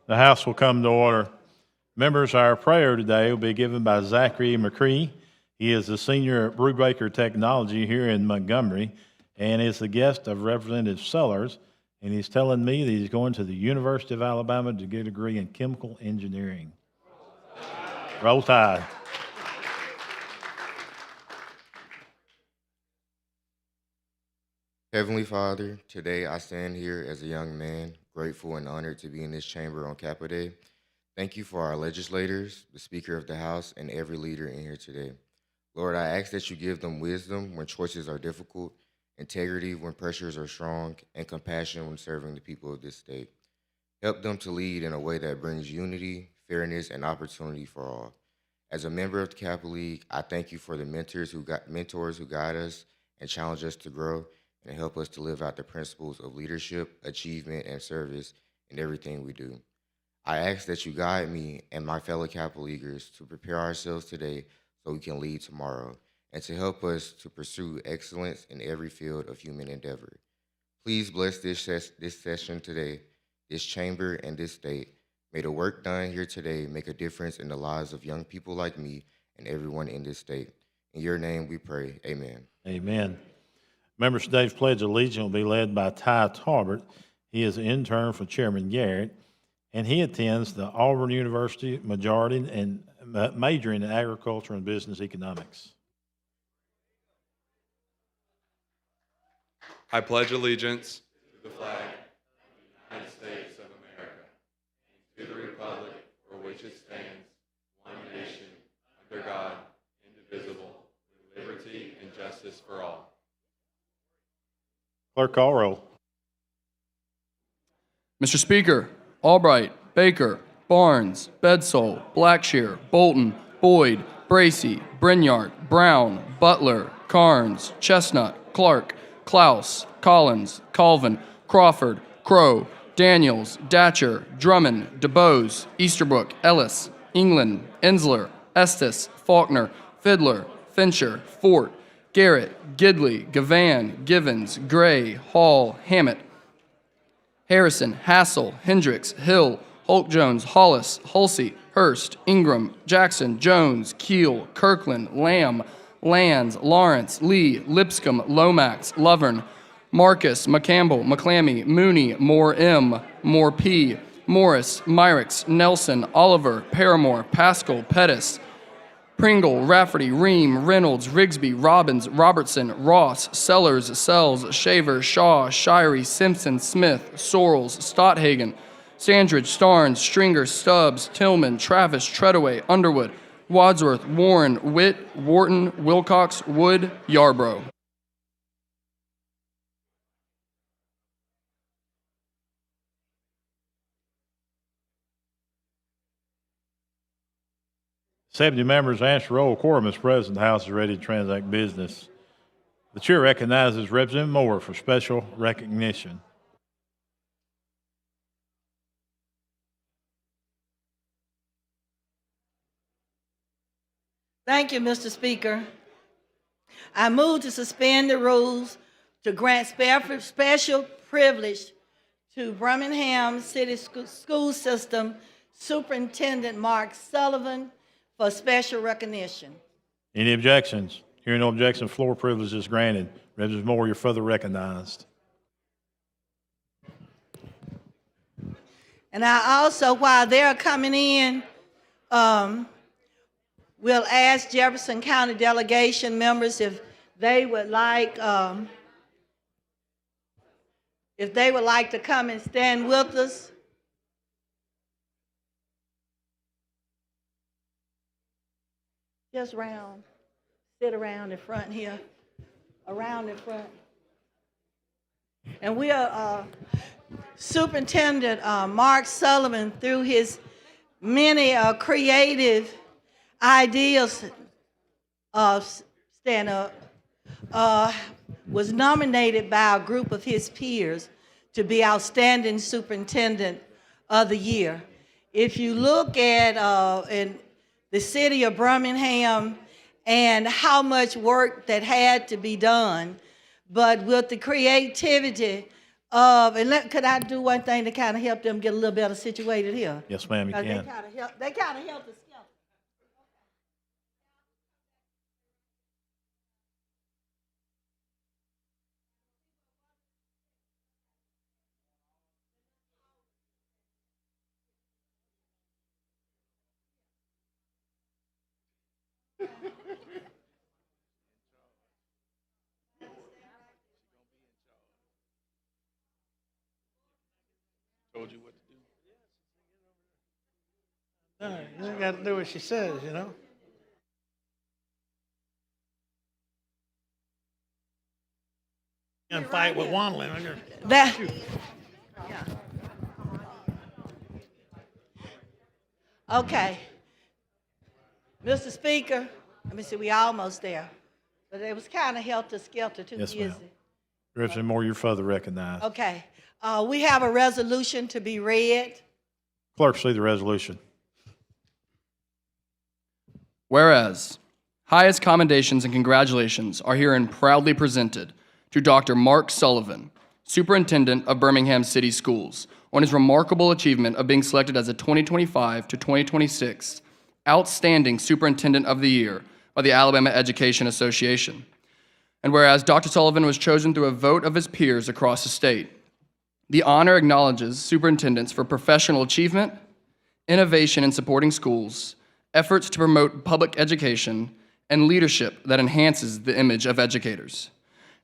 The House will come to order. Members, our prayer today will be given by Zachary McCree. He is a senior at Brubaker Technology here in Montgomery and is the guest of Representative Sellers. And he's telling me that he's going to the University of Alabama to get a degree in chemical engineering. Roll Tide. Heavenly Father, today I stand here as a young man, grateful and honored to be in this chamber on Kappa Day. Thank you for our legislators, the Speaker of the House, and every leader in here today. Lord, I ask that you give them wisdom when choices are difficult, integrity when pressures are strong, and compassion when serving the people of this state. Help them to lead in a way that brings unity, fairness, and opportunity for all. As a member of the Kappa League, I thank you for the mentors who guide us and challenge us to grow and help us to live out the principles of leadership, achievement, and service in everything we do. I ask that you guide me and my fellow Kappa Leaguers to prepare ourselves today so we can lead tomorrow, and to help us to pursue excellence in every field of human endeavor. Please bless this session today, this chamber, and this state. May the work done here today make a difference in the lives of young people like me and everyone in this state. In your name we pray, amen. Amen. Members, today's Pledge of Allegiance will be led by Ty Tarbert. He is an intern for Chairman Garrett, and he attends the Auburn University, majoring in agriculture and business economics. I pledge allegiance to the flag of the United States of America and to the republic for which it stands, one nation, under God, indivisible, with liberty and justice for all. Clerk, call roll. Mr. Speaker, Albright, Baker, Barnes, Bedsole, Blackshear, Bolton, Boyd, Bracey, Brinyard, Brown, Butler, Carnes, Chestnut, Clark, Klaus, Collins, Colvin, Crawford, Crow, Daniels, Datcher, Drummond, DeBose, Easterbrook, Ellis, England, Ensler, Estes, Faulkner, Fiddler, Fincher, Fort, Garrett, Gidley, Gavan, Givens, Gray, Hall, Hammett, Harrison, Hassel, Hendricks, Hill, Holt-Jones, Hollis, Hulsey, Hurst, Ingram, Jackson, Jones, Keel, Kirkland, Lamb, Lands, Lawrence, Lee, Lipscomb, Lomax, Lovern, Marcus, McCampbell, McClammy, Mooney, Moore M, Moore P, Morris, Myricks, Nelson, Oliver, Paramore, Pascal, Pettis, Pringle, Rafferty, Ream, Reynolds, Rigsby, Robbins, Robertson, Ross, Sellers, Sells, Shaver, Shaw, Shirey, Simpson, Smith, Sorrells, Stothagen, Sandridge, Starnes, Stringer, Stubbs, Tillman, Travis, Treadaway, Underwood, Wadsworth, Warren, Witt, Wharton, Wilcox, Wood, Yarbrough. Seventy members answer roll. Quorum is present. The House is ready to transact business. The chair recognizes Representative Moore for special recognition. Thank you, Mr. Speaker. I move to suspend the rules to grant special privilege to Birmingham City School System Superintendent Mark Sullivan for special recognition. Any objections? Hearing no objection, floor privilege is granted. Representative Moore, you're further recognized. And I also, while they're coming in, we'll ask Jefferson County delegation members if they would like to come and stand with us. Just sit around in front here, around in front. And we are Superintendent Mark Sullivan, through his many creative ideas of stand-up, was nominated by a group of his peers to be Outstanding Superintendent of the Year. If you look at in the city of Birmingham and how much work that had to be done, but with the creativity Could I do one thing to kind of help them get a little better situated here? Yes, ma'am, you 'Cause can. they kind of help us. Told you what to do. No, you ain't got to do what she says, you know? And fight with Wanlin. I'm gonna That, shoot. okay. Mr. Speaker, let me see, we almost there. But it was kind of helter-skelter too Yes, easy. ma'am. Representative Moore, you're further recognized. Okay. We have a resolution to be read. Clerk, see the resolution. Whereas, highest commendations and congratulations are herein proudly presented to Dr. Mark Sullivan, Superintendent of Birmingham City Schools, on his remarkable achievement of being selected as a 2025 to 2026 Outstanding Superintendent of the Year by the Alabama Education Association. And whereas Dr. Sullivan was chosen through a vote of his peers across the state, the honor acknowledges superintendents for professional achievement, innovation in supporting schools, efforts to promote public education, and leadership that enhances the image of educators.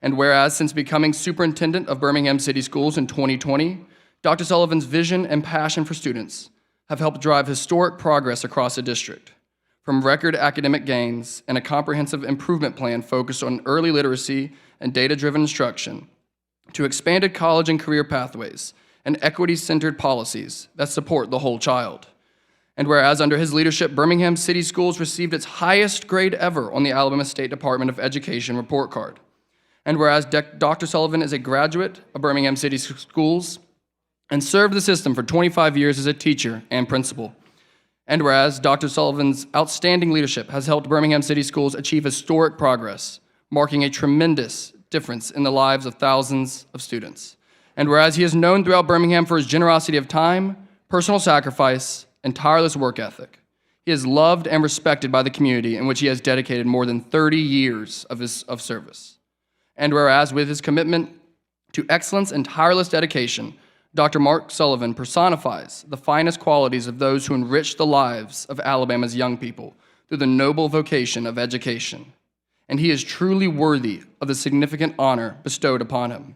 And whereas since becoming superintendent of Birmingham City Schools in 2020, Dr. Sullivan's vision and passion for students have helped drive historic progress across the district, from record academic gains and a comprehensive improvement plan focused on early literacy and data-driven instruction, to expanded college and career pathways and equity-centered policies that support the whole child. And whereas under his leadership, Birmingham City Schools received its highest grade ever on the Alabama State Department of Education report card. And whereas Dr. Sullivan is a graduate of Birmingham City Schools and served the system for 25 years as a teacher and principal. And whereas Dr. Sullivan's outstanding leadership has helped Birmingham City Schools achieve historic progress, marking a tremendous difference in the lives of thousands of students. And whereas he is known throughout Birmingham for his generosity of time, personal sacrifice, and tireless work ethic, he is loved and respected by the community in which he has dedicated more than 30 years of service. And whereas with his commitment to excellence and tireless dedication, Dr. Mark Sullivan personifies the finest qualities of those who enrich the lives of Alabama's young people through the noble vocation of education. And he is truly worthy of the significant honor bestowed upon him.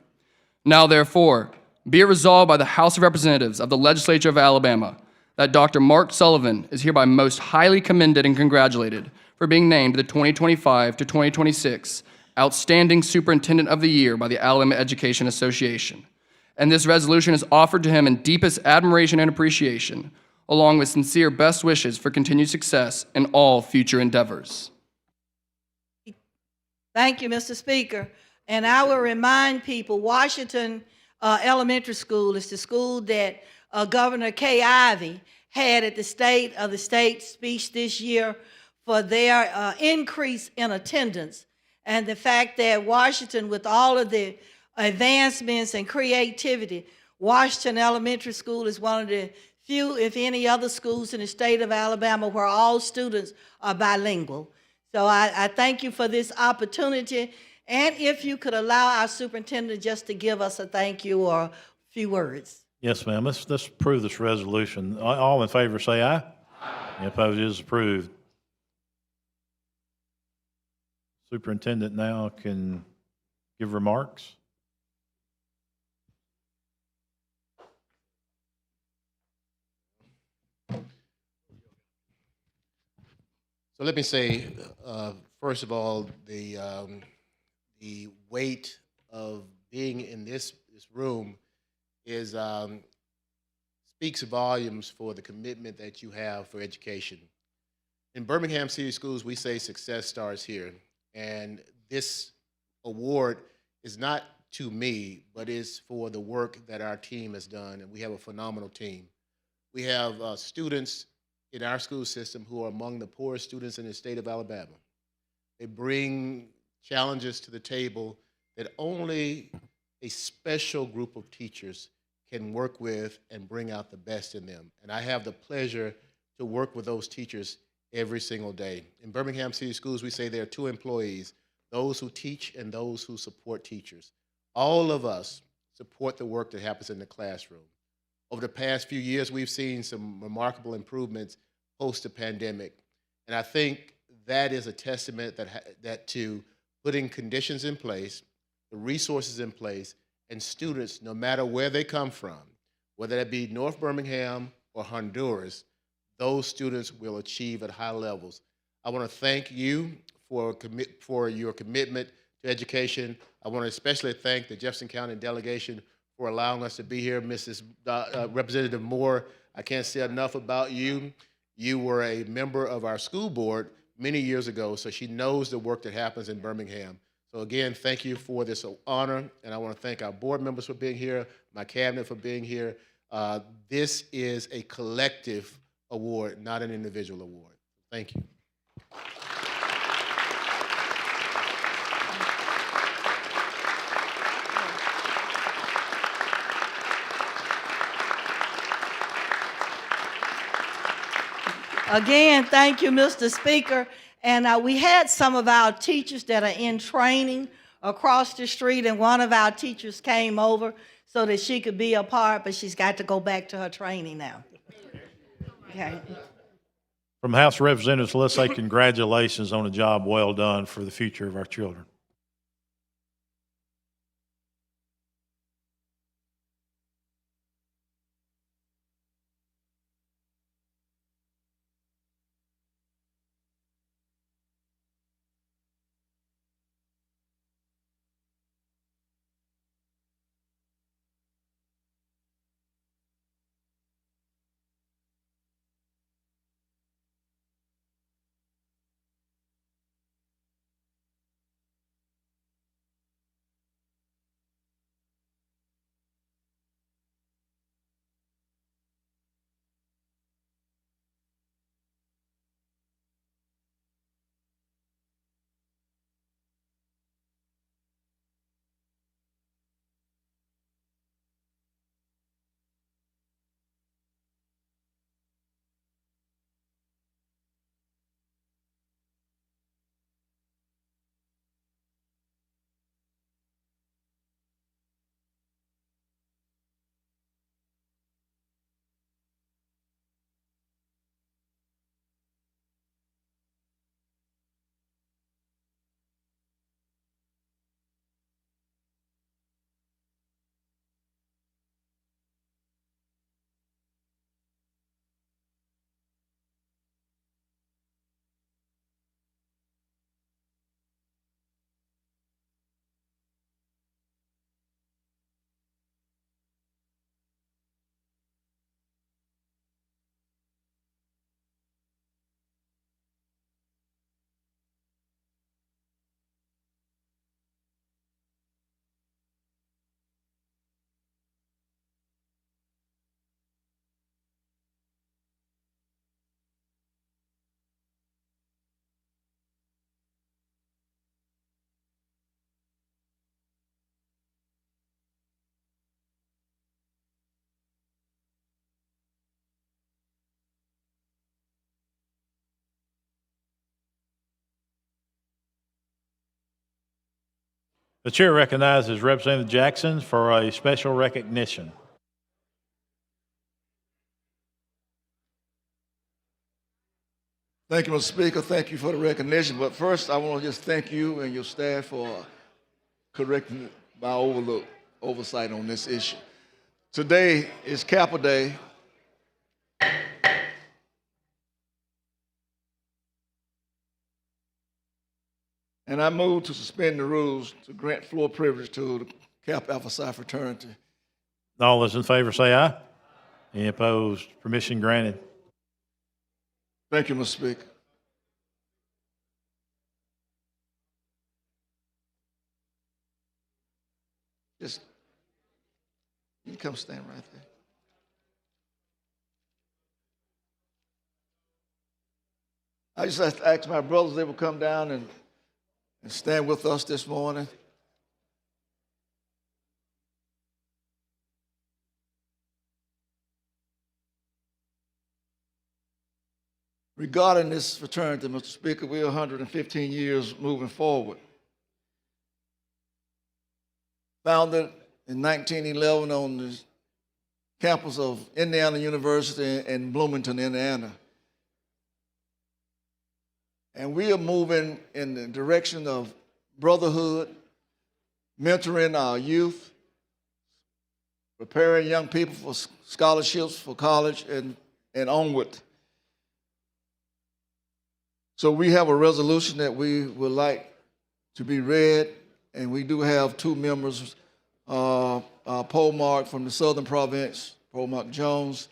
Now, therefore, be it resolved by the House of Representatives of the Legislature of Alabama that Dr. Mark Sullivan is hereby most highly commended and congratulated for being named the 2025 to 2026 Outstanding Superintendent of the Year by the Alabama Education Association. And this resolution is offered to him in deepest admiration and appreciation, along with sincere best wishes for continued success in all future endeavors. Thank you, Mr. Speaker. And I will remind people, Washington Elementary School is the school that Governor Kay Ivey had at the State of the State speech this year for their increase in attendance. And the fact that Washington, with all of the advancements and creativity, Washington Elementary School is one of the few, if any, other schools in the state of Alabama where all students are bilingual. So I thank you for this opportunity. And if you could allow our superintendent just to give us a thank you or a few words. Yes, ma'am. Let's approve this resolution. All in favor say aye. Aye. Any opposed? It is approved. Superintendent now can give remarks. So let me say, first of all, the weight of being in this room is speaks volumes for the commitment that you have for education. In Birmingham City Schools, we say success starts here, and this award is not to me, but is for the work that our team has done, and we have a phenomenal team. We have students in our school system who are among the poorest students in the state of Alabama. They bring challenges to the table that only a special group of teachers can work with and bring out the best in them. And I have the pleasure to work with those teachers every single day. In Birmingham City Schools, we say there are two employees, those who teach and those who support teachers. All of us support the work that happens in the classroom. Over the past few years, we've seen some remarkable improvements post the pandemic. And I think that is a testament that to putting conditions in place, the resources in place, and students, no matter where they come from, whether that be North Birmingham or Honduras, those students will achieve at high levels. I want to thank you for your commitment to education. I want to especially thank the Jefferson County delegation for allowing us to be here. Mrs. Representative Moore, I can't say enough about you. You were a member of our school board many years ago, so she knows the work that happens in Birmingham. So again, thank you for this honor, and I want to thank our board members for being here, my cabinet for being here. This is a collective award, not an individual award. Thank you. Again, thank you, Mr. Speaker. And we had some of our teachers that are in training across the street, and one of our teachers came over so that she could be a part, but she's got to go back to her training now. Okay. From House of Representatives, let's say congratulations on a job well done for the future of our children. The chair recognizes Representative Jackson for a special recognition. Thank you, Mr. Speaker. Thank you for the recognition. But first, I want to just thank you and your staff for correcting my oversight on this issue. Today is Kappa Day. And I move to suspend the rules to grant floor privilege to the Kappa Alpha Psi fraternity. All those in favor say aye. Any opposed? Permission granted. Thank you, Mr. Speaker. Just, you can come stand right there. I just have to ask my brothers they will come down and stand with us this morning. regarding this fraternity, Mr. Speaker, we're 115 years moving forward. Founded in 1911 on the campus of Indiana University in Bloomington, Indiana. And we are moving in the direction of brotherhood, mentoring our youth, preparing young people for scholarships for college and onward. So we have a resolution that we would like to be read, and we do have two members, Paul Mark from the Southern Province, Paul Mark Jones,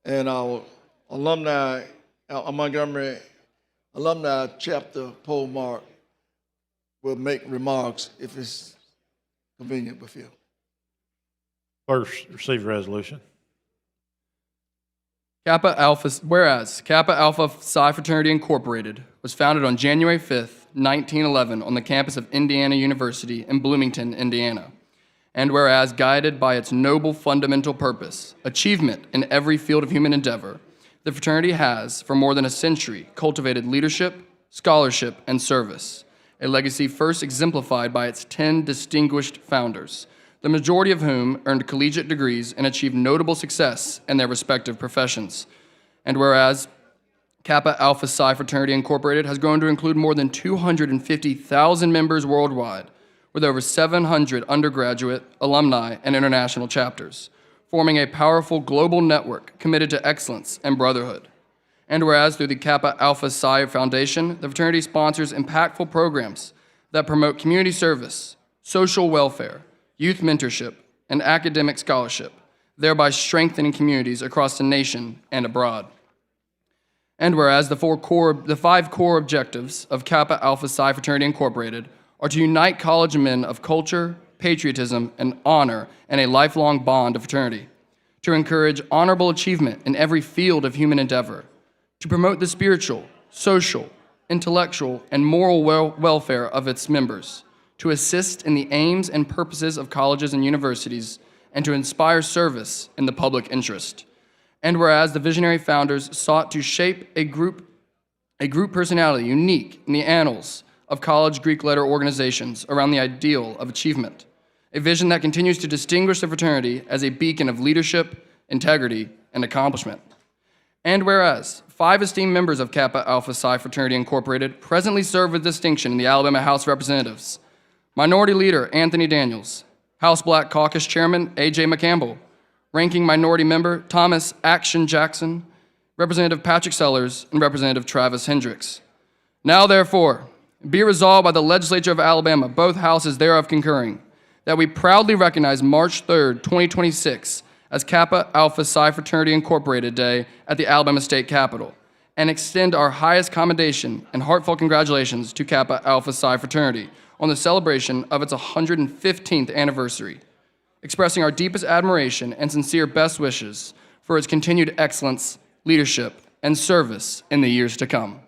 and our alumni, our Montgomery alumni chapter, Paul Mark, will make remarks if it's convenient with you. First, receive resolution. Kappa Alpha, whereas Kappa Alpha Psi Fraternity Incorporated was founded on January 5th, 1911 on the campus of Indiana University in Bloomington, Indiana. And whereas guided by its noble fundamental purpose, achievement in every field of human endeavor, the fraternity has, for more than a century, cultivated leadership, scholarship, and service, a legacy first exemplified by its 10 distinguished founders, the majority of whom earned collegiate degrees and achieved notable success in their respective professions. And whereas Kappa Alpha Psi Fraternity Incorporated has grown to include more than 250,000 members worldwide, with over 700 undergraduate, alumni, and international chapters, forming a powerful global network committed to excellence and brotherhood. And whereas through the Kappa Alpha Psi Foundation, the fraternity sponsors impactful programs that promote community service, social welfare, youth mentorship, and academic scholarship, thereby strengthening communities across the nation and abroad. And whereas the five core objectives of Kappa Alpha Psi Fraternity Incorporated are to unite college men of culture, patriotism, and honor in a lifelong bond of fraternity, to encourage honorable achievement in every field of human endeavor, to promote the spiritual, social, intellectual, and moral welfare of its members, to assist in the aims and purposes of colleges and universities, and to inspire service in the public interest. And whereas the visionary founders sought to shape a group personality unique in the annals of college Greek letter organizations around the ideal of achievement, a vision that continues to distinguish the fraternity as a beacon of leadership, integrity, and accomplishment. And whereas 5 esteemed members of Kappa Alpha Psi Fraternity Incorporated presently serve with distinction in the Alabama House of Representatives: Minority Leader Anthony Daniels, House Black Caucus Chairman A.J. McCampbell, Ranking Minority Member Thomas Action Jackson, Representative Patrick Sellers, and Representative Travis Hendricks. Now therefore, be resolved by the Legislature of Alabama, both houses thereof concurring, that we proudly recognize March 3rd, 2026 as Kappa Alpha Psi Fraternity Incorporated Day at the Alabama State Capitol, and extend our highest commendation and heartfelt congratulations to Kappa Alpha Psi Fraternity on the celebration of its 115th anniversary, expressing our deepest admiration and sincere best wishes for its continued excellence, leadership, and service in the years to come.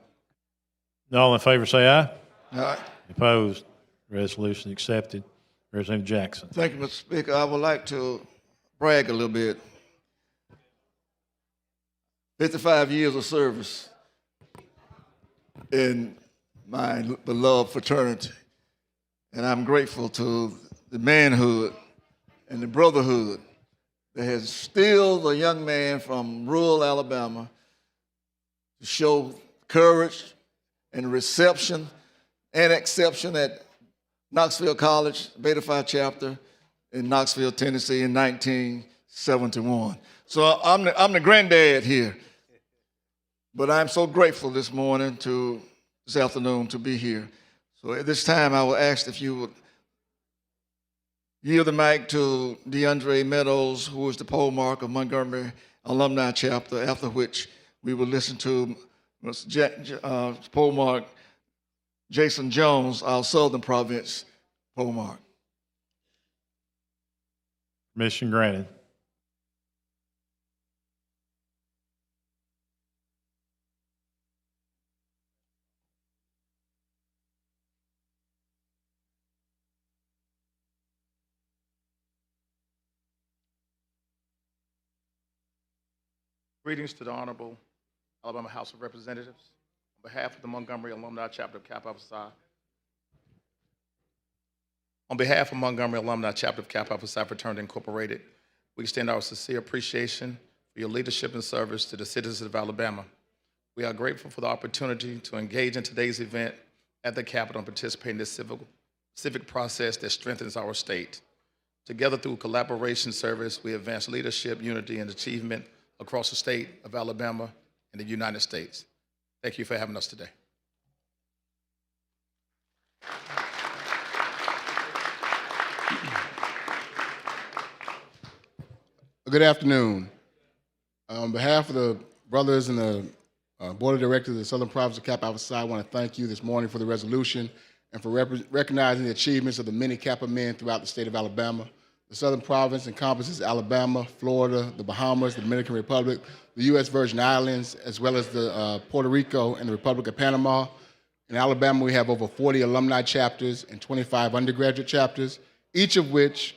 All in favor say aye. Aye. Opposed? Resolution accepted. Representative Jackson. Thank you, Mr. Speaker. I would like to brag a little bit. 55 years of service in my beloved fraternity. And I'm grateful to the manhood and the brotherhood that has instilled a young man from rural Alabama to show courage and reception and exception at Knoxville College, Beta Phi chapter in Knoxville, Tennessee in 1971. So I'm the granddad here. But I'm so grateful this afternoon to be here. So at this time, I will ask if you would yield the mic to DeAndre Meadows, who is the poll mark of Montgomery Alumni Chapter, after which we will listen to poll mark Jason Jones, our Southern Province poll mark. Permission granted. Greetings to the Honorable Alabama House of Representatives. On behalf of the Montgomery Alumni Chapter of Kappa Alpha Psi, Fraternity Incorporated, we extend our sincere appreciation for your leadership and service to the citizens of Alabama. We are grateful for the opportunity to engage in today's event at the Capitol and participate in this civic process that strengthens our state. Together through collaboration service, we advance leadership, unity, and achievement across the state of Alabama and the United States. Thank you for having us today. Good afternoon. On behalf of the brothers and the Board of Directors of the Southern Province of Kappa Alpha Psi, I want to thank you this morning for the resolution and for recognizing the achievements of the many Kappa men throughout the state of Alabama. The Southern Province encompasses Alabama, Florida, the Bahamas, the Dominican Republic, the U.S. Virgin Islands, as well as the Puerto Rico and the Republic of Panama. In Alabama, we have over 40 alumni chapters and 25 undergraduate chapters, each of which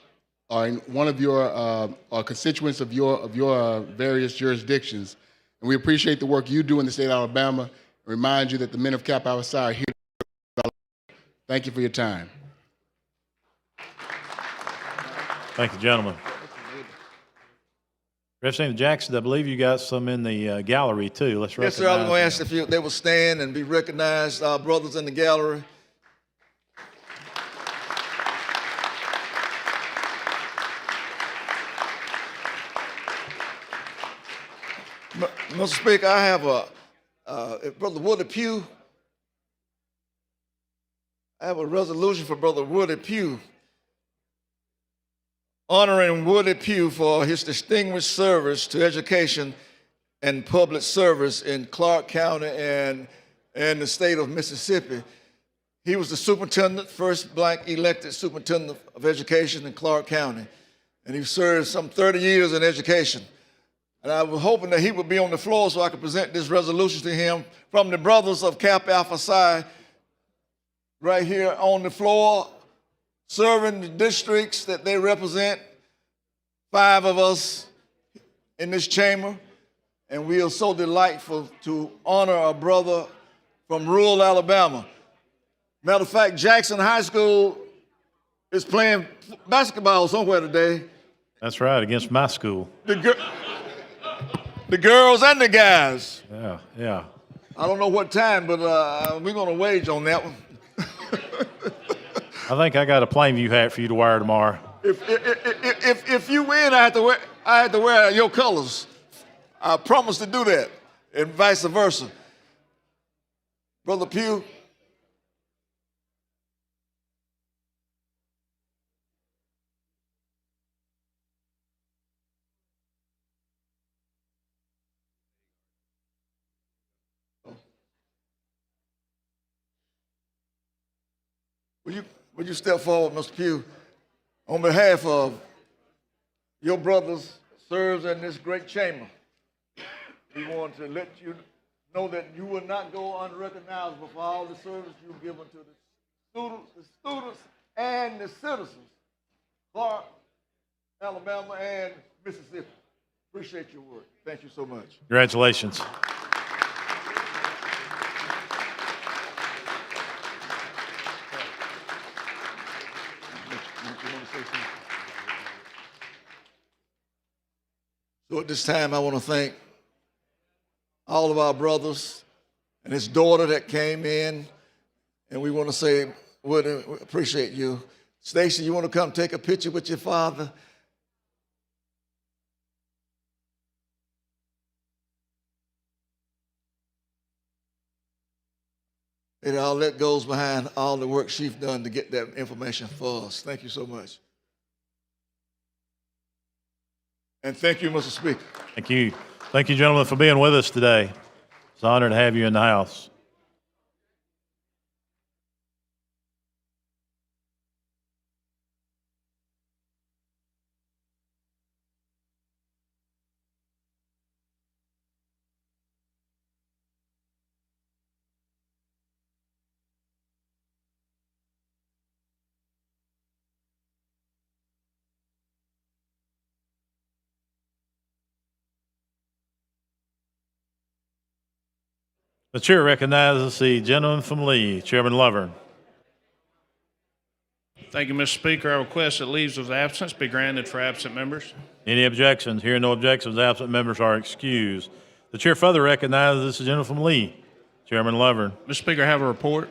are in one of your are constituents of your various jurisdictions. And we appreciate the work you do in the state of Alabama and remind you that the men of Kappa Alpha Psi are here. Thank you for your time. Thank you, gentlemen. Representative Jackson, I believe you got some in the gallery too. Let's Yes, recognize sir. I was going to them. ask if they will stand and be recognized, our brothers in the gallery. Mr. Speaker, I have Brother Woody Pugh. I have a resolution for Brother Woody Pugh, honoring Woody Pugh for his distinguished service to education and public service in Clark County and the state of Mississippi. He was the superintendent, first black elected superintendent of education in Clark County, and he served some 30 years in education. And I was hoping that he would be on the floor so I could present this resolution to him from the brothers of Kappa Alpha Psi right here on the floor, serving the districts that they represent, 5 of us in this chamber, and we are so delightful to honor a brother from rural Alabama. Matter of fact, Jackson High School is playing basketball somewhere today. That's right, against my school. The girls and the guys. Yeah, yeah. I don't know what time, but we're going to wage on that one. I think I got a Plainview hat for you to wear tomorrow. If you win, I have to wear your colors. I promise to do that, and vice versa. Brother Pugh. Would you step forward, Mr. Pugh, on behalf of your brothers serves in this great chamber? We want to let you know that you will not go unrecognizable for all the service you've given to the students and the citizens, Clark, Alabama, and Mississippi. Appreciate your work. Thank you so much. Congratulations. So at this time, I want to thank all of our brothers and his daughter that came in, and we want to say, Woody, we appreciate you. Stacy, you want to come take a picture with your father? And all that goes behind all the work she's done to get that information for us. Thank you so much. And thank you, Mr. Speaker. Thank you. Thank you, gentlemen, for being with us today. It's an honor to have you in the House. The chair recognizes the gentleman from Lee, Chairman Lovern. Thank you, Mr. Speaker. I request that leaves of absence be granted for absent members. Any objections? Hearing no objections, absent members are excused. The chair further recognizes the gentleman from Lee, Chairman Lovern. Mr. Speaker, I have a report.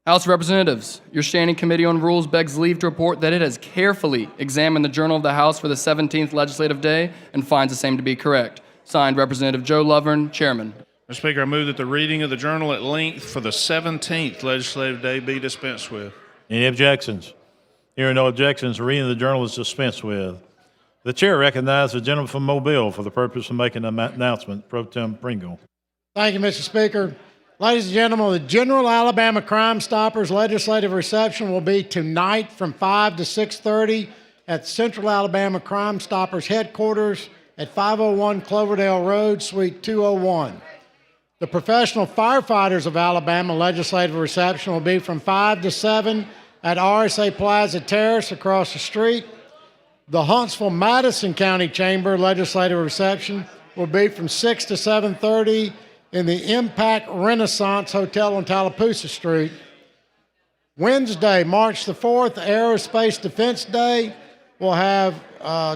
House of Representatives, your Standing Committee on Rules begs leave to report that it has carefully examined the Journal of the House for the 17th legislative day and finds the same to be correct. Signed, Representative Joe Lovern, Chairman. Mr. Speaker, I move that the reading of the journal at length for the 17th legislative day be dispensed with. Any objections? Hearing no objections, the reading of the journal is dispensed with. The chair recognizes the gentleman from Mobile for the purpose of making an announcement. Pro Tem Pringle. Thank you, Mr. Speaker. Ladies and gentlemen, the General Alabama Crime Stoppers legislative reception will be tonight from 5 to 6:30 at Central Alabama Crime Stoppers headquarters at 501 Cloverdale Road, Suite 201. The Professional Firefighters of Alabama legislative reception will be from 5 to 7 at RSA Plaza Terrace across the street. The Huntsville-Madison County Chamber legislative reception will be from 6 to 7:30 in the Impact Renaissance Hotel on Tallapoosa Street. Wednesday, March the 4th, Aerospace Defense Day. We'll have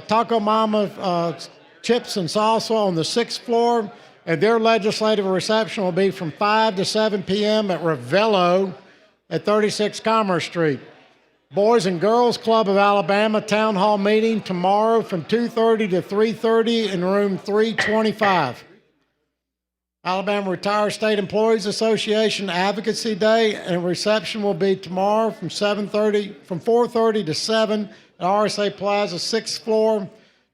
Taco Mama chips and salsa on the 6th floor, and their legislative reception will be from 5 to 7 p.m. at Ravello at 36 Commerce Street. Boys and Girls Club of Alabama Town Hall meeting tomorrow from 2:30 to 3:30 in room 325. Alabama Retired State Employees Association Advocacy Day and reception will be tomorrow from 4:30 to 7 at RSA Plaza 6th floor.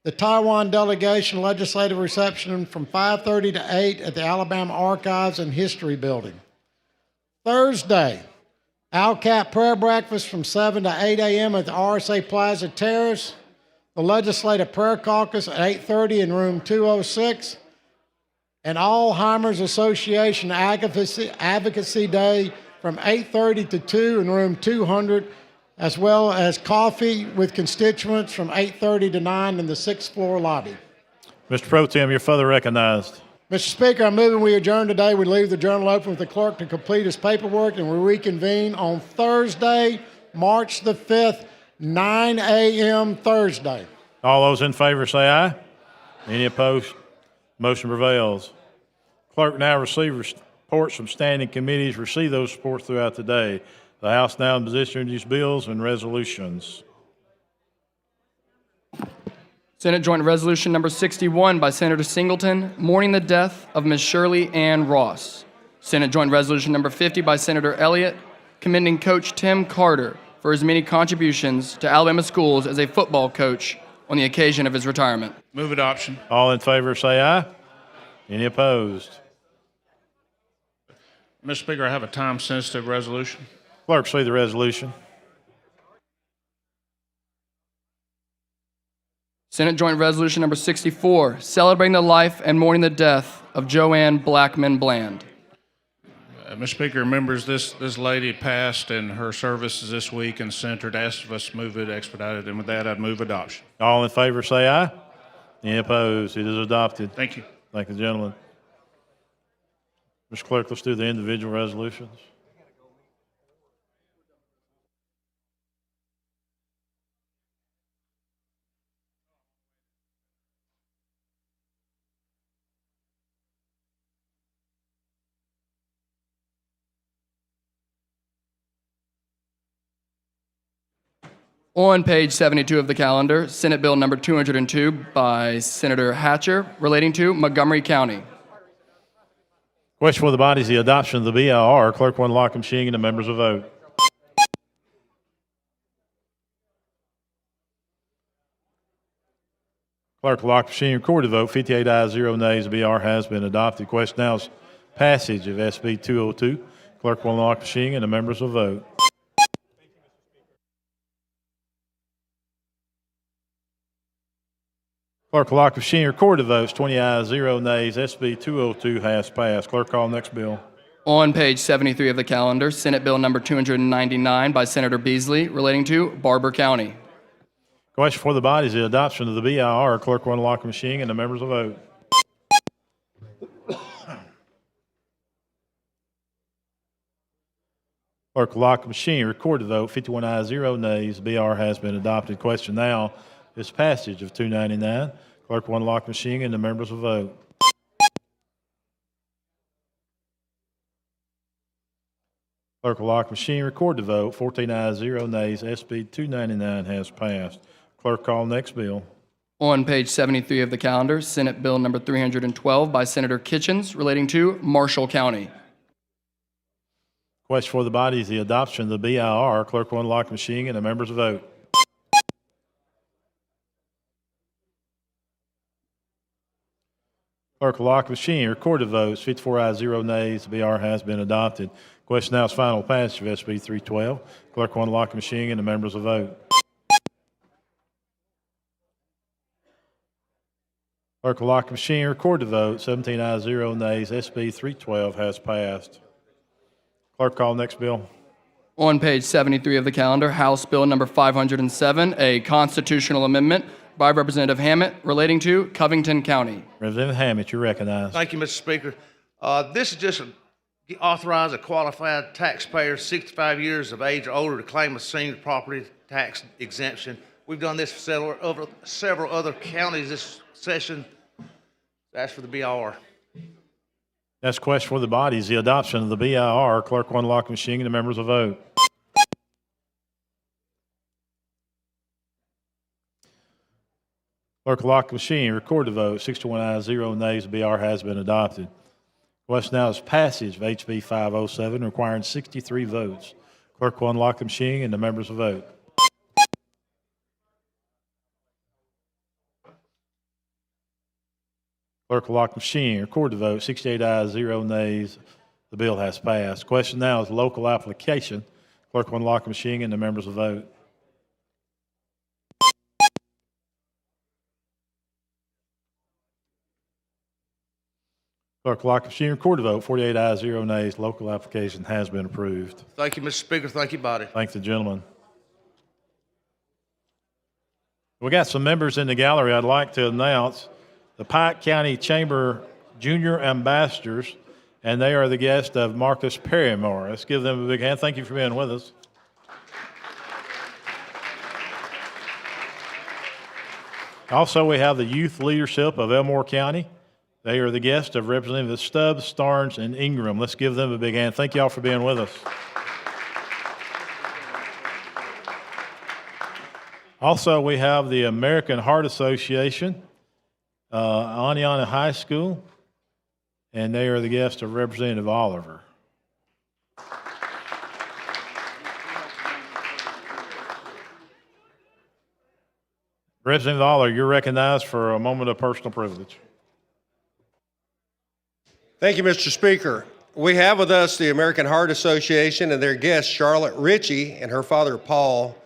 The Taiwan Delegation Legislative Reception from 5:30 to 8 at the Alabama Archives and History Building. Thursday, ALCAP Prayer Breakfast from 7 to 8 a.m. at the RSA Plaza Terrace. The Legislative Prayer Caucus at 8:30 in room 206. And Alzheimer's Association Advocacy Day from 8:30 to 2 in room 200, as well as coffee with constituents from 8:30 to 9 in the 6th floor lobby. Mr. Pro Tem, you're further recognized. Mr. Speaker, I'm moving we adjourn today. We leave the journal open with the clerk to complete his paperwork, and we reconvene on Thursday, March the 5th, 9 a.m. Thursday. All those in favor say aye. Any opposed? Motion prevails. Clerk now receives reports from standing committees. Receive those reports throughout the day. The House now in position to introduce bills and resolutions. Senate Joint Resolution Number 61 by Senator Singleton, mourning the death of Ms. Shirley Ann Ross. Senate Joint Resolution Number 50 by Senator Elliott, commending Coach Tim Carter for his many contributions to Alabama schools as a football coach on the occasion of his retirement. Move adoption. All in favor say aye. Any opposed? Mr. Speaker, I have a time-sensitive resolution. Clerk, see the resolution. Senate Joint Resolution Number 64, celebrating the life and mourning the death of Joanne Blackman Bland. Mr. Speaker, members, this lady passed in her services this week, and the Senator had asked of us to move it expedited, and with that, I'd move adoption. All in favor say aye. Any opposed? It is adopted. Thank you. Thank you, gentlemen. Mr. Clerk, let's do the individual resolutions. On page 72 of the calendar, Senate Bill Number 202 by Senator Hatcher, relating to Montgomery County. Question for the body is the adoption of the BIR. Clerk will unlock the machine and the members will vote. Clerk will lock the machine and record the vote. 58 ayes, 0 nays. The BIR has been adopted. Question now is passage of SB 202. Clerk will unlock the machine and the members will vote. Clerk will lock the machine and record the votes. 20 ayes, 0 nays. SB 202 has passed. Clerk, call the next bill. On page 73 of the calendar, Senate Bill Number 299 by Senator Beasley, relating to Barber County. Question for the body is the adoption of the BIR. Clerk will unlock the machine and the members will vote. Clerk will lock the machine. Record the vote. 51 ayes, 0 nays. BR has been adopted. Question now is passage of 299. Clerk will unlock the machine and the members will vote. Clerk will lock the machine. Record the vote. 14 ayes, 0 nays. SB 299 has passed. Clerk, call next bill. On page 73 of the calendar, Senate Bill number 312 by Senator Kitchens relating to Marshall County. Question for the body is the adoption of the BIR. Clerk will unlock the machine and the members will vote. Clerk will lock the machine. Record the votes. 54 ayes, 0 nays. The BR has been adopted. Question now is final passage of SB 312. Clerk will unlock the machine and the members will vote. Clerk will lock the machine. Record the vote. 17 ayes, 0 nays. SB 312 has passed. Clerk, call next bill. On page 73 of the calendar, House Bill number 507, a constitutional amendment by Representative Hammett relating to Covington County. Representative Hammett, you're recognized. Thank you, Mr. Speaker. This is just to authorize a qualified taxpayer 65 years of age or older to claim a senior property tax exemption. We've done this for several other counties this session. That's for the BR. Next question for the body is the adoption of the BIR. Clerk will unlock the machine and the members will vote. Clerk will lock the machine. Record the vote. 61 ayes, 0 nays. The BR has been adopted. Question now is passage of HB 507 requiring 63 votes. Clerk will unlock the machine and the members will vote. Clerk will lock the machine. Record the vote. 68 ayes, 0 nays. The bill has passed. Question now is local application. Clerk will unlock the machine and the members will vote. Clerk will lock the machine. Record the vote. 48 ayes, 0 nays. Local application has been approved. Thank you, Mr. Speaker. Thank you, body. Thank the gentleman. We got some members in the gallery I'd like to announce. The Pike County Chamber Junior Ambassadors, and they are the guests of Marcus Perrymore. Let's give them a big hand. Thank you for being with us. Also, we have the youth leadership of Elmore County. They are the guests of Representatives Stubbs, Starnes, and Ingram. Let's give them a big hand. Thank you all for being with us. Also, we have the American Heart Association, Aniana High School, and they are the guests of Representative Oliver. Representative Oliver, you're recognized for a moment of personal privilege. Thank you, Mr. Speaker. We have with us the American Heart Association and their guest, Charlotte Ritchie, and her father, Paul.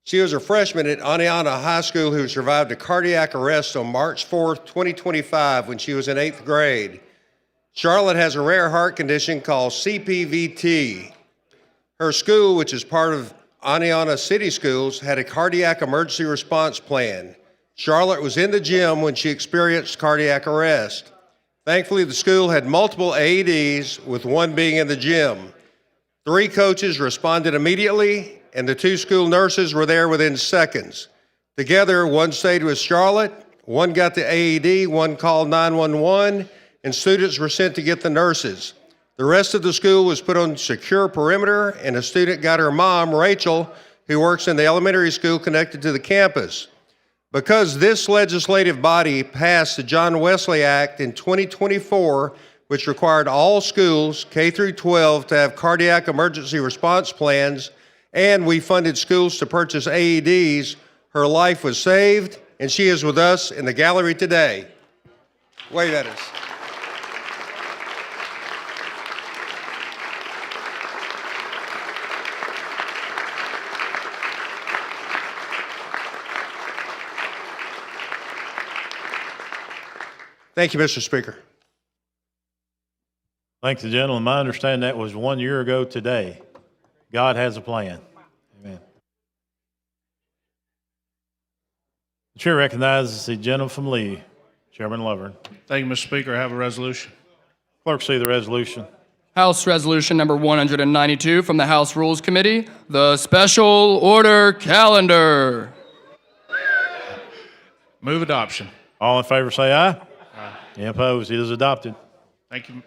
She was a freshman at Aniana High School who survived a cardiac arrest on March 4th, 2025, when she was in 8th grade. Charlotte has a rare heart condition called CPVT. Her school, which is part of Aniana City Schools, had a cardiac emergency response plan. Charlotte was in the gym when she experienced cardiac arrest. Thankfully, the school had multiple AEDs, with one being in the gym. 3 coaches responded immediately, and the 2 school nurses were there within seconds. Together, one stayed with Charlotte, one got the AED, one called 911, and students were sent to get the nurses. The rest of the school was put on secure perimeter, and a student got her mom, Rachel, who works in the elementary school connected to the campus. Because this legislative body passed the John Wesley Act in 2024, which required all schools, K through 12, to have cardiac emergency response plans, and we funded schools to purchase AEDs, her life was saved, and she is with us in the gallery today. Wave at us. Thank you, Mr. Speaker. Thank the gentleman. My understanding that was 1 year ago today. God has a plan. Amen. The chair recognizes the gentleman from Lee, Chairman Lovern. Thank you, Mr. Speaker. I have a resolution. Clerk, see the resolution. House Resolution number 192 from the House Rules Committee, the Special Order Calendar. Move adoption. All in favor say aye. Aye. Any opposed? It is adopted. Thank you.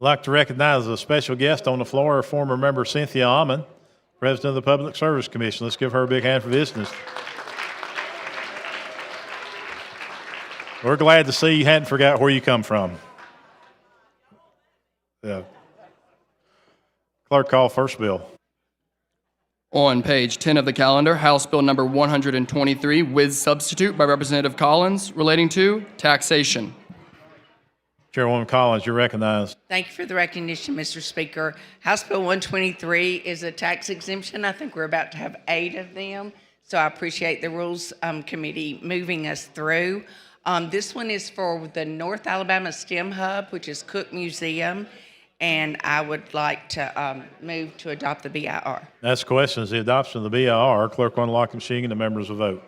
I'd like to recognize a special guest on the floor, former member Cynthia Almond, President of the Public Service Commission. Let's give her a big hand for visiting us. We're glad to see you hadn't forgot where you come from. Yeah. Clerk, call first bill. On page 10 of the calendar, House Bill number 123 with substitute by Representative Collins relating to taxation. Chairwoman Collins, you're recognized. Thank you for the recognition, Mr. Speaker. House Bill 123 is a tax exemption. I think we're about to have 8 of them, so I appreciate the Rules Committee moving us through. This one is for the North Alabama STEM Hub, which is Cook Museum, and I would like to move to adopt the BIR. Next question is the adoption of the BIR. Clerk will unlock the machine and the members will vote.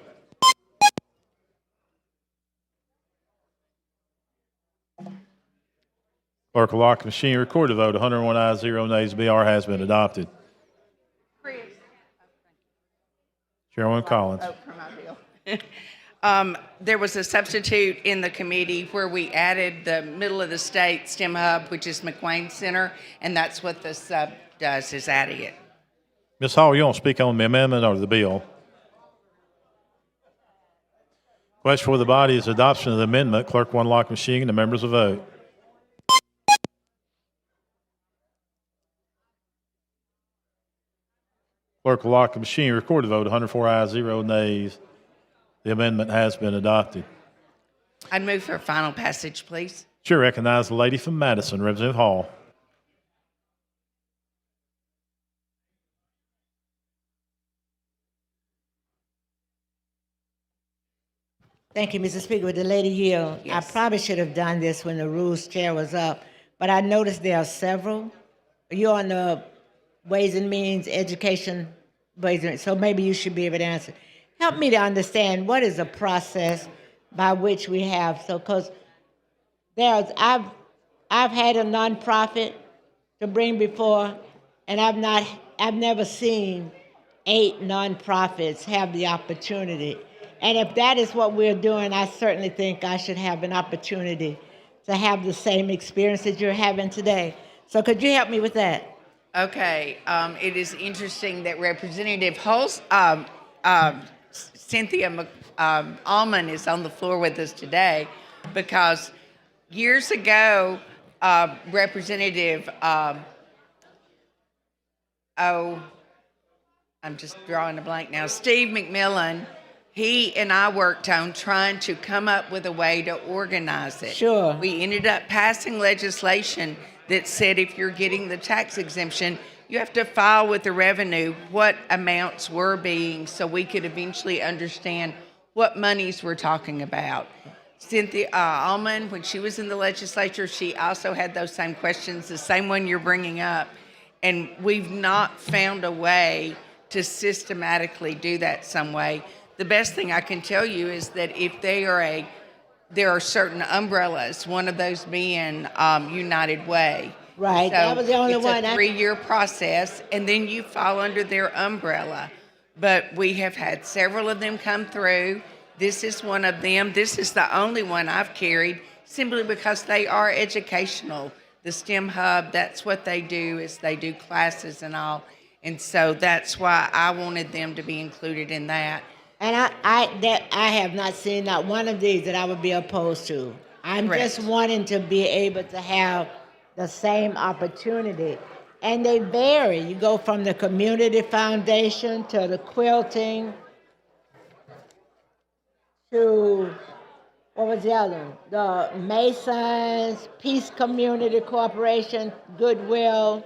Clerk will lock the machine, record the vote. 101 ayes, 0 nays. BR has been adopted. Chairwoman Collins. Vote for my bill. There was a substitute in the committee where we added the middle of the state STEM Hub, which is McWane Center, and that's what the sub does, is adding it. Ms. Hall, you want to speak on the amendment or the bill? Question for the body is adoption of the amendment. Clerk will unlock the machine and the members will vote. Clerk will lock the machine, record the vote. 104 ayes, 0 nays. The amendment has been adopted. I'd move for final passage, please. Chair recognizes the lady from Madison, Representative Hall. Thank you, Mr. Speaker. With the lady yield, Yes. I probably should have done this when the rules chair was up, but I noticed there are several. You're on the Ways and Means Education, so maybe you should be able to answer. Help me to understand what is the process by which we have, so because I've had a nonprofit to bring before, and I've never seen 8 nonprofits have the opportunity. And if that is what we're doing, I certainly think I should have an opportunity to have the same experience that you're having today. So could you help me with that? Okay, it is interesting that Representative Cynthia Almond is on the floor with us today because years ago, Representative, I'm just drawing a blank now, Steve McMillan, he and I worked on trying to come up with a way to organize it. Sure. We ended up passing legislation that said if you're getting the tax exemption, you have to file with the revenue what amounts were being so we could eventually understand what monies we're talking about. Cynthia Almond, when she was in the legislature, she also had those same questions, the same one you're bringing up. And we've not found a way to systematically do that some way. The best thing I can tell you is that if there are certain umbrellas, one of those being United Way. Right, that was the only one. It's a 3-year process, and then you fall under their umbrella. But we have had several of them come through. This is one of them. This is the only one I've carried simply because they are educational. The STEM Hub, that's what they do, is they do classes and all. And so that's why I wanted them to be included in that. And I have not seen not one of these that I would be opposed to. I'm Correct. just wanting to be able to have the same opportunity. And they vary. You go from the community foundation to the quilting to, what was the other one? The Masons, Peace Community Corporation, Goodwill,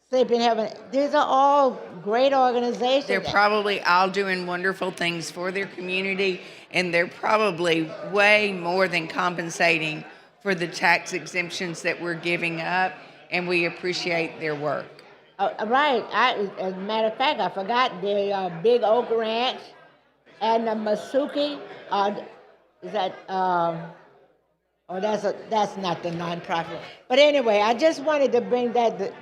Sleeping Heaven. These are all great organizations. They're probably all doing wonderful things for their community, and they're probably way more than compensating for the tax exemptions that we're giving up, and we appreciate their work. Right. As a matter of fact, I forgot the Big Oak Ranch and the Masuki Is that, oh, that's not the nonprofit. But anyway, I just wanted to bring that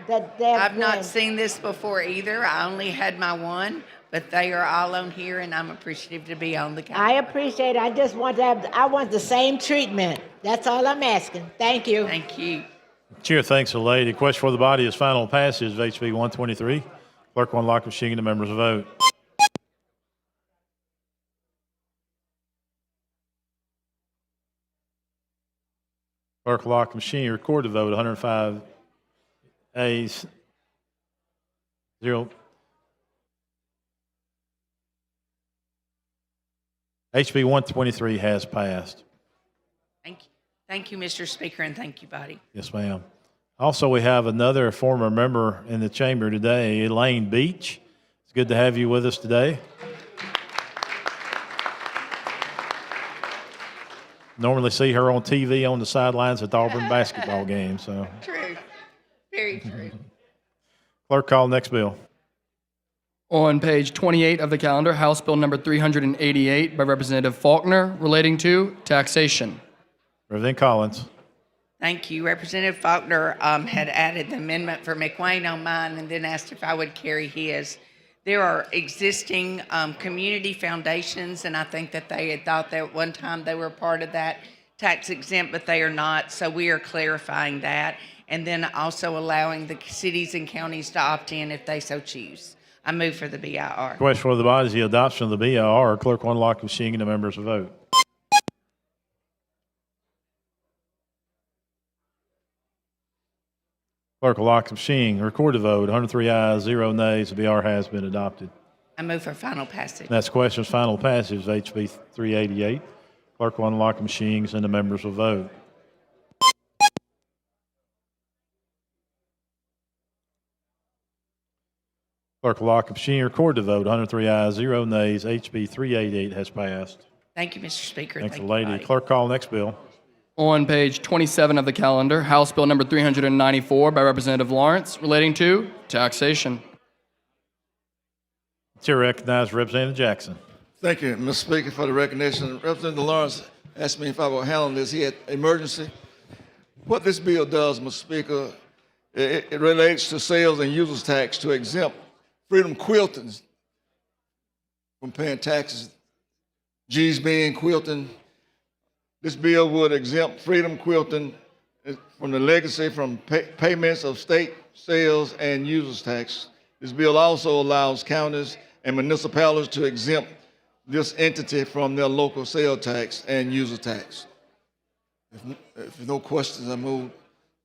I've not seen this before either. I only had my one, but they are all on here, and I'm appreciative to be on the council. I appreciate it. I just want to I want the same treatment. That's all I'm asking. Thank you. Thank you. Chair thanks the lady. Question for the body is final passage of HB 123. Clerk will unlock the machine and the members will vote. Clerk will lock the machine. Record the vote. 105 ayes, 0. HB 123 has passed. Thank you. Thank you, Mr. Speaker, and thank you, body. Yes, ma'am. Also, we have another former member in the chamber today, Elaine Beach. It's good to have you with us today. Normally see her on TV on the sidelines at the Auburn basketball game. So, True. Very true. clerk, call next bill. On page 28 of the calendar, House Bill number 388 by Representative Faulkner relating to taxation. Representative Collins. Thank you. Representative Faulkner had added the amendment for McWayne on mine and then asked if I would carry his. There are existing community foundations, and I think that they had thought that at one time they were part of that tax exempt, but they are not. So we are clarifying that, and then also allowing the cities and counties to opt in if they so choose. I move for the BIR. Question for the body is the adoption of the BIR. Clerk will unlock the machine and the members will vote. Clerk will lock the machine. Record the vote. 103 ayes, 0 nays. The BR has been adopted. I move for final passage. Next question is final passage, HB 388. Clerk will unlock the machines and the members will vote. Clerk will lock the machine. Record the vote. 103 ayes, 0 nays. HB 388 has passed. Thank you, Mr. Speaker. Thanks, Thank lady. you, body. Clerk, call next bill. On page 27 of the calendar, House Bill number 394 by Representative Lawrence relating to taxation. Chair recognizes Representative Jackson. Thank you, Mr. Speaker, for the recognition. Representative Lawrence asked me if I would handle this. He had emergency. What this bill does, Mr. Speaker, it relates to sales and users tax to exempt Freedom Quilting from paying taxes. G's being quilting. This bill would exempt Freedom Quilting from the legacy from payments of state sales and users tax. This bill also allows counties and municipalities to exempt this entity from their local sales tax and user tax. If no questions, I move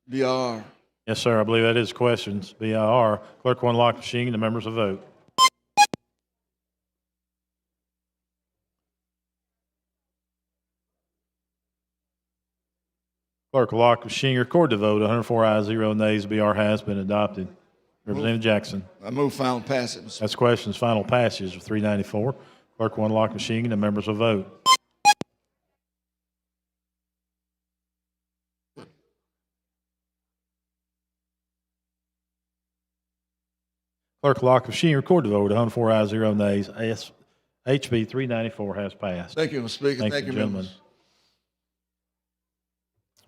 BR. Yes, sir. I believe that is questions. BIR. Clerk will unlock the machine and the members will vote. Clerk will lock the machine. Record the vote. 104 ayes, 0 nays. BR has been adopted. Representative Jackson. I move final passage. That's questions. Final passage of 394. Clerk will unlock the machine and the members will vote. Clerk will lock the machine. Record the vote. 104 ayes, 0 nays. HB 394 has passed. Thank you, Mr. Speaker. Thank Thank you, you, gentlemen. members.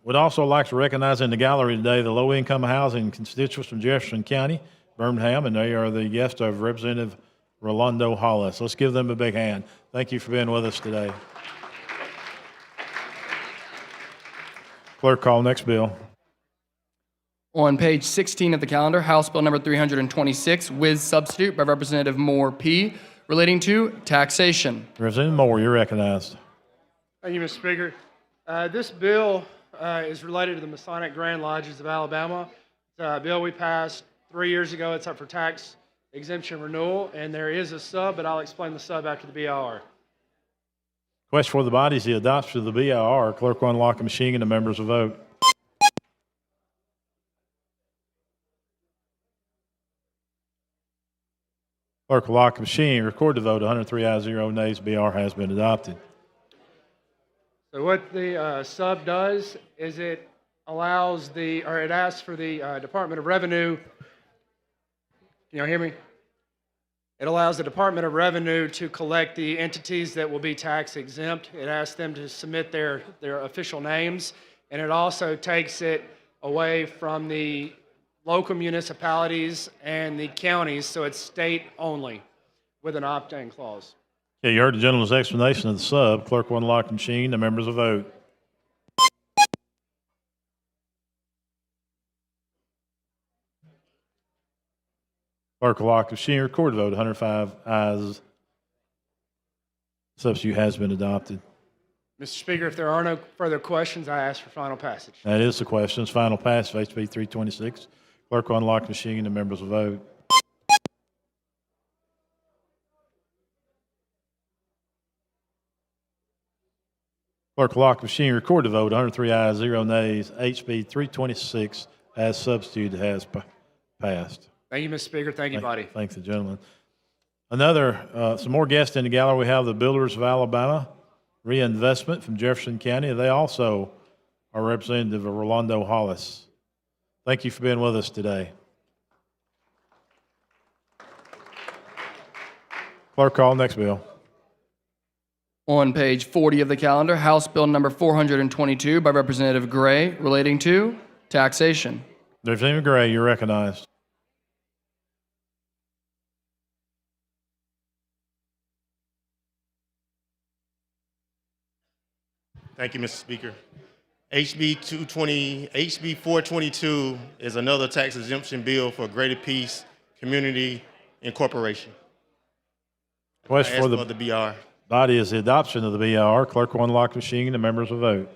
Would also like to recognize in the gallery today the low-income housing constituents from Jefferson County, Birmingham, and they are the guests of Representative Rolando Hollis. Let's give them a big hand. Thank you for being with us today. Clerk, call next bill. On page 16 of the calendar, House Bill number 326 with substitute by Representative Moore P. relating to taxation. Representative Moore, you're recognized. Thank you, Mr. Speaker. This bill is related to the Masonic Grand Lodges of Alabama. It's a bill we passed 3 years ago. It's up for tax exemption renewal, and there is a sub, but I'll explain the sub after the BIR. Question for the body is the adoption of the BIR. Clerk will unlock the machine and the members will vote. Clerk will lock the machine. Record the vote. 103 ayes, 0 nays. BR has been adopted. So what the sub does is it allows it asks for the Department of Revenue. Can y'all hear me? It allows the Department of Revenue to collect the entities that will be tax exempt. It asks them to submit their official names, and it also takes it away from the local municipalities and the counties, so it's state only with an opt-in clause. Okay, you heard the gentleman's explanation of the sub. Clerk will unlock the machine. The members will vote. Clerk will lock the machine. Record the vote. 105 ayes. Substitute has been adopted. Mr. Speaker, if there are no further questions, I ask for final passage. That is the questions. Final pass of HB 326. Clerk will unlock the machine. The members will vote. Clerk will lock the machine. Record the vote. 103 ayes, 0 nays. HB 326 as substituted has passed. Thank you, Mr. Speaker. Thank you, body. Thanks, the gentleman. Some more guests in the gallery. We have the Builders of Alabama Reinvestment from Jefferson County. They also are representative of Rolando Hollis. Thank you for being with us today. Clerk, call next bill. On page 40 of the calendar, House Bill number 422 by Representative Gray relating to taxation. Representative Gray, you're recognized. Thank you, Mr. Speaker. HB 422 is another tax exemption bill for Greater Peace Community Incorporation. Question for the BR. body is the adoption of the BR. Clerk will unlock the machine. The members will vote.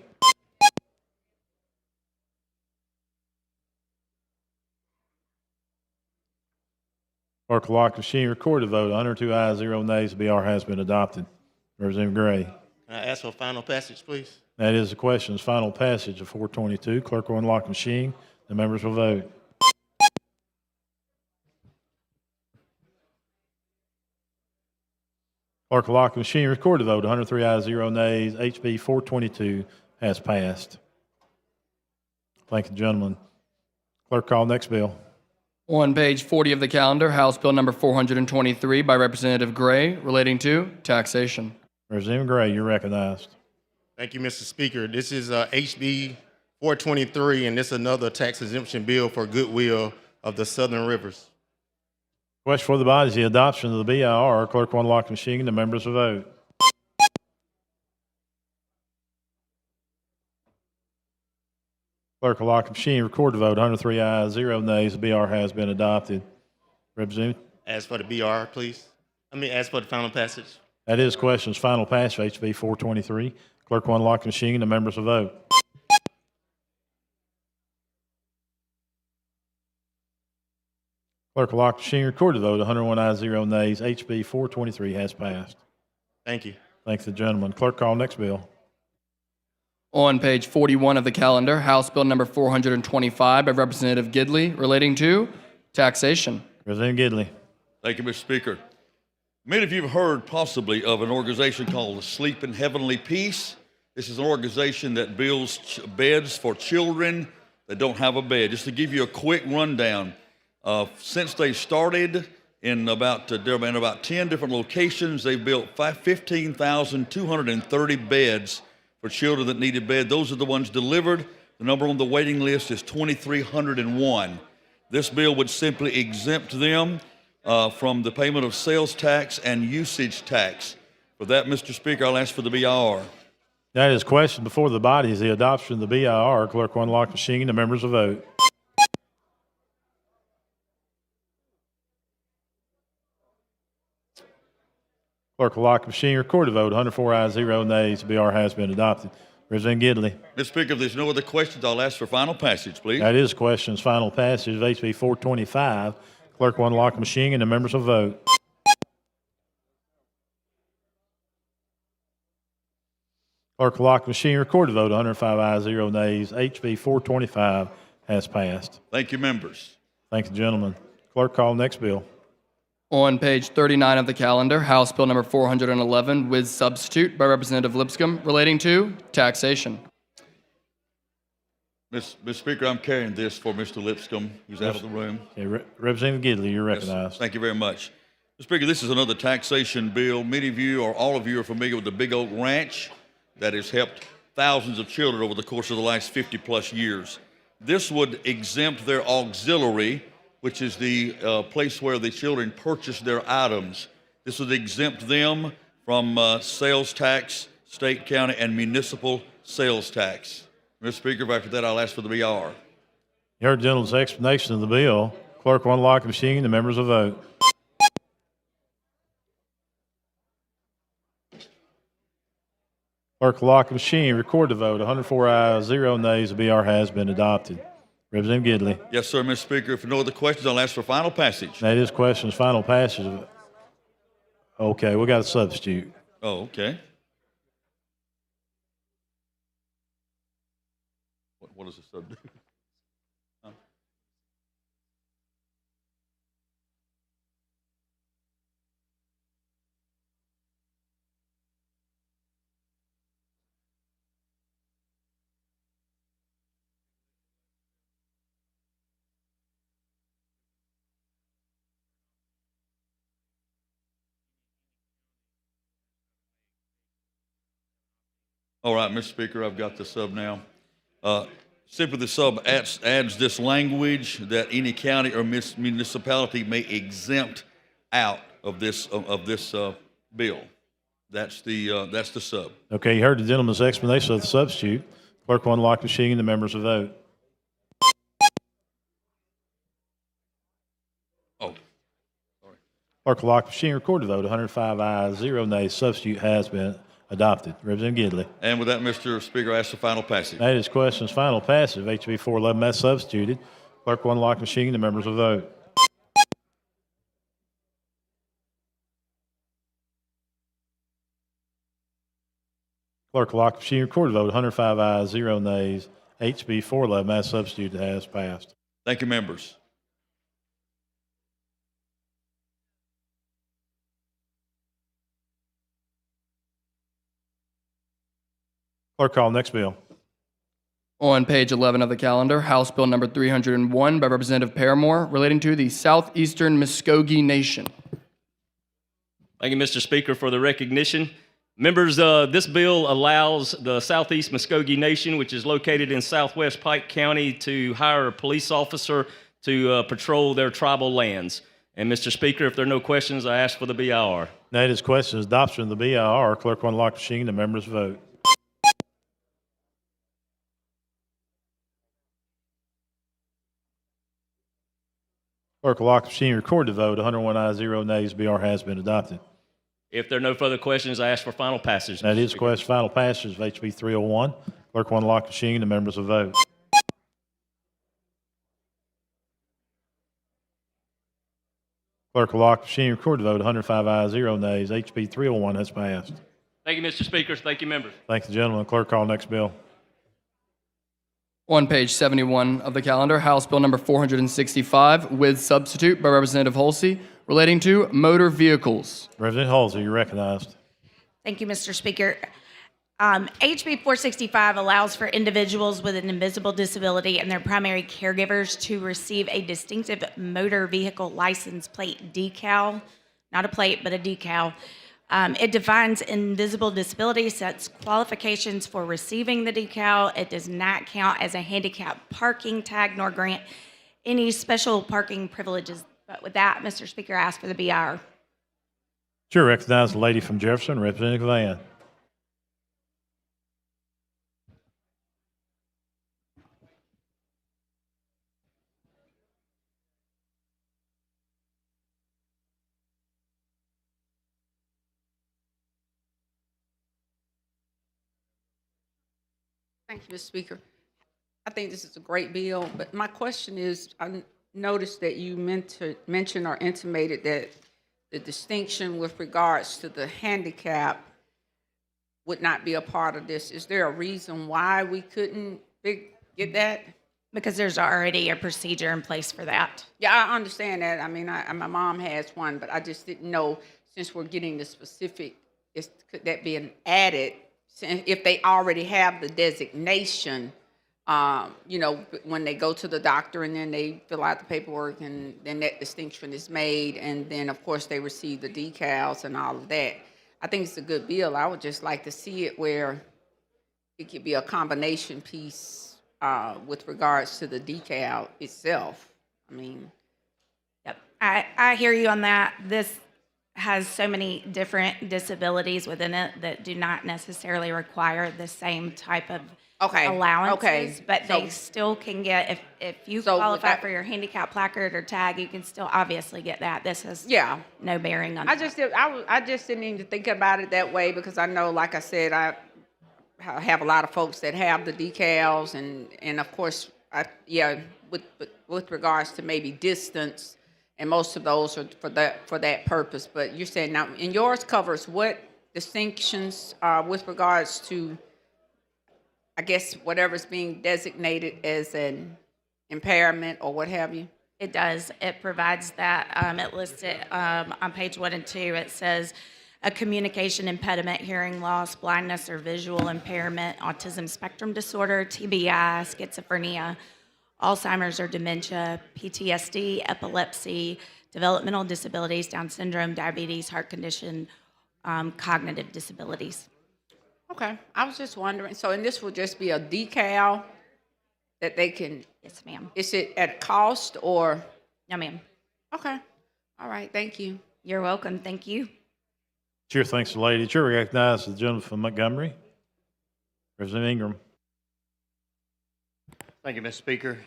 Clerk will lock the machine. Record the vote. 102 ayes, 0 nays. The BR has been adopted. Representative Gray. Can I ask for final passage, please? That is the question's final passage of 422. Clerk will unlock the machine. The members will vote. Clerk will lock the machine. Record the vote. 103 ayes, 0 nays. HB 422 has passed. Thank you, gentlemen. Clerk, call next bill. On page 40 of the calendar, House Bill number 423 by Representative Gray relating to taxation. Representative Gray, you're recognized. Thank you, Mr. Speaker. This is HB 423, and this is another tax exemption bill for Goodwill of the Southern Rivers. Question for the body is the adoption of the BIR. Clerk will unlock the machine. The members will vote. Clerk will lock the machine. Record the vote. 103 ayes, 0 nays. The BR has been adopted. Representative. Ask for the BR, please. Ask for the final passage. That is question's final pass for HB 423. Clerk will unlock the machine. The members will vote. Clerk will lock the machine. Record the vote. 101 ayes, 0 nays. HB 423 has passed. Thank you. Thanks, the gentleman. Clerk, call next bill. On page 41 of the calendar, House Bill number 425 by Representative Gidley relating to taxation. Representative Gidley. Thank you, Mr. Speaker. Many of you have heard possibly of an organization called the Sleep in Heavenly Peace. This is an organization that builds beds for children that don't have a bed. Just to give you a quick rundown, since they started in about 10 different locations, they've built 15,230 beds for children that needed bed. Those are the ones delivered. The number on the waiting list is 2,301. This bill would simply exempt them from the payment of sales tax and usage tax. For that, Mr. Speaker, I'll ask for the BIR. That is question before the body is the adoption of the BIR. Clerk will unlock the machine. The members will vote. Clerk will lock the machine. Record the vote. 104 ayes, 0 nays. The BR has been adopted. Representative Gidley. Mr. Speaker, if there's no other questions, I'll ask for final passage, please. That is question's final passage of HB 425. Clerk will unlock the machine and the members will vote. Clerk will lock the machine. Record the vote. 105 ayes, 0 nays. HB 425 has passed. Thank you, members. Thank you, gentlemen. Clerk, call next bill. On page 39 of the calendar, House Bill number 411 with substitute by Representative Lipscomb relating to taxation. Mr. Speaker, I'm carrying this for Mr. Lipscomb, who's out of the room. Okay, Representative Gidley, you're recognized. Thank you very much. Mr. Speaker, this is another taxation bill. Many of you or all of you are familiar with the Big Oak Ranch that has helped thousands of children over the course of the last 50-plus years. This would exempt their auxiliary, which is the place where the children purchase their items. This would exempt them from sales tax, state, county, and municipal sales tax. Mr. Speaker, after that, I'll ask for the BR. You heard the gentleman's explanation of the bill. Clerk will unlock the machine. The members will vote. Clerk will lock the machine. Record the vote. 104 ayes, 0 nays. The BR has been adopted. Representative Gidley. Yes, sir, Mr. Speaker. If no other questions, I'll ask for final passage. That is questions. Final passage. Okay, we got a substitute. Oh, okay. What is the subject? Huh? All right, Mr. Speaker, I've got the sub now. Simply the sub adds this language that any county or municipality may exempt out of this bill. That's the sub. Okay, you heard the gentleman's explanation of the substitute. Clerk will unlock the machine. The members will vote. Oh, sorry. Clerk will lock the machine. Record the vote. 105 ayes, 0 nays. Substitute has been adopted. Representative Gidley. And with that, Mr. Speaker, I ask for final passage. That is questions. Final passage of HB 411 as substituted. Clerk will unlock the machine. The members will vote. Clerk will lock the machine. Record the vote. 105 ayes, 0 nays. HB 411 as substituted has passed. Thank you, members. Clerk, call next bill. On page 11 of the calendar, House Bill number 301 by Representative Paramore, relating to the Southeastern Muskogee Nation. Thank you, Mr. Speaker, for the recognition. Members, this bill allows the Southeast Muskogee Nation, which is located in southwest Pike County, to hire a police officer to patrol their tribal lands. And Mr. Speaker, if there are no questions, I ask for the BIR. That is questions. Adoption of the BIR. Clerk will unlock the machine. The members vote. Clerk will lock the machine. Record the vote. 101 ayes, 0 nays. BR has been adopted. If there are no further questions, I ask for final passage. That Mr. is Speaker. question. Final passage of HB 301. Clerk will unlock the machine. The members will vote. Clerk will lock the machine. Record the vote. 105 ayes, 0 nays. HB 301 has passed. Thank you, Mr. Speaker. Thank you, members. Thank the gentleman. Clerk, call next bill. On page 71 of the calendar, House Bill number 465 with substitute by Representative Holsey, relating to motor vehicles. Representative Halsey, you're recognized. Thank you, Mr. Speaker. HB 465 allows for individuals with an invisible disability and their primary caregivers to receive a distinctive motor vehicle license plate decal, not a plate, but a decal. It defines invisible disability, sets qualifications for receiving the decal. It does not count as a handicap parking tag nor grant any special parking privileges. But with that, Mr. Speaker, I ask for the BIR. Sure, recognize the lady from Jefferson, Representative Van. Thank you, Mr. Speaker. I think this is a great bill, but my question is, I noticed that you mentioned or intimated that the distinction with regards to the handicap would not be a part of this. Is there a reason why we couldn't get that? Because there's already a procedure in place for that. Yeah, I understand that. I mean, my mom has one, but I just didn't know, since we're getting the specific, could that be an added, if they already have the designation, when they go to the doctor and then they fill out the paperwork and then that distinction is made, and then of course they receive the decals and all of that. I think it's a good bill. I would just like to see it where it could be a combination piece with regards to the decal itself. I mean, Yep. I hear you on that. This has so many different disabilities within it that do not necessarily require the same type of allowances, but they still can get, if you qualify for your handicap placard or tag, you can still obviously get that. This has no bearing on I that. just didn't even think about it that way because I know, like I said, I have a lot of folks that have the decals, and of course, with regards to maybe distance, and most of those are for that purpose. But you're saying now, and yours covers what distinctions with regards to, I guess, whatever's being designated as an impairment or what have you? It does. It provides that. It lists it on page 1 and 2. It says a communication impediment, hearing loss, blindness or visual impairment, autism spectrum disorder, TBI, schizophrenia, Alzheimer's or dementia, PTSD, epilepsy, developmental disabilities, Down syndrome, diabetes, heart condition, cognitive disabilities. Okay, I was just wondering. So, and this will just be a decal that they can. Yes, ma'am. Is it at cost or? No, ma'am. Okay. All right. Thank you. You're welcome. Thank you. Chair thanks the lady. Chair recognizes the gentleman from Montgomery. Representative Ingram. Thank you, Mr. Speaker.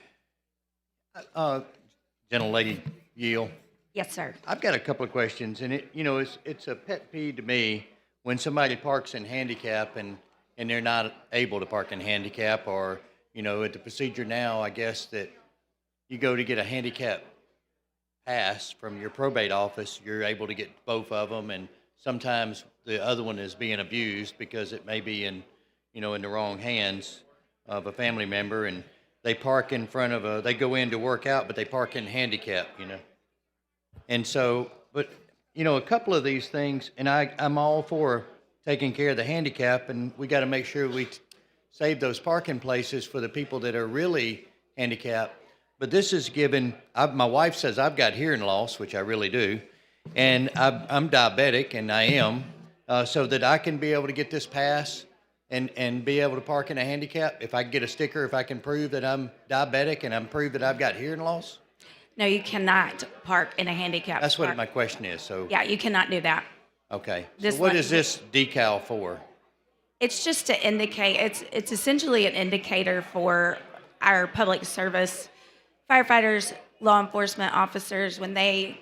Gentlelady Yield. Yes, sir. I've got a couple of questions, and it's a pet peeve to me when somebody parks in handicap and they're not able to park in handicap, or at the procedure now, I guess that you go to get a handicap pass from your probate office, you're able to get both of them, and sometimes the other one is being abused because it may be in the wrong hands of a family member, and they park in front of they go in to work out, but they park in handicap, And so, but, a couple of these things, and I'm all for taking care of the handicap, and we got to make sure we save those parking places for the people that are really handicapped. But this is given, my wife says I've got hearing loss, which I really do, and I'm diabetic, and I am, so that I can be able to get this pass and be able to park in a handicap, if I can get a sticker, if I can prove that I'm diabetic and I'm prove that I've got hearing loss? No, you cannot park in a handicap. That's what my question is, so. Yeah, you cannot do that. Okay, This so what one- is this decal for? It's just to indicate, it's essentially an indicator for our public service firefighters, law enforcement officers, when they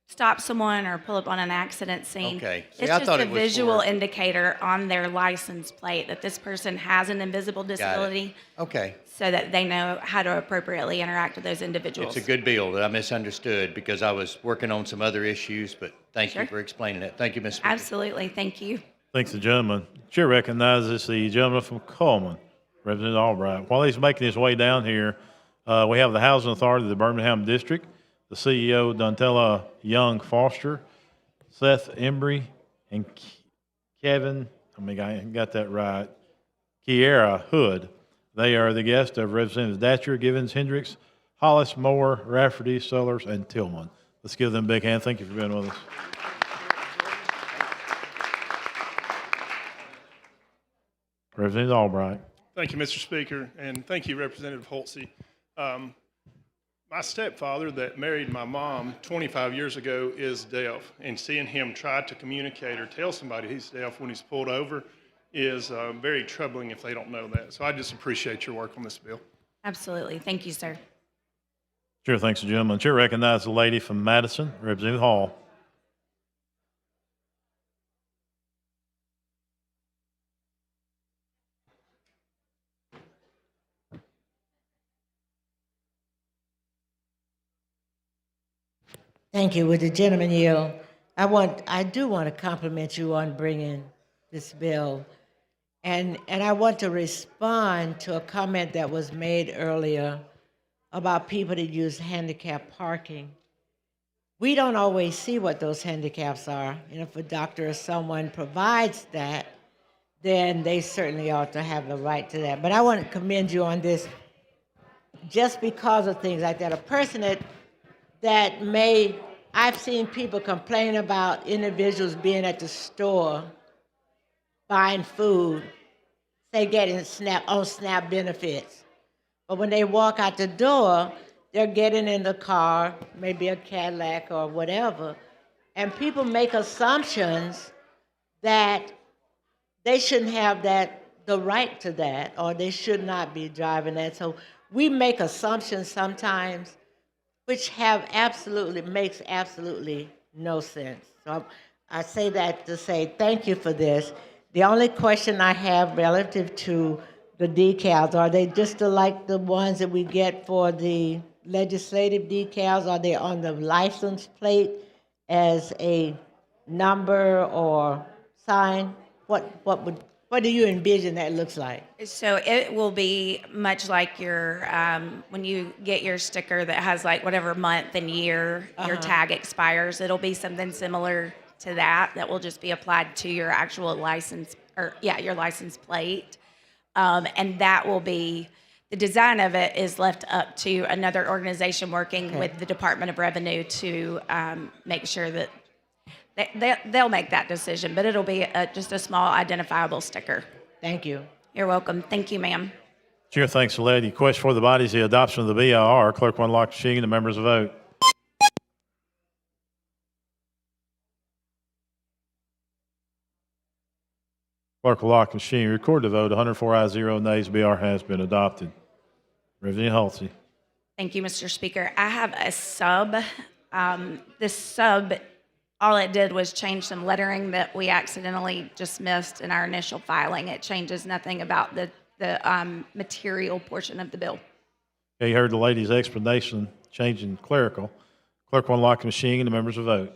stop someone or pull up on an accident scene. Okay. See, It's I just thought a it was visual for- indicator on their license plate that this person has an invisible disability, Okay. so that they know how to appropriately interact with those individuals. It's a good bill that I misunderstood because I was working on some other issues, but thank Sure. you for explaining it. Thank you, Ms. Speaker. Absolutely. Thank you. Thanks the gentleman. Chair recognizes the gentleman from Coleman, Representative Albright. While he's making his way down here, we have the Housing Authority of the Birmingham District, the CEO, Dontella Young Foster, Seth Embry, and Kevin, I got that right, Kiera Hood. They are the guests of Representatives Datcher, Givens, Hendricks, Hollis, Moore, Rafferty, Sellers, and Tillman. Let's give them a big hand. Thank you for being with us. Representative Albright. Thank you, Mr. Speaker, and thank you, Representative Holtze. My stepfather that married my mom 25 years ago is deaf, and seeing him try to communicate or tell somebody he's deaf when he's pulled over is very troubling if they don't know that. So I just appreciate your work on this bill. Absolutely. Thank you, sir. Chair thanks the gentleman. Chair recognizes the lady from Madison, Representative Hall. Thank you. With the gentleman yield, I do want to compliment you on bringing this bill. And I want to respond to a comment that was made earlier about people that use handicap parking. We don't always see what those handicaps are. And if a doctor or someone provides that, then they certainly ought to have the right to that. But I want to commend you on this just because of things like that. A person I've seen people complain about individuals being at the store buying food, say getting SNAP benefits. But when they walk out the door, they're getting in the car, maybe a Cadillac or whatever, and people make assumptions that they shouldn't have the right to that, or they should not be driving that. So we make assumptions sometimes which makes absolutely no sense. So I say that to say thank you for this. The only question I have relative to the decals, are they just like the ones that we get for the legislative decals? Are they on the license plate as a number or sign? What do you envision that looks like? So it will be much like your, when you get your sticker that has like whatever month and year your tag expires, it'll be something similar to that will just be applied to your actual license, your license plate. And that will be, the design of it is left up to another organization working with the Department of Revenue to make sure that they'll make that decision, but it'll be just a small identifiable sticker. Thank you. You're welcome. Thank you, ma'am. Chair, thanks, lady. Question for the body is the adoption of the BIR. Clerk will unlock the machine and the members will vote. Clerk will lock the machine. Record the vote. 104 ayes, 0 nays. BR has been adopted. Reverend Halsey. Thank you, Mr. Speaker. I have a sub. This sub, all it did was change some lettering that we accidentally just missed in our initial filing. It changes nothing about the material portion of the bill. Okay, you heard the lady's explanation, changing clerical. Clerk will unlock the machine and the members will vote.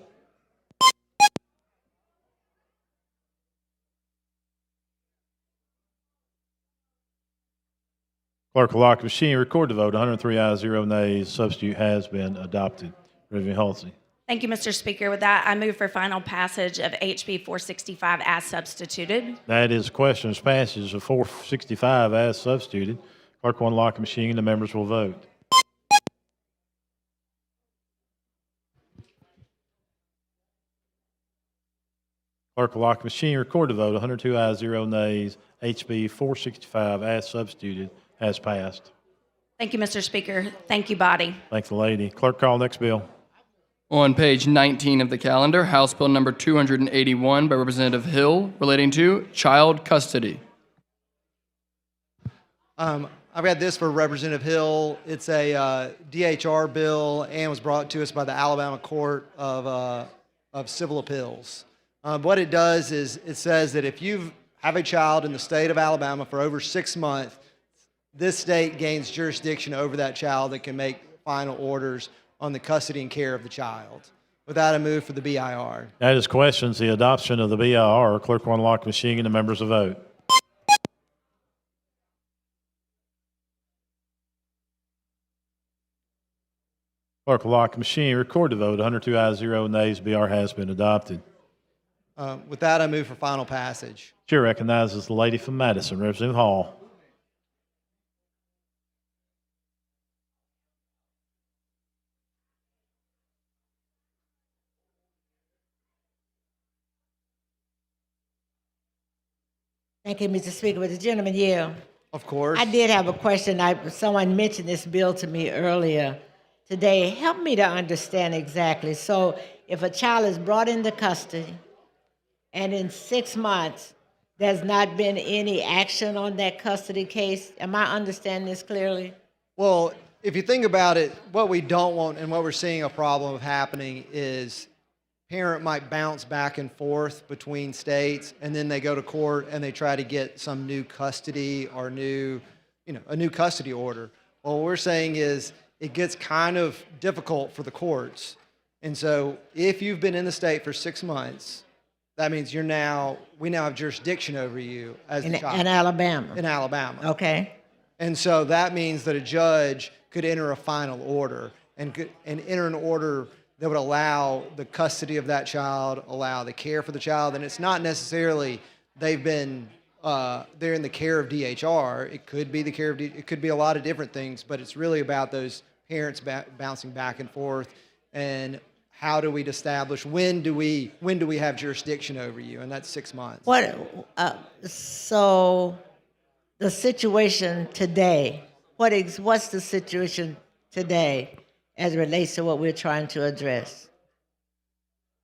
Clerk will lock the machine, record the vote. 103 ayes, 0 nays. Substitute has been adopted. Reverend Halsey. Thank you, Mr. Speaker. With that, I move for final passage of HB 465 as substituted. That is the question of passage of 465 as substituted. Clerk will unlock the machine and the members will vote. Clerk will lock the machine, record the vote. 102 ayes, 0 nays. HB 465 as substituted has passed. Thank you, Mr. Speaker. Thank you, body. Thank the lady. Clerk, call next bill. On page 19 of the calendar, House Bill number 281 by Representative Hill relating to child custody. I've got this for Representative Hill. It's a DHR bill and was brought to us by the Alabama Court of Civil Appeals. What it does is it says that if you have a child in the state of Alabama for over 6 months, this state gains jurisdiction over that child that can make final orders on the custody and care of the child. With that, I move for the BIR. That is questions the adoption of the BIR. Clerk will unlock the machine and the members will vote. Clerk will lock the machine, record the vote. 102 ayes, 0 nays. BR has been adopted. With that, I move for final passage. Chair recognizes the lady from Madison, Representative Hall. Thank you, Mr. Speaker. Would the gentleman yield? Of course. I did have a question. Someone mentioned this bill to me earlier today. Help me to understand exactly. So if a child is brought into custody and in 6 months there's not been any action on that custody case, am I understanding this clearly? Well, if you think about it, what we don't want and what we're seeing a problem of happening is parent might bounce back and forth between states, and then they go to court and they try to get some new custody or a new custody order. Well, what we're saying is it gets kind of difficult for the courts. And so if you've been in the state for 6 months, that means we now have jurisdiction over you as the child. In Alabama? In Alabama. Okay. And so that means that a judge could enter a final order and enter an order that would allow the custody of that child, allow the care for the child. And it's not necessarily they've been they're in the care of DHR. It could be the care of it could be a lot of different things, but it's really about those parents bouncing back and forth, and how do we establish when do we have jurisdiction over you, and that's 6 months. So the situation today, what's the situation today as it relates to what we're trying to address?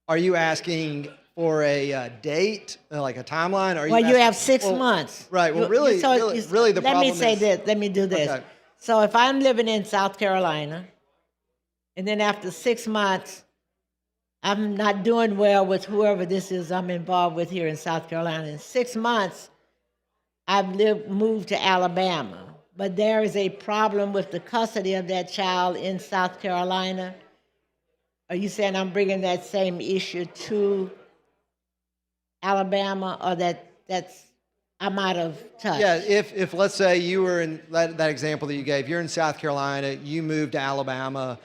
Are you asking for a date, like a timeline? Are Well, you asking- have 6 well, months. Right. Well, You- really, so really, it's- really, the let problem me say is, this. Let me do this. Okay. So if I'm living in South Carolina, and then after 6 months, I'm not doing well with whoever this is I'm involved with here in South Carolina. In 6 months, I've moved to Alabama, but there is a problem with the custody of that child in South Carolina. Are you saying I'm bringing that same issue to Alabama, or that's I'm out of touch? Yeah, if let's say you were in that example that you gave, you're in South Carolina, you moved to Alabama,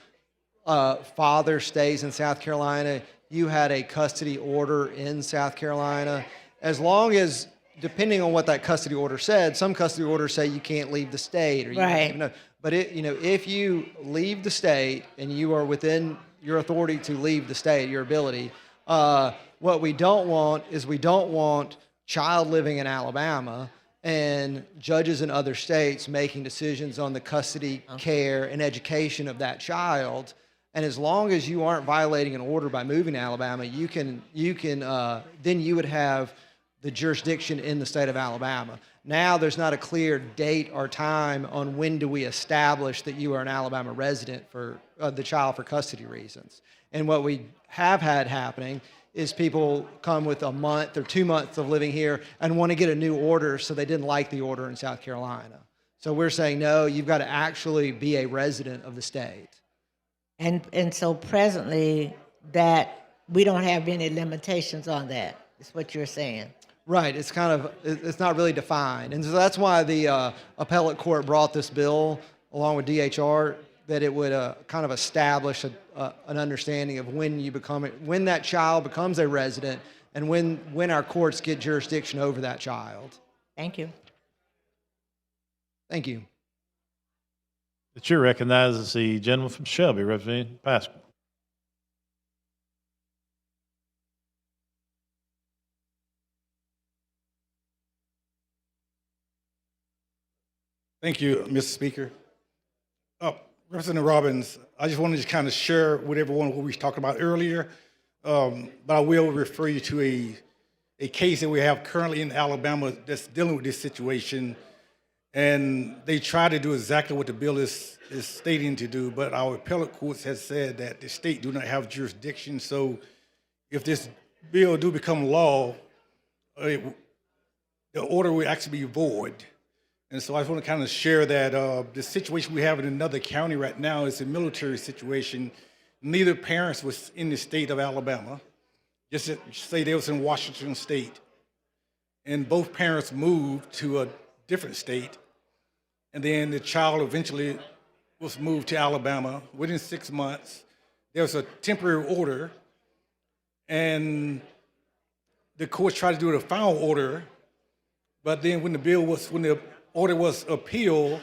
father stays in South Carolina, you had a custody order in South Carolina, as long as, depending on what that custody order said, some custody orders say you can't leave the state, or you Right. know, but if you leave the state and you are within your authority to leave the state, your ability, what we don't want is child living in Alabama and judges in other states making decisions on the custody, care, and education of that child. And as long as you aren't violating an order by moving to Alabama, then you would have the jurisdiction in the state of Alabama. Now there's not a clear date or time on when do we establish that you are an Alabama resident for the child for custody reasons. And what we have had happening is people come with a month or 2 months of living here and want to get a new order, so they didn't like the order in South Carolina. So we're saying, no, you've got to actually be a resident of the state. And so presently, that we don't have any limitations on that, is what you're saying. Right, it's not really defined. And so that's why the appellate court brought this bill along with DHR, that it would kind of establish an understanding of when that child becomes a resident, and when our courts get jurisdiction over that child. Thank you. Thank you. The chair recognizes the gentleman from Shelby, Representative Pascal. Thank you, Mr. Speaker. Representative Robbins, I just wanted to kind of share with everyone what we talked about earlier, but I will refer you to a case that we have currently in Alabama that's dealing with this situation, and they try to do exactly what the bill is stating to do, but our appellate courts has said that the state do not have jurisdiction. So if this bill do become law, the order will actually be void. And so I just want to kind of share that the situation we have in another county right now is a military situation. Neither parents was in the state of Alabama. Just say they was in Washington State. And both parents moved to a different state. And then the child eventually was moved to Alabama. Within 6 months, there was a temporary order. And the courts tried to do a final order. But then when the order was appealed,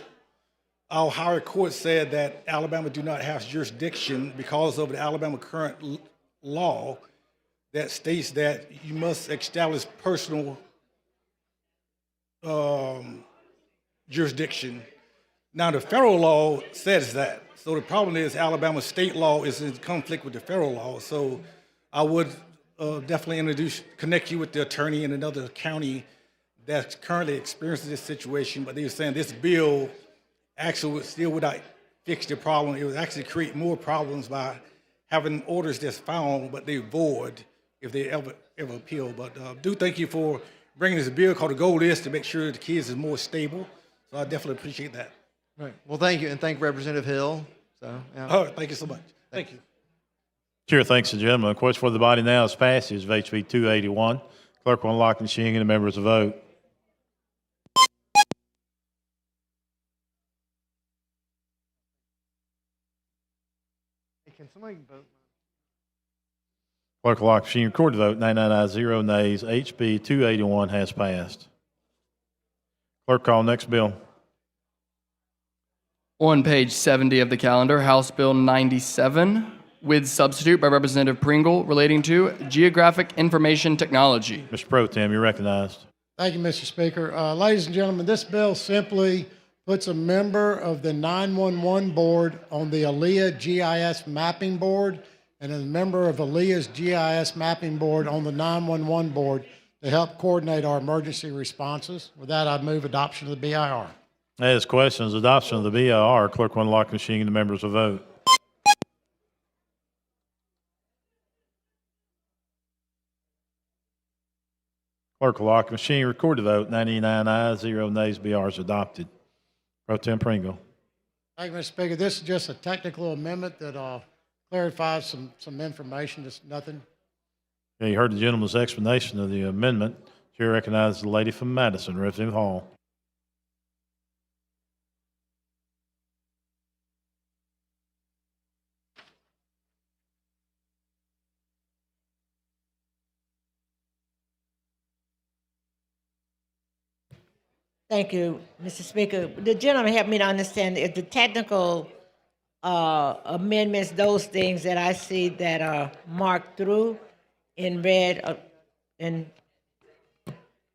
our higher court said that Alabama do not have jurisdiction because of the Alabama current law that states that you must establish personal jurisdiction. Now, the federal law says that. So the problem is Alabama state law is in conflict with the federal law. So I would definitely connect you with the attorney in another county that's currently experiencing this situation, but they were saying this bill actually would not fix the problem. It would actually create more problems by having orders that's found, but they void if they ever appeal. But do thank you for bringing this bill, called the goal is to make sure the kids is more stable. So I definitely appreciate that. Right. Well, thank you, and thank Representative Hill. So, yeah. All right, thank you so much. Thank you. Chair thanks the gentleman. The question for the body now is passage of HB 281. Clerk will unlock the machine and the members will vote. Can somebody vote? Clerk will lock the machine. Record the vote. 99 ayes, 0 nays. HB 281 has passed. Clerk call next bill. On page 70 of the calendar, House Bill 97, with substitute by Representative Pringle, relating to geographic information technology. Mr. Pro Tem, you're recognized. Thank you, Mr. Speaker. Ladies and gentlemen, this bill simply puts a member of the 911 board on the ALEA GIS mapping board and a member of ALEA's GIS mapping board on the 911 board to help coordinate our emergency responses. With that, I move adoption of the BIR. As questions, adoption of the BIR, clerk will unlock the machine and the members will vote. Clerk will lock the machine, record the vote. 99 ayes, 0 nays. BR is adopted. Pro Tem Pringle. Thank you, Mr. Speaker. This is just a technical amendment that clarifies some information. Just nothing. Okay, you heard the gentleman's explanation of the amendment. Chair recognizes the lady from Madison, Representative Hall. Thank you, Mr. Speaker. The gentleman helped me to understand if the technical amendments, those things that I see that are marked through in red, in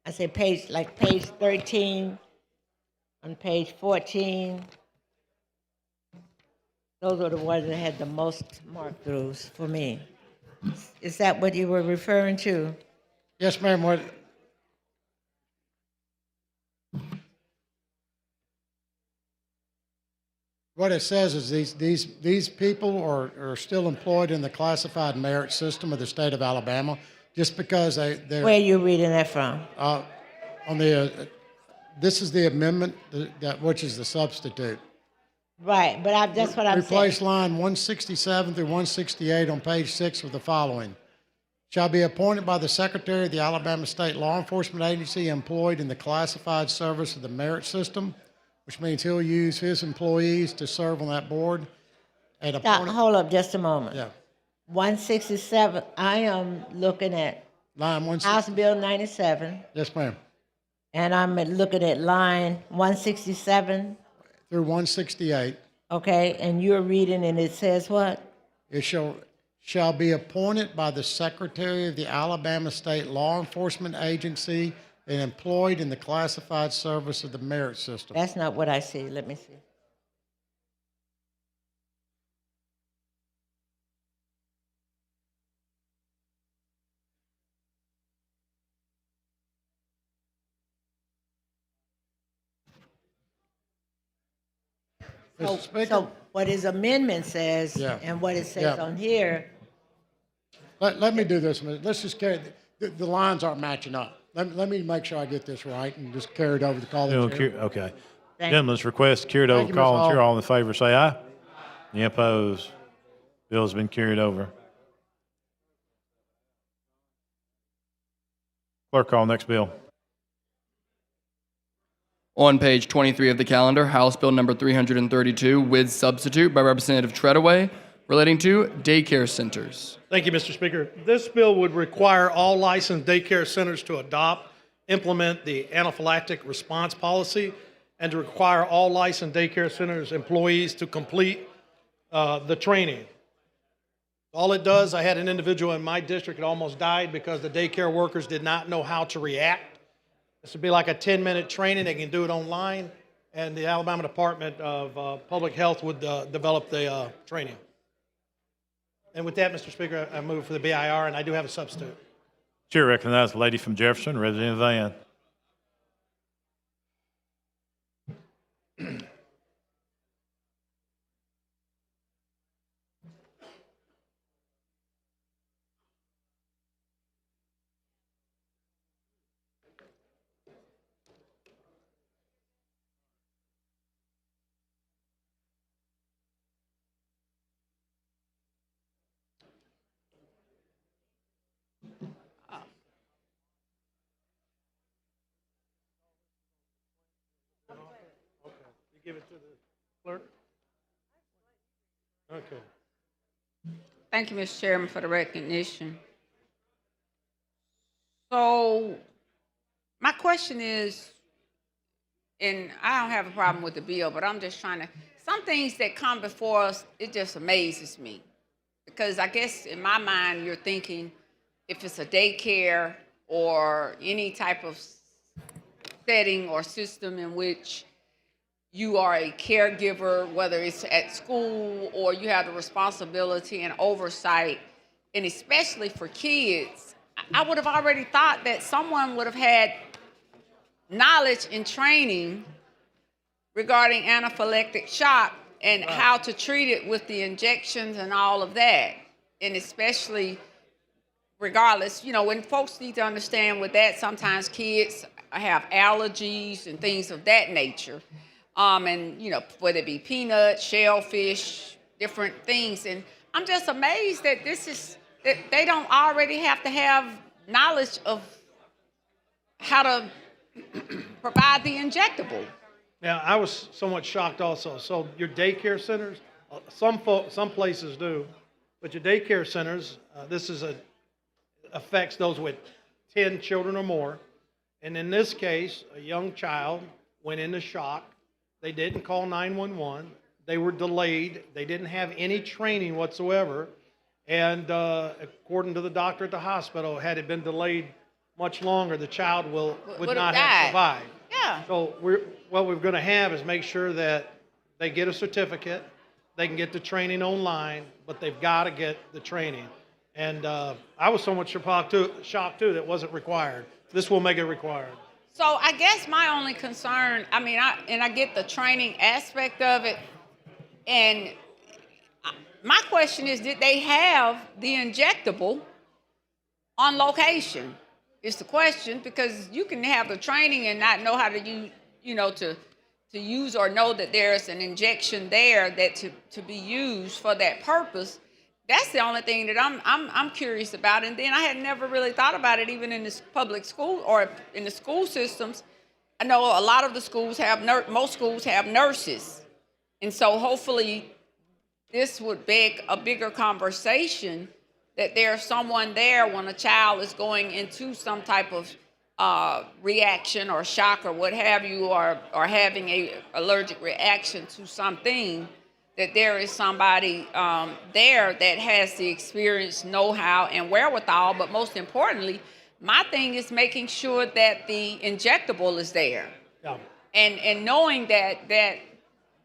I say page 13, on page 14. Those are the ones that had the most marked throughs for me. Is that what you were referring to? Yes, ma'am. What it says is these people are still employed in the classified merit system of the state of Alabama, just because they're. Where are you reading that from? On the this is the amendment which is the substitute. Right, but that's what I'm saying. Replace line 167 through 168 on page 6 with the following. Shall be appointed by the Secretary of the Alabama State Law Enforcement Agency employed in the classified service of the merit system, which means he'll use his employees to serve on that board. Hold up just a moment. Yeah. 167, I am looking at line 167. House Bill 97. Yes, ma'am. And I'm looking at line 167. Through 168. Okay, and you're reading and it says what? It shall be appointed by the Secretary of the Alabama State Law Enforcement Agency and employed in the classified service of the merit system. That's not what I see. Let me see. So what his amendment says and what it says on here. Let me do this. Let's just carry, the lines aren't matching up. Let me make sure I get this right and just carry it over to call the chair. Okay. Thank Gentleman's request carried over, call and chair. All in favor say aye. Any opposed? Bill has been carried over. Clerk call next bill. On page 23 of the calendar, House Bill number 332, with substitute by Representative Treadaway, relating to daycare centers. Thank you, Mr. Speaker. This bill would require all licensed daycare centers to adopt, implement the anaphylactic response policy, and to require all licensed daycare centers employees to complete the training. All it does, I had an individual in my district that almost died because the daycare workers did not know how to react. This would be like a 10-minute training. They can do it online, and the Alabama Department of Public Health would develop the training. And with that, Mr. Speaker, I move for the BIR, and I do have a substitute. Chair recognizes the lady from Jefferson, Representative Van. Give it to the clerk. Okay. Thank you, Mr. Chairman, for the recognition. So, my question is, and I don't have a problem with the bill, but I'm just trying to, some things that come before us, it just amazes me. Because I guess in my mind, you're thinking if it's a daycare or any type of setting or system in which you are a caregiver, whether it's at school or you have the responsibility and oversight, and especially for kids, I would have already thought that someone would have had knowledge and training regarding anaphylactic shock and how to treat it with the injections and all of that. And especially, regardless, you know, when folks need to understand with that, sometimes kids have allergies and things of that nature. And, you know, whether it be peanuts, shellfish, different things. And I'm just amazed that that they don't already have to have knowledge of how to provide the injectable. Now, I was somewhat shocked also. So your daycare centers, some places do, but your daycare centers, affects those with 10 children or more. And in this case, a young child went into shock. They didn't call 911. They were delayed. They didn't have any training whatsoever. And according to the doctor at the hospital, had it been delayed much longer, the child would not have survived. Yeah. So what we're going to have is make sure that they get a certificate, they can get the training online, but they've got to get the training. And I was somewhat shocked too that it wasn't required. This will make it required. So I guess my only concern, I mean, I get the training aspect of it, and my question is, did they have the injectable on location? Is the question, because you can have the training and not know how to use, you know, to use or know that there's an injection there that to be used for that purpose. That's the only thing that I'm curious about. And then I had never really thought about it, even in this public school or in the school systems. I know a lot of the schools have most schools have nurses, and so hopefully this would beg a bigger conversation that there's someone there when a child is going into some type of reaction or shock or what have you, or having a allergic reaction to something, that there is somebody there that has the experience, know-how, and wherewithal. But most importantly, my thing is making sure that the injectable is there. Yeah. And knowing that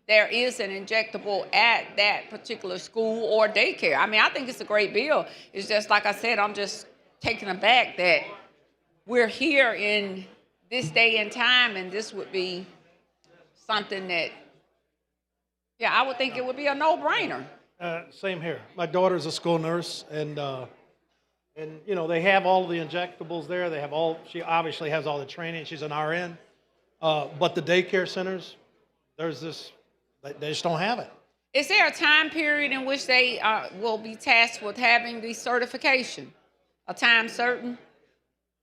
there is an injectable at that particular school or daycare. I mean, I think it's a great bill. It's just like I said, I'm just taken aback that we're here in this day and time, and this would be something that, yeah, I would think it would be a no-brainer. Same here. My daughter's a school nurse, and you know, they have all the injectables there. They have she obviously has all the training. She's an RN. But the daycare centers, they just don't have it. Is there a time period in which they will be tasked with having the certification? A time certain?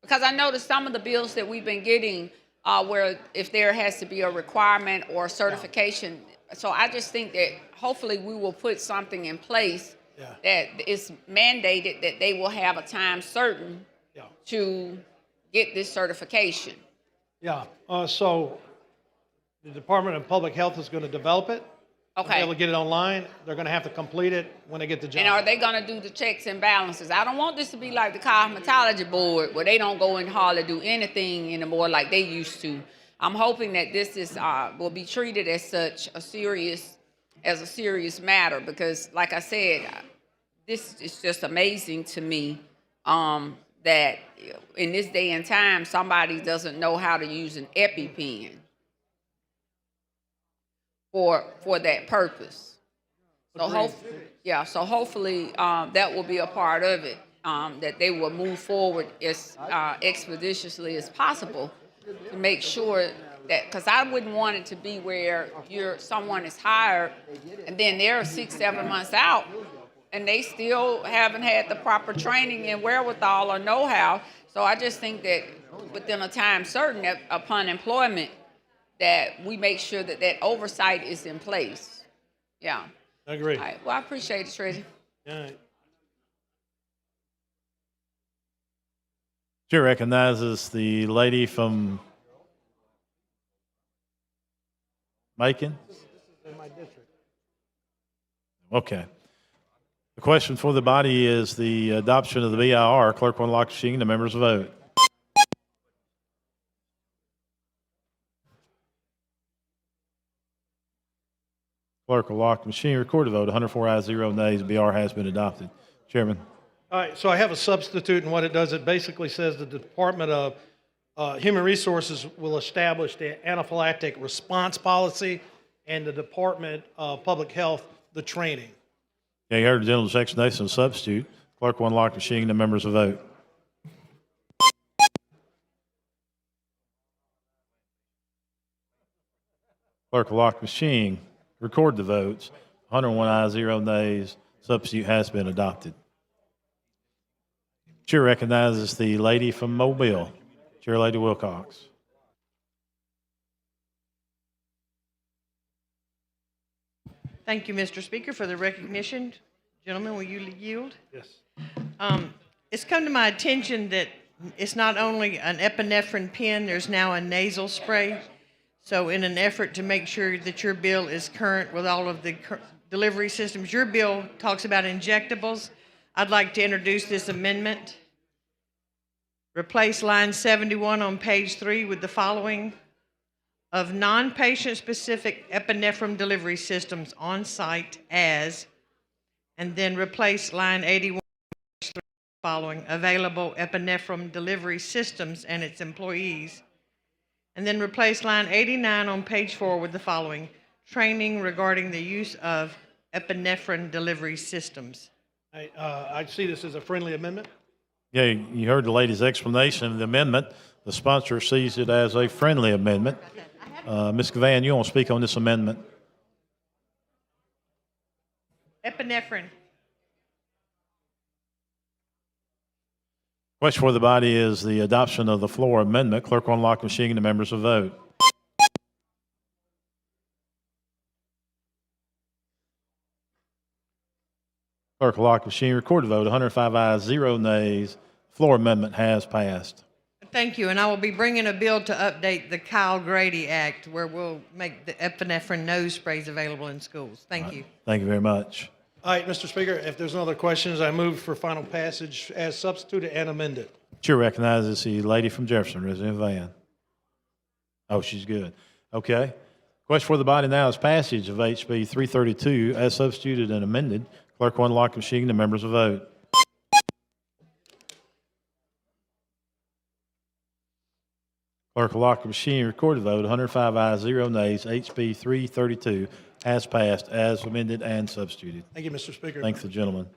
Because I noticed some of the bills that we've been getting where if there has to be a requirement or certification. So I just think that hopefully we will put something in place that is mandated that they will have a time certain to get this certification. Yeah. So the Department of Public Health is going to develop it. Okay. They'll get it online. They're going to have to complete it when they get the job. And are they going to do the checks and balances? I don't want this to be like the cosmetology board where they don't go and hardly do anything anymore like they used to. I'm hoping that this will be treated as such a serious matter, because, like I said, this is just amazing to me that in this day and time somebody doesn't know how to use an EpiPen for that purpose. So hopefully that will be a part of it, that they will move forward as expeditiously as possible to make sure that, because I wouldn't want it to be where someone is hired and then they're 6-7 months out and they still haven't had the proper training and wherewithal or know-how. So I just think that within a time certain, that upon employment, that we make sure that that oversight is in place. Yeah. I agree. All right. Well, I appreciate it, Treasurer. All right. Chair recognizes the lady from Macon? In my district. Okay. The question for the body is the adoption of the BIR. Clerk will unlock the machine. The members vote. Clerk will lock the machine. Record the vote. 104 ayes, 0 nays. BR has been adopted. Chairman. All right, so I have a substitute, and what it does, it basically says the Department of Human Resources will establish the anaphylactic response policy, and the Department of Public Health, the training. Yeah, you heard the gentleman's explanation. Substitute. Clerk will unlock the machine. The members vote. Clerk will lock the machine. Record the votes. 101 ayes, 0 nays. Substitute has been adopted. Chair recognizes the lady from Mobile, Chair Lady Wilcox. Thank you, Mr. Speaker, for the recognition. Gentlemen, will you yield? Yes. It's come to my attention that it's not only an epinephrine pen, there's now a nasal spray. So in an effort to make sure that your bill is current with all of the delivery systems, your bill talks about injectables. I'd like to introduce this amendment. Replace line 71 on page 3 with the following: of non-patient specific epinephrine delivery systems on site as, and then replace line 81 following: available epinephrine delivery systems and its employees. And then replace line 89 on page 4 with the following: training regarding the use of epinephrine delivery systems. I see this as a friendly amendment. Yeah, you heard the lady's explanation of the amendment. The sponsor sees it as a friendly amendment. Ms. Gavan, you want to speak on this amendment? Epinephrine. Question for the body is the adoption of the floor amendment. Clerk will unlock the machine and the members will vote. Clerk will lock the machine. Record the vote. 105 ayes, 0 nays. Floor amendment has passed. Thank you, and I will be bringing a bill to update the Kyle Grady Act, where we'll make the epinephrine nose sprays available in schools. Thank you. Thank you very much. All right, Mr. Speaker, if there's no other questions, I move for final passage as substituted and amended. Chair recognizes the lady from Jefferson, Representative Van. Oh, she's good. Okay. Question for the body now is passage of HB 332 as substituted and amended. Clerk will unlock the machine. The members will vote. Clerk will lock the machine. Record the vote. 105 ayes, 0 nays. HB 332 has passed as amended and substituted. Thank you, Mr. Speaker. Thanks, the gentleman.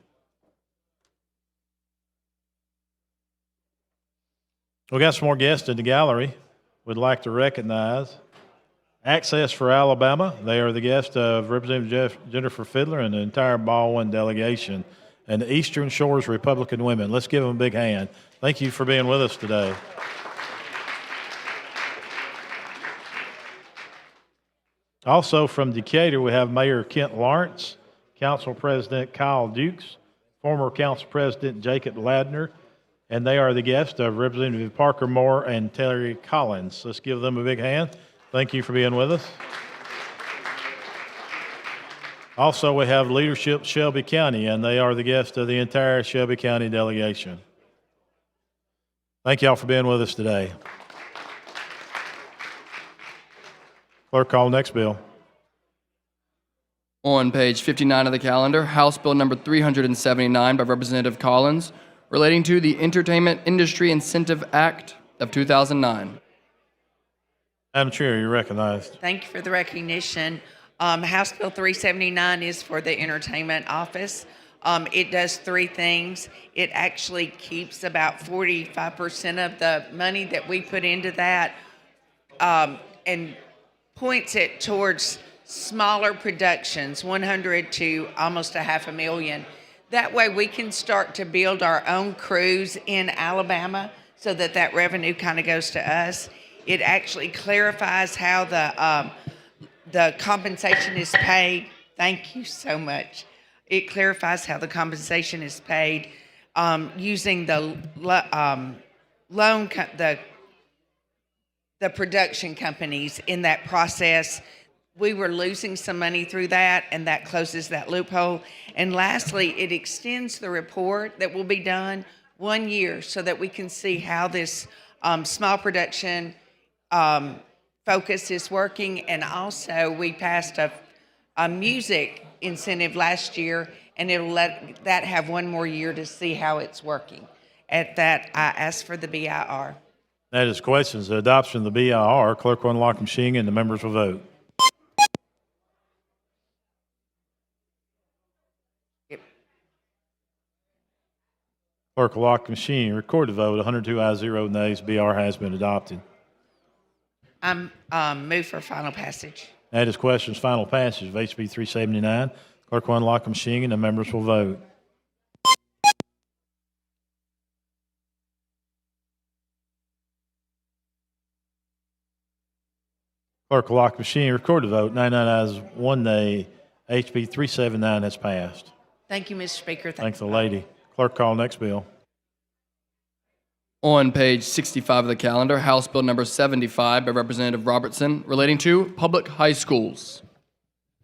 We got some more guests in the gallery. We'd like to recognize Access for Alabama. They are the guests of Representative Jennifer Fiddler and the entire Baldwin delegation, and the Eastern Shores Republican Women. Let's give them a big hand. Thank you for being with us today. Also from Decatur, we have Mayor Kent Lawrence, Council President Kyle Dukes, former Council President Jacob Ladner, and they are the guests of Representative Parker Moore and Terry Collins. Let's give them a big hand. Thank you for being with us. Also, we have leadership Shelby County, and they are the guests of the entire Shelby County delegation. Thank y'all for being with us today. Clerk, call next bill. On page 59 of the calendar, House Bill number 379 by Representative Collins, relating to the Entertainment Industry Incentive Act of 2009. Madam Chair, you're recognized. Thank you for the recognition. House Bill 379 is for the entertainment office. It does three things. It actually keeps about 45% of the money that we put into that and points it towards smaller productions, 100 to almost $500,000. That way we can start to build our own crews in Alabama so that that revenue kind of goes to us. It actually clarifies how the compensation is paid. Thank you so much. It clarifies how the compensation is paid using the the production companies in that process. we were losing some money through that, and that closes that loophole. And lastly, it extends the report that will be done 1 year so that we can see how this small production focus is working. And also, we passed a music incentive last year, and it'll let that have 1 more year to see how it's working. At that, I ask for the BIR. That is questions. The adoption of the BIR. Clerk will unlock the machine and the members will vote. Clerk will lock the machine. Record the vote. 102 ayes, 0 nays. BR has been adopted. I'm move for final passage. That is questions. Final passage of HB 379. Clerk will unlock the machine and the members will vote. Clerk will lock the machine. Record the vote. 99 ayes, 1 nay. HB 379 has passed. Thank you, Mr. Speaker. Thanks, the lady. Clerk, call next bill. On page 65 of the calendar, House Bill number 75 by Representative Robertson relating to public high schools.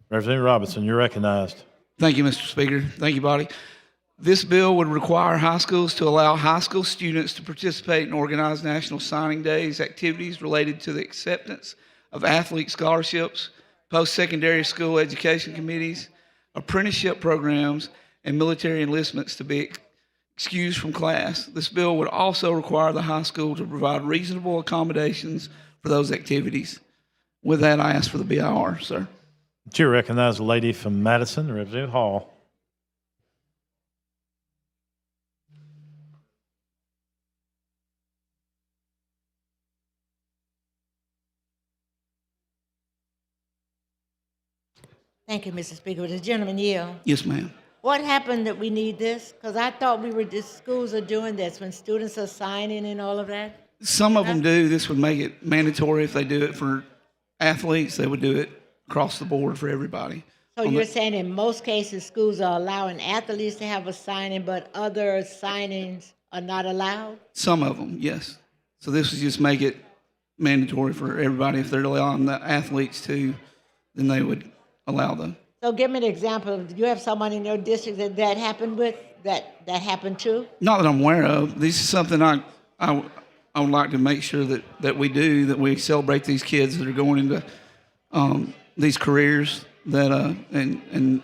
Representative Robinson, you're recognized. Thank you, Mr. Speaker. Thank you, body. This bill would require high schools to allow high school students to participate in organized national signing days activities related to the acceptance of athlete scholarships, post-secondary school education committees, apprenticeship programs, and military enlistments to be excused from class. This bill would also require the high school to provide reasonable accommodations for those activities. With that, I ask for the BIR, sir. Chair recognizes the lady from Madison, Representative Hall. Thank you, Mr. Speaker. Would the gentleman yield? Yes, ma'am. What happened that we need this? Because I thought schools are doing this when students are signing and all of that. Some of them do. This would make it mandatory if they do it for athletes. They would do it across the board for everybody. So you're saying in most cases, schools are allowing athletes to have a signing, but other signings are not allowed? Some of them, yes. So this would just make it mandatory for everybody. If they're allowing the athletes to, then they would allow them. So give me an example. Do you have someone in your district that happened with, that happened to? Not that I'm aware of. This is something I would like to make sure that we do, that we celebrate these kids that are going into these careers that and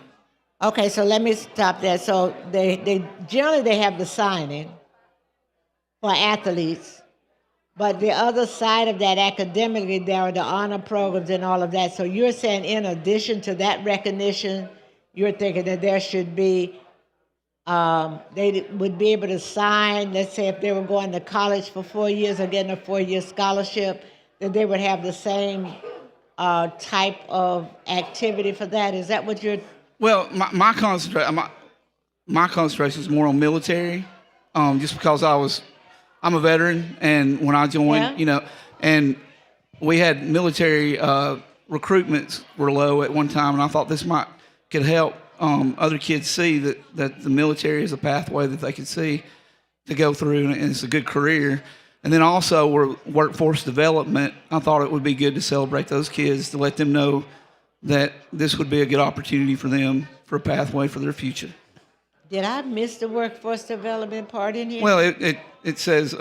Okay, so let me stop there. So they generally have the signing for athletes, but the other side of that academically, there are the honor programs and all of that. So you're saying in addition to that recognition, you're thinking that there should be, they would be able to sign, let's say if they were going to college for 4 years or getting a 4-year scholarship, that they would have the same type of activity for that. Is that what you're? Well, my concentration is more on military, just because I'm a veteran, and when I joined, and we had military recruitments were low at one time, and I thought this could help other kids see that the military is a pathway that they could see to go through, and it's a good career. And then also workforce development. I thought it would be good to celebrate those kids, to let them know that this would be a good opportunity for them, for a pathway for their future. Did I miss the workforce development part in here? Well, it says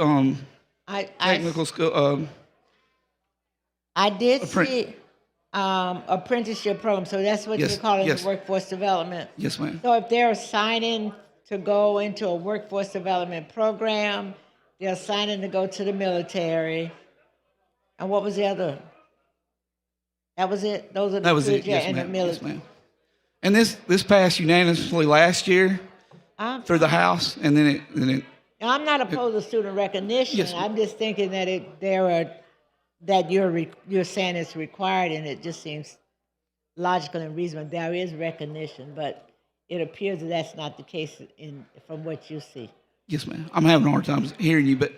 technical school. I did see apprenticeship program, so that's what Yes, you're calling yes. the workforce development. Yes, ma'am. So if they're signing to go into a workforce development program, they're signing to go to the military. And what was the other? That was it? Those are the That was two, it. yeah, Yes, and the ma'am. Yes, military. ma'am. And this passed unanimously last year through the House, and then it. Now, I'm not opposed to student recognition. Yes, ma'am. I'm just thinking that that you're saying it's required, and it just seems logical and reasonable. There is recognition, but it appears that that's not the case from what you see. Yes, ma'am. I'm having a hard time hearing you, but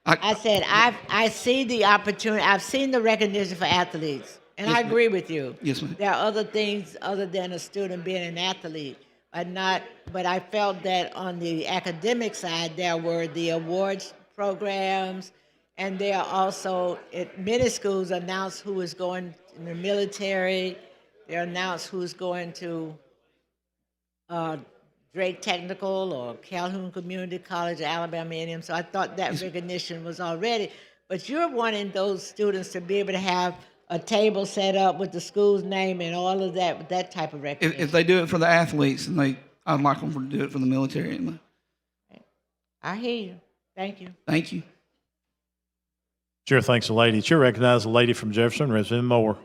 I said I see the opportunity. I've seen the recognition for athletes, and Yes, I ma'am. agree with you. Yes, ma'am. There are other things other than a student being an athlete, but I felt that on the academic side there were the awards programs, and there are also at many schools announced who is going in the military, they announce who's going to Drake Technical or Calhoun Community College, Alabama A&M. So I thought that recognition was already. But you're wanting those students to be able to have a table set up with the school's name and all of that type of recognition. If they do it for the athletes, and I'd like them to do it for the military. I hear you. Thank you. Thank you. Chair thanks the lady. Chair recognizes the lady from Jefferson, Representative Moore.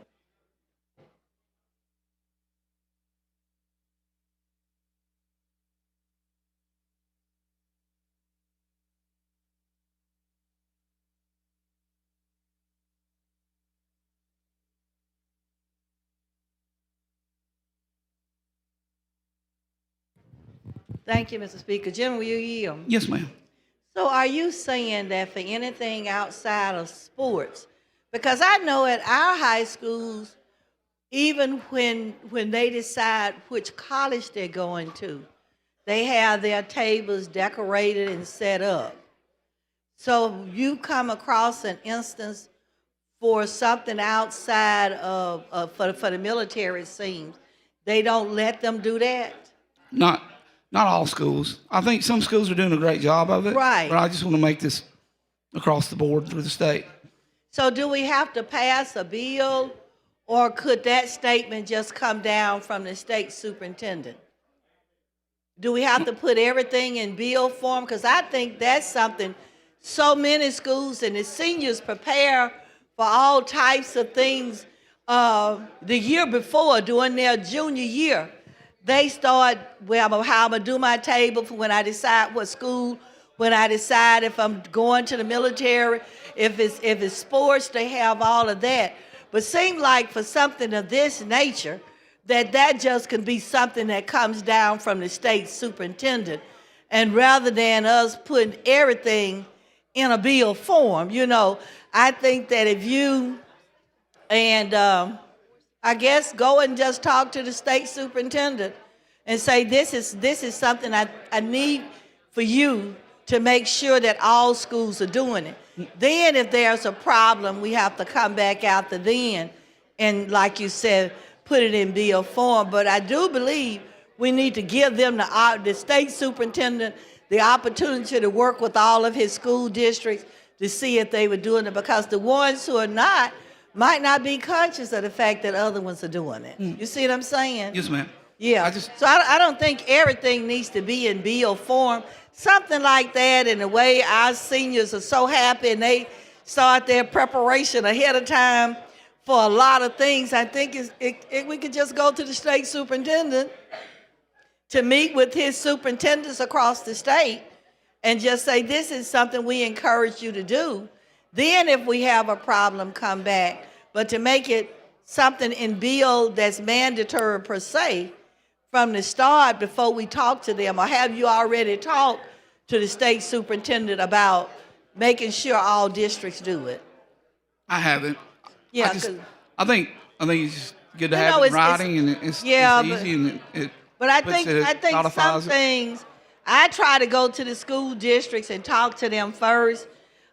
Thank you, Mr. Speaker. Jim, will you yield? Yes, ma'am. So are you saying that for anything outside of sports? Because I know at our high schools, even when they decide which college they're going to, they have their tables decorated and set up. So you come across an instance for something outside of for the military, it seems, they don't let them do that? Not all schools. I think some schools are doing a great job of it. Right. But I just want to make this across the board through the state. So do we have to pass a bill, or could that statement just come down from the state superintendent? Do we have to put everything in bill form? Because I think that's something so many schools and the seniors prepare for all types of things the year before, during their junior year. They start, well, how I'm going to do my table for when I decide what school, when I decide if I'm going to the military, if it's sports, they have all of that. But seems like for something of this nature, that just can be something that comes down from the state superintendent. And rather than us putting everything in a bill form, I think that if you, and I guess go and just talk to the state superintendent and say, this is something I need for you to make sure that all schools are doing it. Then if there's a problem, we have to come back after then and, like you said, put it in bill form. But I do believe we need to give them, the state superintendent, the opportunity to work with all of his school districts to see if they were doing it, because the ones who are not might not be conscious of the fact that other ones are doing it. You see what I'm saying? Yes, ma'am. Yeah. So I don't think everything needs to be in bill form. Something like that, in the way our seniors are so happy and they start their preparation ahead of time for a lot of things. I think we could just go to the state superintendent to meet with his superintendents across the state and just say, this is something we encourage you to do. Then if we have a problem, come back. But to make it something in bill that's mandatory per se from the start before we talk to them, or have you already talked to the state superintendent about making sure all districts do it? I haven't. Yeah, I think it's just good to have it in writing, and it's easy, and it but I puts think it, some codifies it. things, I try to go to the school districts and talk to them first,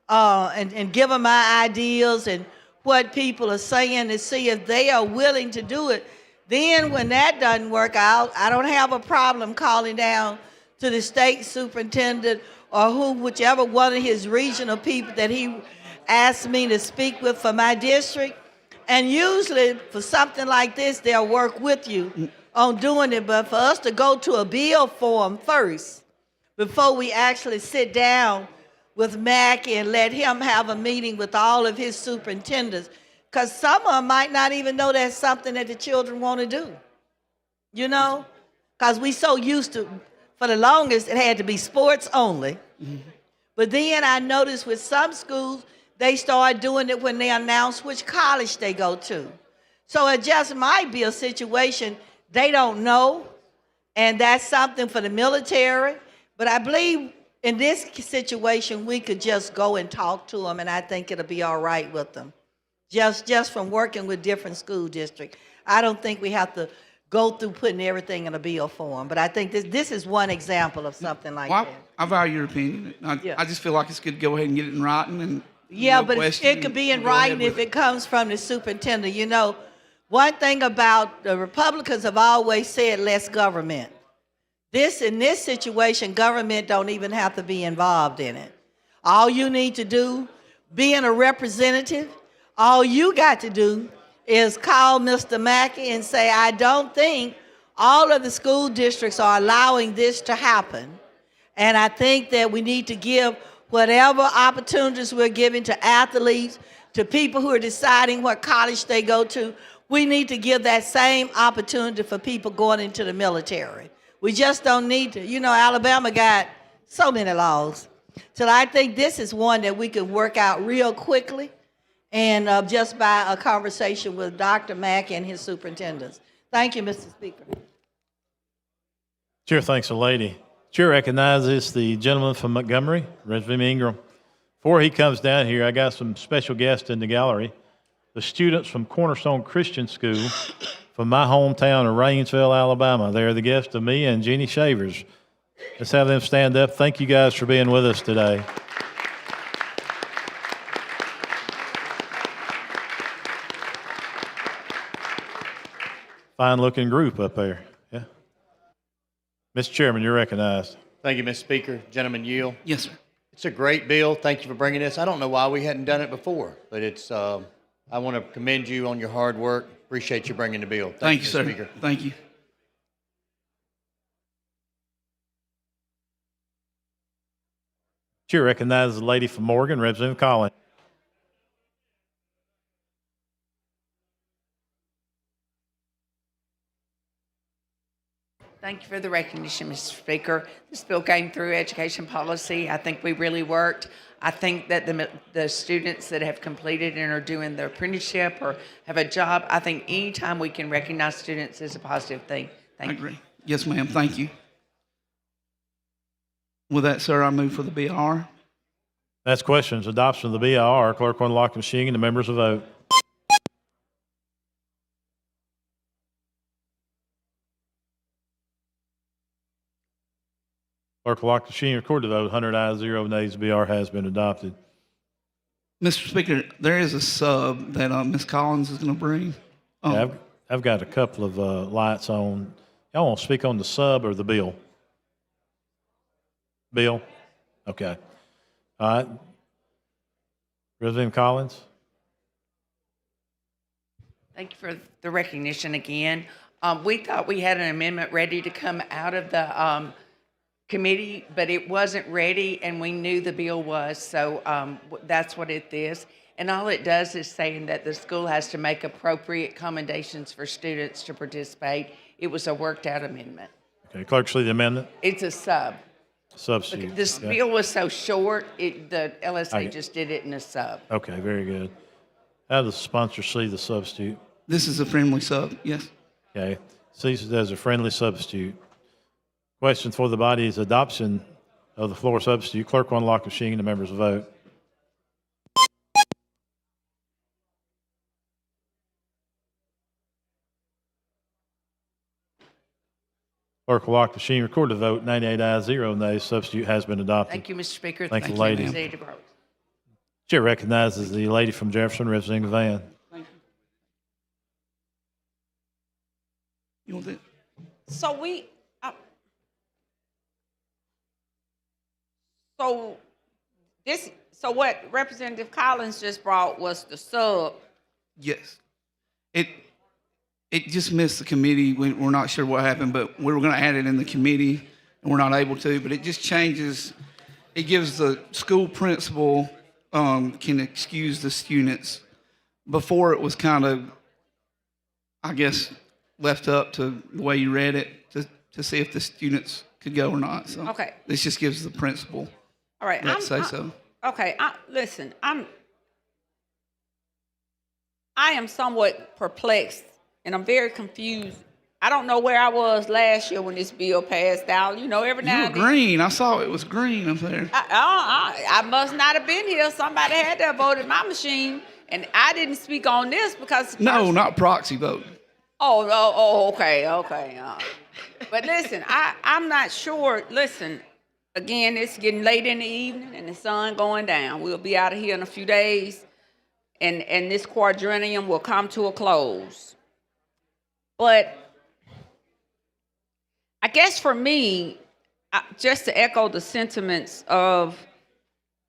and give them my ideas and what people are saying to see if they are willing to do it. Then when that doesn't work out, I don't have a problem calling down to the state superintendent or whichever one of his regional people that he asked me to speak with for my district. And usually for something like this, they'll work with you on doing it. But for us to go to a bill form first, before we actually sit down with Mackey and let him have a meeting with all of his superintendents, because some of them might not even know that's something that the children want to do, because we so used to, for the longest, it had to be sports only. But then I noticed with some schools, they start doing it when they announce which college they go to. So it just might be a situation they don't know, and that's something for the military. But I believe in this situation, we could just go and talk to them, and I think it'll be all right with them. Just from working with different school districts. I don't think we have to go through putting everything in a bill form, but I think this is one example of something like that. I value your opinion. I just feel like it's good to go ahead and get it in writing. And yeah, no but question, it could be in and go ahead writing with if it comes from the superintendent. One thing about the Republicans have always said less government. In this situation, government don't even have to be involved in it. All you need to do, being a representative, all you got to do is call Mr. Mackey and say, I don't think all of the school districts are allowing this to happen. And I think that we need to give whatever opportunities we're giving to athletes, to people who are deciding what college they go to, we need to give that same opportunity for people going into the military. We just don't need to. You know, Alabama got so many laws. So I think this is one that we could work out real quickly and just by a conversation with Dr. Mack and his superintendents. Thank you, Mr. Speaker. Chair thanks the lady. Chair recognizes the gentleman from Montgomery, Reverend Ingram. Before he comes down here, I got some special guests in the gallery. The students from Cornerstone Christian School from my hometown of Rainsville, Alabama. They're the guests of me and Jeannie Shavers. Let's have them stand up. Thank you guys for being with us today. Fine looking group up there. Yeah. Mr. Chairman, you're recognized. Thank you, Mr. Speaker. Gentleman yield. Yes, sir. It's a great bill. Thank you for bringing this. I don't know why we hadn't done it before, but it's. I want to commend you on your hard work. Appreciate you bringing the bill. Thank you, Mr. sir. Speaker. Thank you. Chair recognizes the lady from Morgan, Representative Collins. Thank you for the recognition, Mr. Speaker. This bill came through education policy. I think we really worked. I think that the students that have completed and are doing their apprenticeship or have a job, I think anytime we can recognize students is a positive thing. Thank I you. agree. Yes, ma'am. Thank you. With that, sir, I move for the BR. That's questions. Adoption of the BIR. Clerk will unlock the machine and the members will vote. Clerk will lock the machine, record the vote. 100 ayes, 0 nays. The BR has been adopted. Mr. Speaker, there is a sub that Ms. Collins is going to bring. Yeah, I've got a couple of lights on. Y'all want to speak on the sub or the bill? Bill? Okay. All right. Representative Collins? Thank you for the recognition again. We thought we had an amendment ready to come out of the committee, but it wasn't ready, and we knew the bill was, so that's what it is. And all it does is saying that the school has to make appropriate accommodations for students to participate. It was a worked-out amendment. Okay, clerk, see the amendment? It's a sub. Substitute. This Okay. bill was so short, the LSA just did it in a sub. Okay, very good. How does the sponsor see the substitute? This is a friendly sub, yes. Okay, sees it as a friendly substitute. Question for the body is adoption of the floor substitute. Clerk will unlock the machine and the members will vote. Clerk will lock the machine, record the vote. 98 ayes, 0 nays. Substitute has been adopted. Thank you, Mr. Speaker. Thank you, Thank lady. Representative Rhodes. Chair recognizes the lady from Jefferson, Representative Van. Thank you. You want that? So what Representative Collins just brought was the sub. Yes. It just missed the committee. We're not sure what happened, but we were going to add it in the committee, and we're not able to. But it just changes. It gives the school principal can excuse the students. Before it was kind of, I guess, left up to the way you read it to see if the students could go or not. So Okay. this just gives the principal All right. that say so. Okay. Listen, I am somewhat perplexed, and I'm very confused. I don't know where I was last year when this bill passed out. You know, every now You were and then. green. I saw it was green up there. I must not have been here. Somebody had to have voted my machine, and I didn't speak on this because. No, not proxy vote. Okay. But listen, I'm not sure. Listen, again, it's getting late in the evening and the sun going down. We'll be out of here in a few days, and this quadrennium will come to a close. But I guess for me, just to echo the sentiments of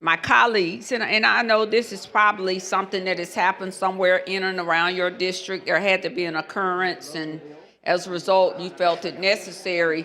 my colleagues, and I know this is probably something that has happened somewhere in and around your district. There had to be an occurrence, and as a result, you felt it necessary.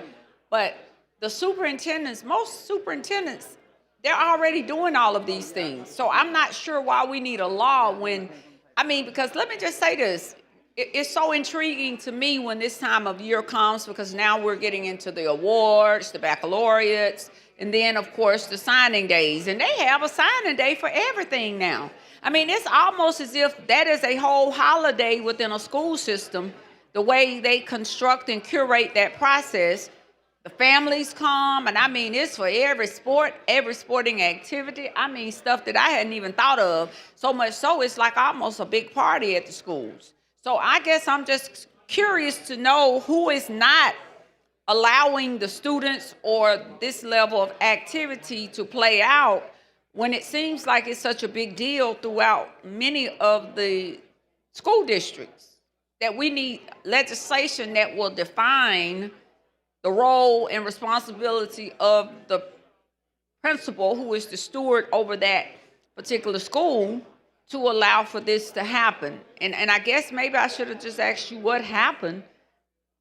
But the superintendents, most superintendents, they're already doing all of these things. So I'm not sure why we need a law when, because let me just say this. It's so intriguing to me when this time of year comes, because now we're getting into the awards, the baccalaureates, and then, of course, the signing days. And they have a signing day for everything now. It's almost as if that is a whole holiday within a school system, the way they construct and curate that process. The families come, and it's for every sport, every sporting activity. Stuff that I hadn't even thought of. So much so, it's like almost a big party at the schools. So I guess I'm just curious to know who is not allowing the students or this level of activity to play out when it seems like it's such a big deal throughout many of the school districts, that we need legislation that will define the role and responsibility of the principal, who is the steward over that particular school, to allow for this to happen. And I guess maybe I should have just asked you what happened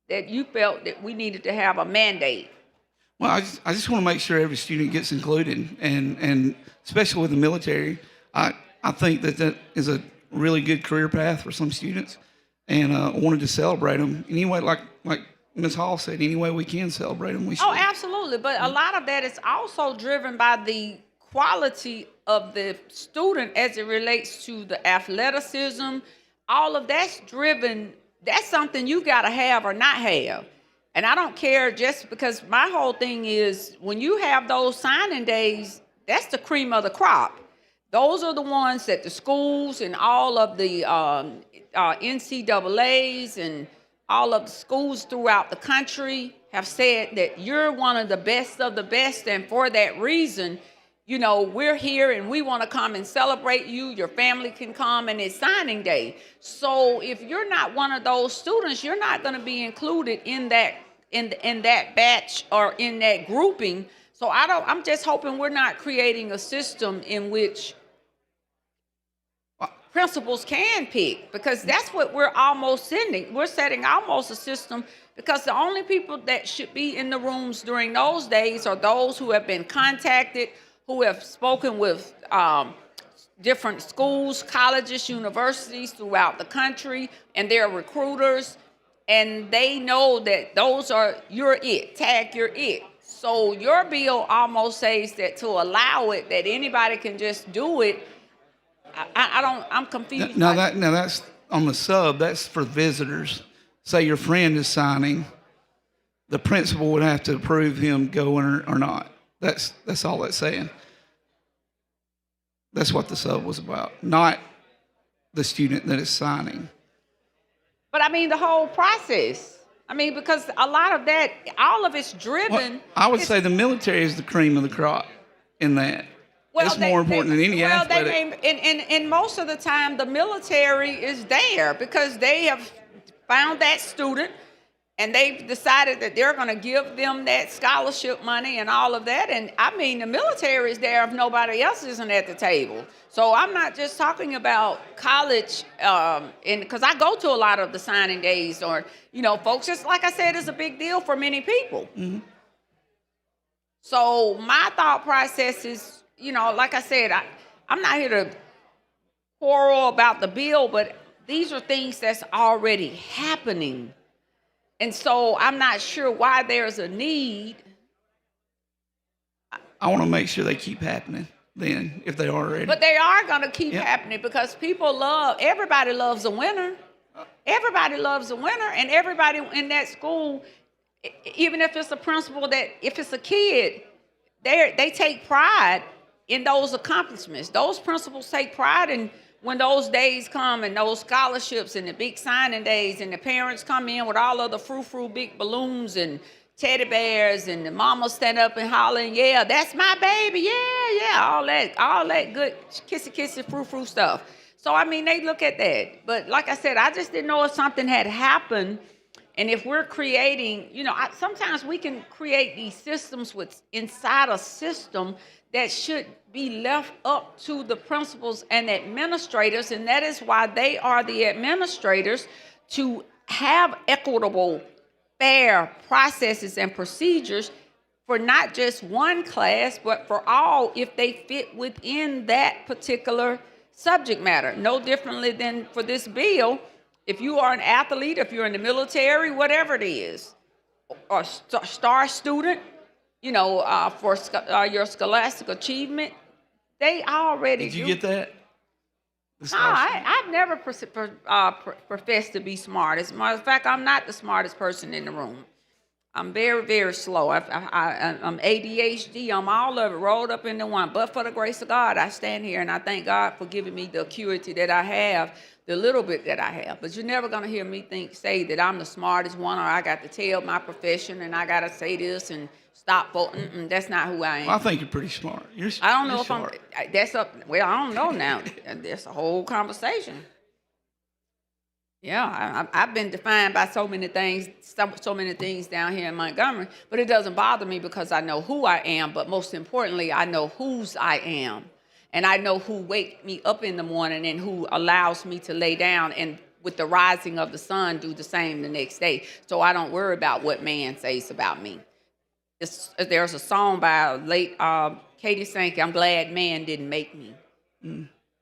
that you felt that we needed to have a mandate. Well, I just want to make sure every student gets included, and especially with the military, I think that is a really good career path for some students, and I wanted to celebrate them anyway, like Ms. Hall said, any way we can celebrate them, we should. Oh, absolutely. But a lot of that is also driven by the quality of the student as it relates to the athleticism. All of that's driven, that's something you got to have or not have. And I don't care, just because my whole thing is when you have those signing days, that's the cream of the crop. Those are the ones that the schools and all of the NCAAs and all of the schools throughout the country have said that you're one of the best of the best. And for that reason, we're here and we want to come and celebrate you. Your family can come, and it's signing day. So if you're not one of those students, you're not going to be included in that batch or in that grouping. So I'm just hoping we're not creating a system in which principals can pick, because that's what we're almost sending. We're setting almost a system, because the only people that should be in the rooms during those days are those who have been contacted, who have spoken with different schools, colleges, universities throughout the country, and their recruiters, and they know that those are you're it, tag you're it. So your bill almost says that to allow it, that anybody can just do it. I'm confused. Now that's on the sub. That's for visitors. Say your friend is signing, the principal would have to approve him going or not. That's all that's saying. That's what the sub was about, not the student that is signing. But the whole process. Because a lot of that, all of it's driven. Well, I would say the military is the cream of the crop in that. It's more important than any athletic. And most of the time, the military is there because they have found that student, and they've decided that they're going to give them that scholarship money and all of that. And the military is there if nobody else isn't at the table. So I'm not just talking about college, because I go to a lot of the signing days, or folks. Just like I said, it's a big deal for many people. Mm-hmm. So my thought process is, like I said, I'm not here to quarrel about the bill, but these are things that's already happening. And so I'm not sure why there's a need. I want to make sure they keep happening then, if they are already. But they are going to keep happening, because everybody loves a winner. Everybody loves a winner, and everybody in that school, even if it's a principal, if it's a kid, they take pride in those accomplishments. Those principals take pride in when those days come, and those scholarships and the big signing days, and the parents come in with all of the frou-frou big balloons and teddy bears, and the mama stand up and hollering, yeah, that's my baby, yeah, all that good kissy frou-frou stuff. So they look at that. But like I said, I just didn't know if something had happened And if we're creating, sometimes we can create these systems inside a system that should be left up to the principals and administrators, and that is why they are the administrators, to have equitable, fair processes and procedures for not just one class, but for all if they fit within that particular subject matter. No differently than for this bill. If you are an athlete, if you're in the military, whatever it is, or star student, for your scholastic achievement, they already Did you get that? No, I've never professed to be smart. As a matter of fact, I'm not the smartest person in the room. I'm very, very slow. I'm ADHD. I'm all of it rolled up into one. But for the grace of God, I stand here and I thank God for giving me the acuity that I have, the little bit that I have. But you're never going to hear me say that I'm the smartest one, or I got to tell my profession and I got to say this and stop voting. That's not who I am. Well, I think you're pretty smart. I don't know you're if smart. I don't know now. That's a whole conversation. Yeah, I've been defined by so many things down here in Montgomery, but it doesn't bother me because I know who I am, but most importantly, I know whose I am. And I know who wakes me up in the morning and who allows me to lay down and with the rising of the sun do the same the next day. So I don't worry about what man says about me. There's a song by late Katie Sankey, I'm glad man didn't make me.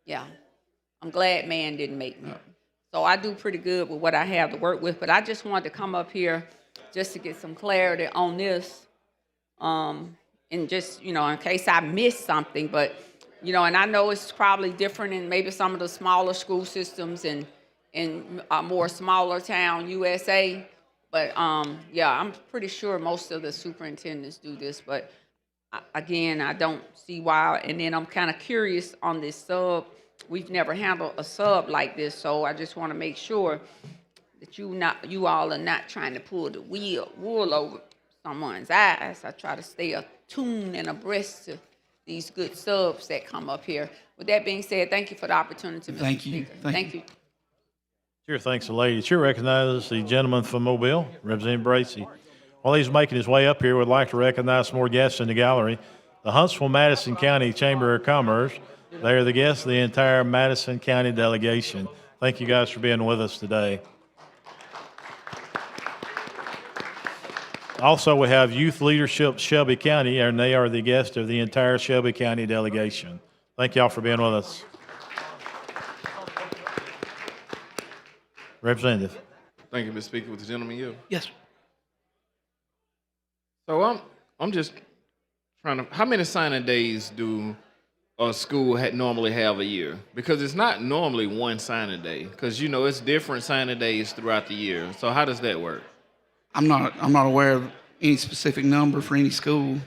Yeah, I'm glad man didn't make me. So I do pretty good with what I have to work with, but I just wanted to come up here just to get some clarity on this, and just, in case I missed something, but, and I know it's probably different in maybe some of the smaller school systems and in a more smaller town USA, but yeah, I'm pretty sure most of the superintendents do this, but again, I don't see why, and then I'm kind of curious on this sub. We've never handled a sub like this, so I just want to make sure that you all are not trying to pull the wool over someone's eyes. I try to stay attuned and abreast to these good subs that come up here. With that being said, thank you for the opportunity, Mr. Thank you. Speaker. Thank you. Sure, thanks, lady. Chair recognizes the gentleman from Mobile, Representative Bracy. While he's making his way up here, would like to recognize some more guests in the gallery. The Huntsville-Madison County Chamber of Commerce. They are the guests of the entire Madison County delegation. Thank you guys for being with us today. Also, we have Youth Leadership Shelby County, and they are the guests of the entire Shelby County delegation. Thank y'all for being with us. Representative. Thank you, Mr. Speaker. With the gentleman yield. Yes. So I'm just trying to. How many signing days do a school normally have a year? Because it's not normally one signing day. Because it's different signing days throughout the year. So how does that work? I'm not aware of any specific number for any school.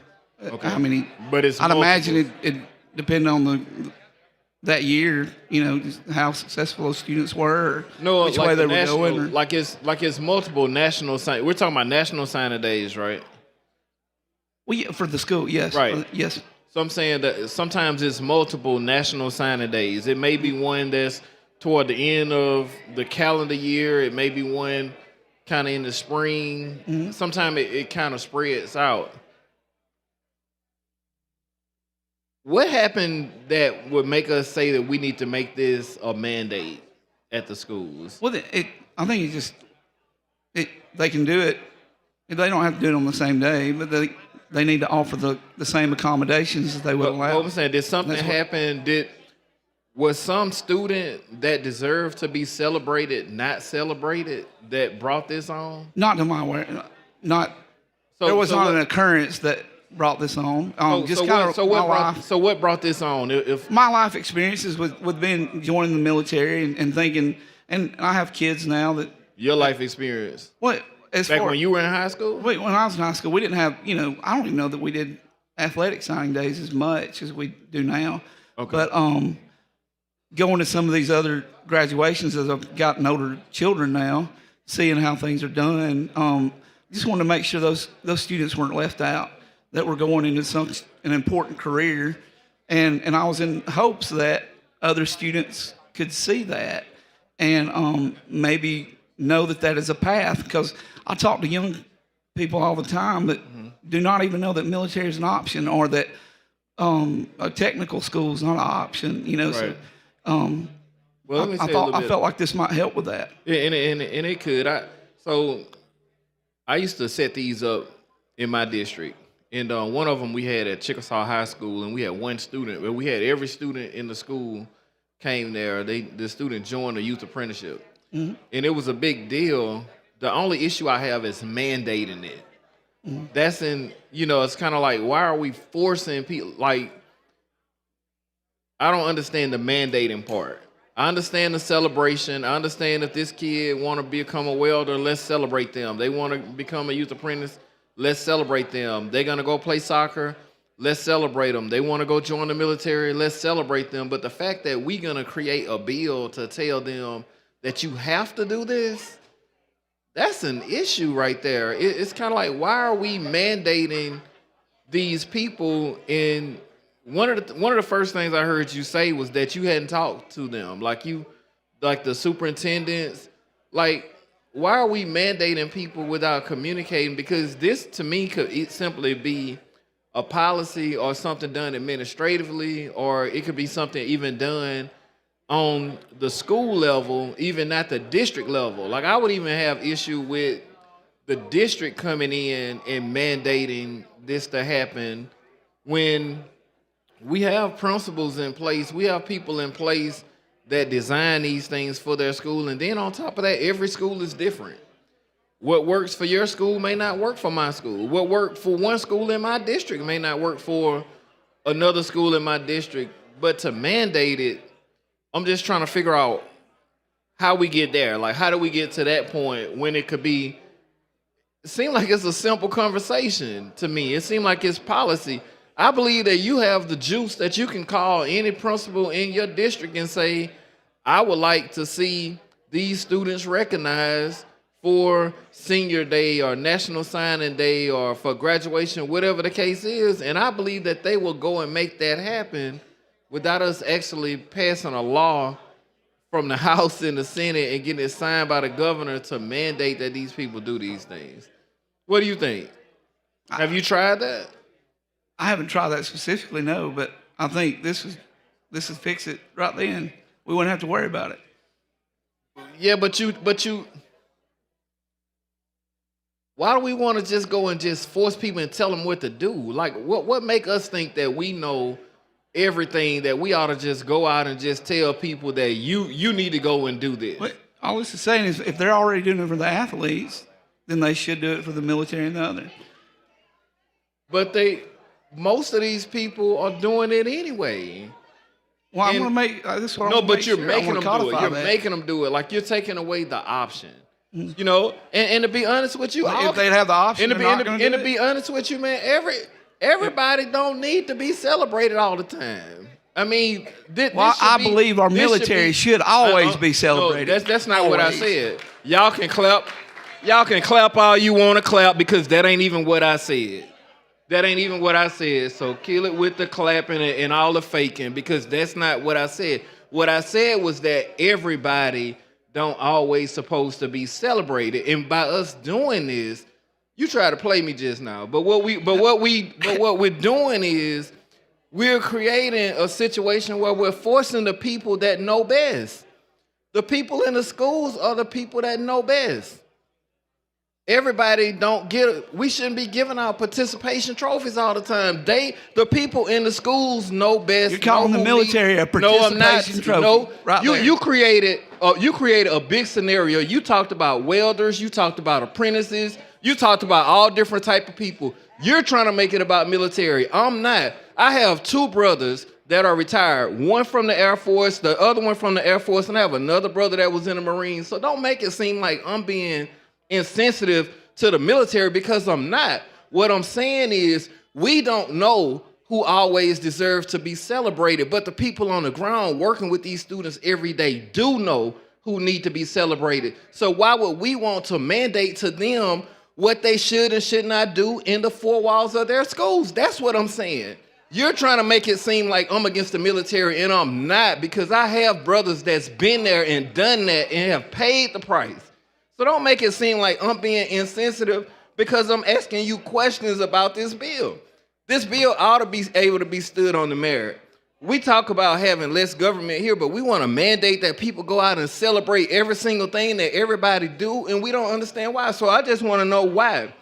Okay. How many? But it's I'd multiple. imagine it depended on that year. Just how successful those students were. No, which like way the they were national, going. Or, like it's multiple national sign. We're talking about national signing days, right? well, yeah, for the school, yes. Right. Yes. So I'm saying that sometimes it's multiple national signing days. It may be one that's toward the end of the calendar year. It may be one kind of in the spring. Mm-hmm. Sometimes it kind of spreads out. What happened that would make us say that we need to make this a mandate at the schools? Well, I think they can do it. They don't have to do it on the same day, but they need to offer the same accommodations as they would allow. What I'm saying, did something happen? Was some student that deserved to be celebrated not celebrated that brought this on? Not to my way. There was not an occurrence that brought this on. So what brought this on? If my life experiences with being joining the military and thinking, and I have kids now that your life experience. What? Back when you were in high school? Wait, when I was in high school, we didn't have, I don't even know that we did athletic signing days as much as we do now. Okay. But going to some of these other graduations as I've gotten older children now, seeing how things are done, just wanted to make sure those students weren't left out, that were going into an important career. And I was in hopes that other students could see that and maybe know that that is a path, because I talk to young people all the time that do not even know that military is an option, or that a technical school is not an option. You know, Right. so Well, let me I say a thought little I bit. felt like this might help with that. Yeah, and it could. I used to set these up in my district, and one of them we had at Chickasaw High School, and we had one student. Well, we had every student in the school came there. The student joined the youth apprenticeship, Mhm. and it was a big deal. The only issue I have is mandating it. That's it's kind of like, why are we forcing people? Like, I don't understand the mandating part. I understand the celebration. I understand if this kid want to become a welder, let's celebrate them. They want to become a youth apprentice, let's celebrate them. They're going to go play soccer, let's celebrate them. They want to go join the military, let's celebrate them. But the fact that we're going to create a bill to tell them that you have to do this, that's an issue right there. It's kind of like, why are we mandating these people? In one of the first things I heard you say was that you hadn't talked to them, like the superintendents. Like, why are we mandating people without communicating? Because this, to me, could simply be a policy or something done administratively, or it could be something even done on the school level, even at the district level. Like, I would even have issue with the district coming in and mandating this to happen when we have principals in place, we have people in place that design these things for their school, and then on top of that, every school is different. What works for your school may not work for my school. What worked for one school in my district may not work for another school in my district. But to mandate it, I'm just trying to figure out how we get there. Like, how do we get to that point when it could be, it seems like it's a simple conversation to me. It seems like it's policy. I believe that you have the juice that you can call any principal in your district and say, I would like to see these students recognized for senior day or national signing day or for graduation, whatever the case is. And I believe that they will go and make that happen without us actually passing a law from the House and the Senate and getting it signed by the governor to mandate that these people do these things. What do you think? Have you tried that? I haven't tried that specifically, no, but I think this would fix it right then. We wouldn't have to worry about it. Yeah, but you, why do we want to just go and just force people and tell them what to do? Like, what make us think that we know everything, that we ought to just go out and just tell people that you need to go and do this? But all this is saying is, if they're already doing it for the athletes, then they should do it for the military and the other. But most of these people are doing it anyway. Well, I'm going to make this. Is what No, I'm but you're sure. I making wanna them do it. codify You're that. making them do it. Like, you're taking away the option. You know, and to be honest with you, If they'd have the option, and to they're not be, gonna and do to it. be honest with you, man, everybody don't need to be celebrated all the time. I mean, Well, I believe our military should always be celebrated. No, that's not what I Always. said. Y'all can clap all you want to clap, because that ain't even what I said. That ain't even what I said. So kill it with the clapping and all the faking, because that's not what I said. What I said was that everybody don't always supposed to be celebrated. And by us doing this, you try to play me just now. But what we're doing is we're creating a situation where we're forcing the people that know best. The people in the schools are the people that know best. Everybody we shouldn't be giving out participation trophies all the time. The people in the schools know best. You're calling the military a participation trophy. No, right there. you created a big scenario. You talked about welders, you talked about apprentices, you talked about all different type of people. You're trying to make it about military. I'm not. I have two brothers that are retired, one from the Air Force, the other one from the Air Force, and I have another brother that was in the Marines. So don't make it seem like I'm being insensitive to the military, because I'm not. What I'm saying is, we don't know who always deserves to be celebrated, but the people on the ground working with these students every day do know who need to be celebrated. So why would we want to mandate to them what they should and should not do in the four walls of their schools? That's what I'm saying. You're trying to make it seem like I'm against the military, and I'm not, because I have brothers that's been there and done that and have paid the price. So don't make it seem like I'm being insensitive because I'm asking you questions about this bill. This bill ought to be able to be stood on the merit. We talk about having less government here, but we want to mandate that people go out and celebrate every single thing that everybody do, and we don't understand why. So I just want to know why.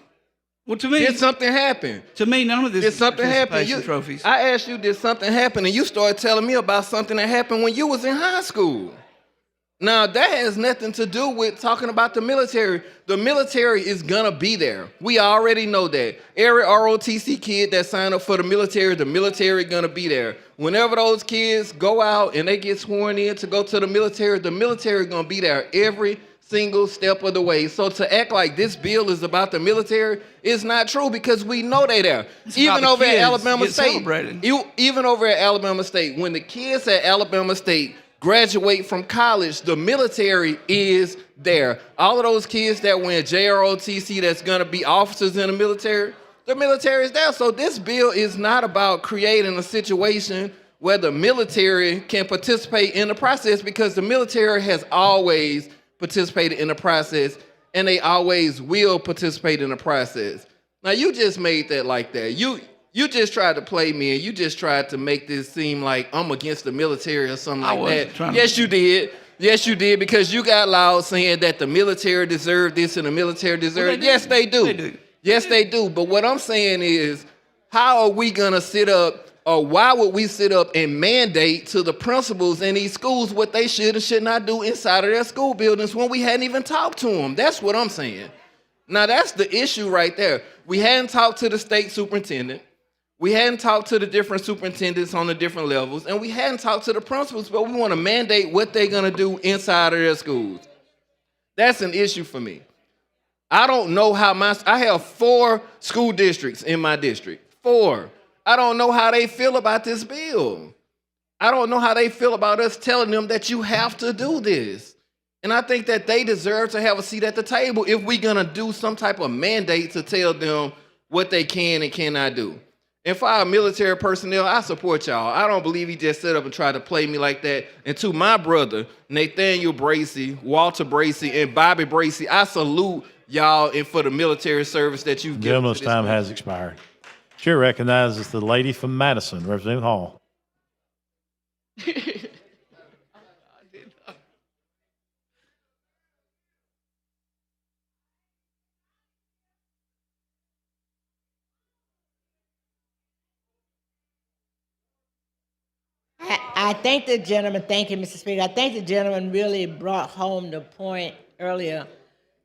Well, to me, did something happen? To me, none of this Did something happen? participation trophies. I asked you, did something happen? And you started telling me about something that happened when you was in high school. Now, that has nothing to do with talking about the military. The military is going to be there. We already know that. Every ROTC kid that signed up for the military going to be there. Whenever those kids go out and they get sworn in to go to the military going to be there every single step of the way. So to act like this bill is about the military is not true because we know they're there. Even over at Alabama State, even over at Alabama State, when the kids at Alabama State graduate from college, the military is there. All of those kids that went JROTC that's going to be officers in the military is there. So this bill is not about creating a situation where the military can participate in the process because the military has always participated in the process and they always will participate in the process. Now you just made that like that. You just tried to play me and you just tried to make this seem like I'm against the military or something like that. Yes, you did. Yes, you did because you got loud saying that the military deserved this and the military deserved. Yes, they do. Yes, they do. But what I'm saying is, how are we going to sit up or why would we sit up and mandate to the principals in these schools what they should and should not do inside of their school buildings when we hadn't even talked to them? That's what I'm saying. Now, that's the issue right there. We hadn't talked to the state superintendent. We hadn't talked to the different superintendents on the different levels, and we hadn't talked to the principals, but we want to mandate what they're going to do inside of their schools. That's an issue for me. I don't know how I have 4 school districts in my district. 4. I don't know how they feel about this bill. I don't know how they feel about us telling them that you have to do this. And I think that they deserve to have a seat at the table if we're going to do some type of mandate to tell them what they can and cannot do. And for our military personnel, I support y'all. I don't believe he just set up and tried to play me like that. And to my brother, Nathaniel Bracey, Walter Bracey, and Bobby Bracey, I salute y'all and for the military service that you've given. Gentleman's time has expired. Chair recognizes the lady from Madison, Representative Hall. I thank the gentleman, thank you, Mr. Speaker. I think the gentleman really brought home the point earlier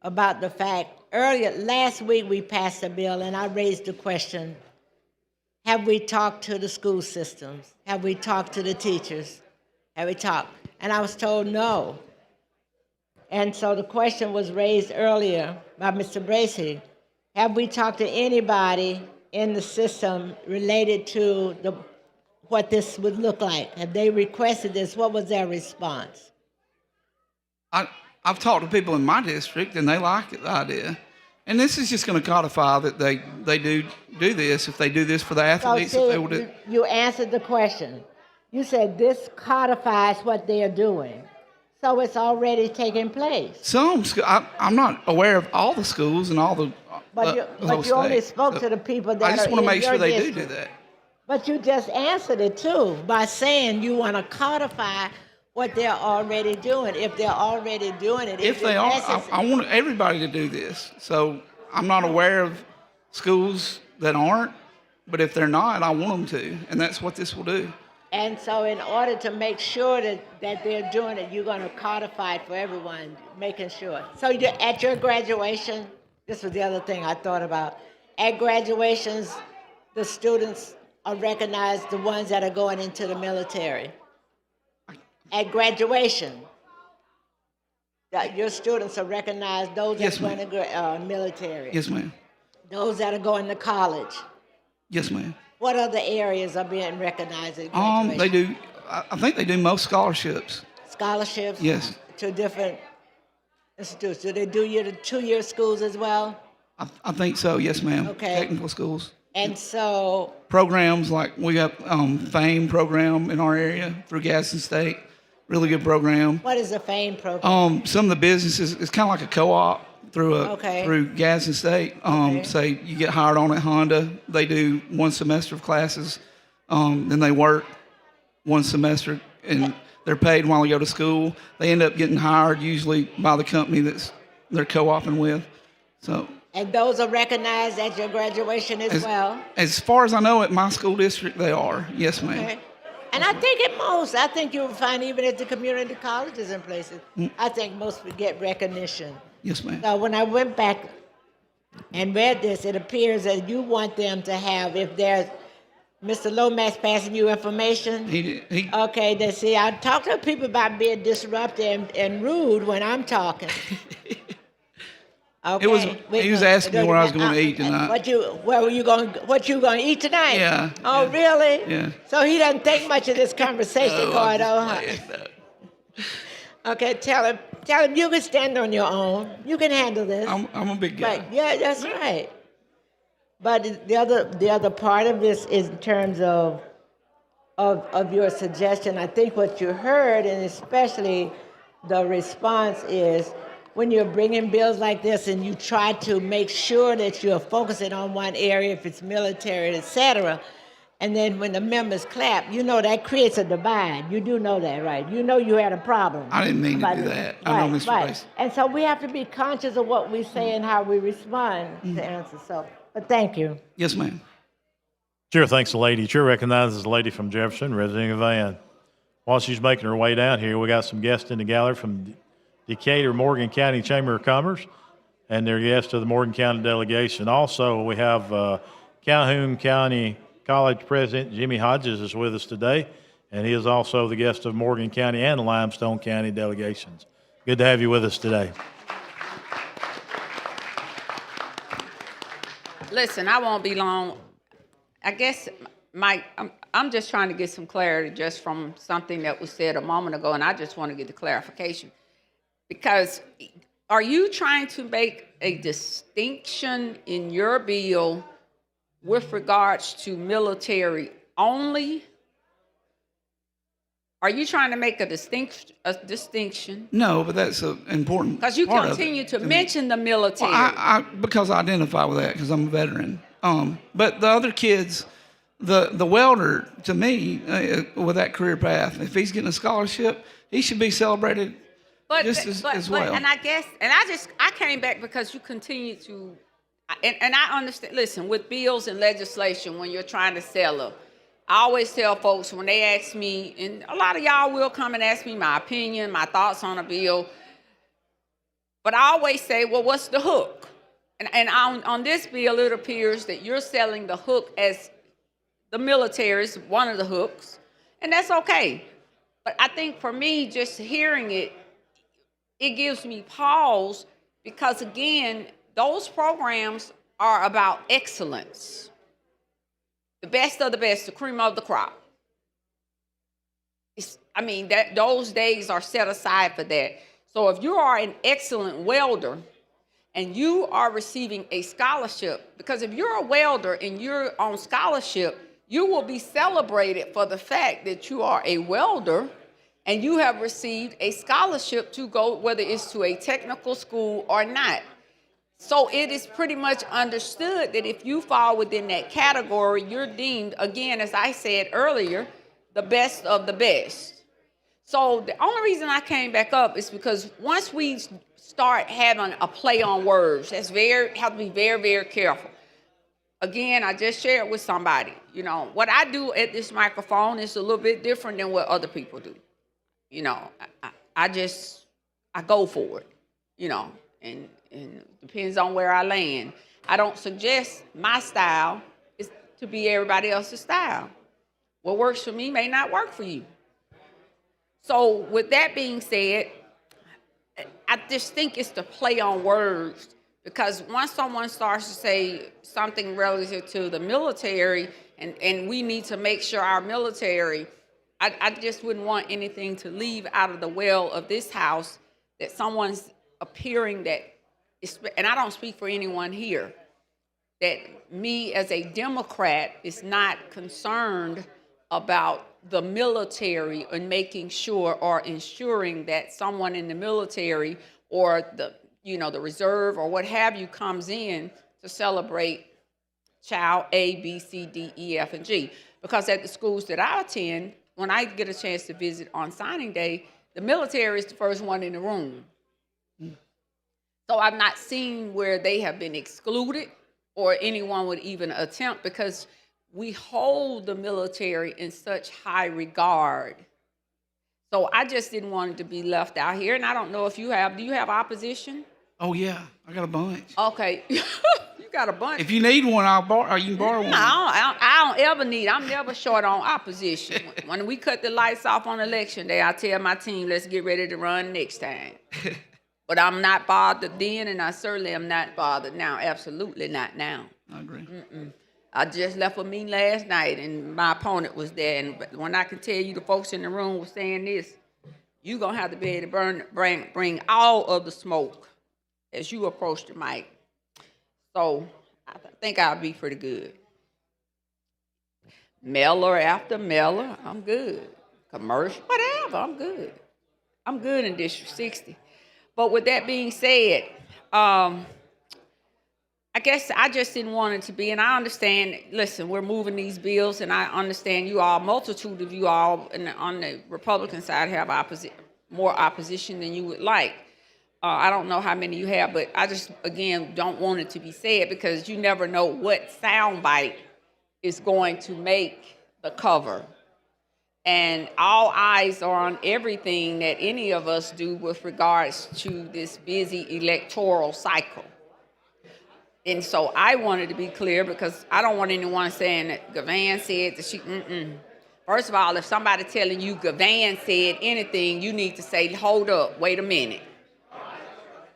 about the fact, last week we passed a bill and I raised the question, have we talked to the school systems? Have we talked to the teachers? Have we talked? And I was told no. And so the question was raised earlier by Mr. Bracey. Have we talked to anybody in the system related to what this would look like? Have they requested this? What was their response? I've talked to people in my district, and they like the idea. And this is just going to codify that they do this. If they do this for the athletes, so if they will do. You answered the question. You said this codifies what they're doing. So it's already taking place. I'm not aware of all the schools and all the. But you only spoke to the people that are in your district. I just want to make sure they do that. But you just answered it too by saying you want to codify what they're already doing. If they're already doing it, if they are, I want everybody to do this. So I'm not aware of schools that aren't, but if they're not, I want them to, and that's what this will do. And so in order to make sure that they're doing it, you're going to codify it for everyone, making sure. So at your graduation, this was the other thing I thought about. At graduations, the students are recognized, the ones that are going into the military. At graduation, your students are recognized, those that are going to military. Yes, ma'am. Those that are going to college. Yes, ma'am. What other areas are being recognized at graduation? They do. I think they do most scholarships. Scholarships? Yes. To different institutes. Do they do your 2-year schools as well? I think so. Yes, ma'am. Okay. Technical schools. And so programs like we got FAME program in our area through Gadsden State, really good program. What is the FAME program? Some of the businesses, it's kind of like a co-op through Gadsden State. Say you get hired on at Honda, they do 1 semester of classes, then they work 1 semester, and they're paid while they go to school. They end up getting hired usually by the company they're co-oping with. So. And those are recognized at your graduation as well? As far as I know, at my school district, they are. Yes, ma'am. Okay. And I think you'll find even at the community colleges and places, I think most would get recognition. Yes, ma'am. So when I went back and read this, it appears that you want them to have, if there's Mr. Lomax passing you information. Okay, then see, I talk to people about being disruptive and rude when I'm talking. Okay. He was asking me where I was going to eat tonight. What you going to eat tonight? Yeah. Oh, really? Yeah. So he doesn't think much of this conversation going on, huh? Okay, tell him you can stand on your own. You can handle this. I'm a big guy. Right. Yeah, that's right. But the other part of this is in terms of your suggestion. I think what you heard, and especially the response, is when you're bringing bills like this and you try to make sure that you're focusing on one area, if it's military, et cetera, and then when the members clap, that creates a divide. You do know that, right? You know you had a problem. I didn't mean to do that. I know, Mr. Price. And so we have to be conscious of what we say and how we respond to answers. So, but thank you. Yes, ma'am. Chair thanks the lady. Chair recognizes the lady from Jefferson, representing Van. While she's making her way down here, we got some guests in the gallery from Decatur Morgan County Chamber of Commerce, and they're guests of the Morgan County delegation. Also, we have Calhoun County College President Jimmy Hodges is with us today, and he is also the guest of Morgan County and Limestone County delegations. Good to have you with us today. Listen, I won't be long. I guess I'm just trying to get some clarity just from something that was said a moment ago, and I just want to get the clarification. Because are you trying to make a distinction in your bill with regards to military only? Are you trying to make a distinction? No, but that's an important Because you part continue of it to mention the military. Well, because I identify with that because I'm a veteran. But the other kids, the welder, to me, with that career path, if he's getting a scholarship, he should be celebrated as well. And I came back because you continue to, and I understand, listen, with bills and legislation, when you're trying to sell them, I always tell folks when they ask me, and a lot of y'all will come and ask me my opinion, my thoughts on a bill, but I always say, well, what's the hook? And on this bill, it appears that you're selling the hook as the military is one of the hooks, and that's okay. But I think for me, just hearing it, it gives me pause because, again, those programs are about excellence. The best of the best, the cream of the crop. Those days are set aside for that. So if you are an excellent welder and you are receiving a scholarship, because if you're a welder and you're on scholarship, you will be celebrated for the fact that you are a welder and you have received a scholarship to go, whether it's to a technical school or not. So it is pretty much understood that if you fall within that category, you're deemed, again, as I said earlier, the best of the best. So the only reason I came back up is because once we start having a play on words, have to be very, very careful. Again, I just shared with somebody, what I do at this microphone is a little bit different than what other people do. I go for it, and depends on where I land. I don't suggest my style is to be everybody else's style. What works for me may not work for you. So with that being said, I just think it's the play on words, because once someone starts to say something relative to the military, and we need to make sure our military, I just wouldn't want anything to leave out of the well of this house that someone's appearing that, and I don't speak for anyone here, that me as a Democrat is not concerned about the military and making sure or ensuring that someone in the military or the reserve or what have you comes in to celebrate child A, B, C, D, E, F, and G. Because at the schools that I attend, when I get a chance to visit on signing day, the military is the first one in the room. So I've not seen where they have been excluded or anyone would even attempt, because we hold the military in such high regard. So I just didn't want it to be left out here. And I don't know if do you have opposition? Oh yeah, I got a bunch. Okay, you got a bunch. If you need one, you can borrow one. No, I don't ever need. I'm never short on opposition. When we cut the lights off on election day, I tell my team, let's get ready to run next time. But I'm not bothered then, and I certainly am not bothered now. Absolutely not now. I agree. I just left a meeting last night, and my opponent was there. And when I can tell you the folks in the room were saying this, you're going to have to be able to bring all of the smoke as you approach the mic. So I think I'll be pretty good. Mailer after mailer, I'm good. Commercial, whatever, I'm good. I'm good in District 60. But with that being said, I guess I just didn't want it to be, and I understand, listen, we're moving these bills, and I understand you all, multitude of you all on the Republican side have more opposition than you would like. I don't know how many you have, but I just, again, don't want it to be said, because you never know what soundbite is going to make the cover. And all eyes are on everything that any of us do with regards to this busy electoral cycle. And so I wanted to be clear, because I don't want anyone saying that Gavan said that she, First of all, if somebody telling you Gavan said anything, you need to say, hold up, wait a minute.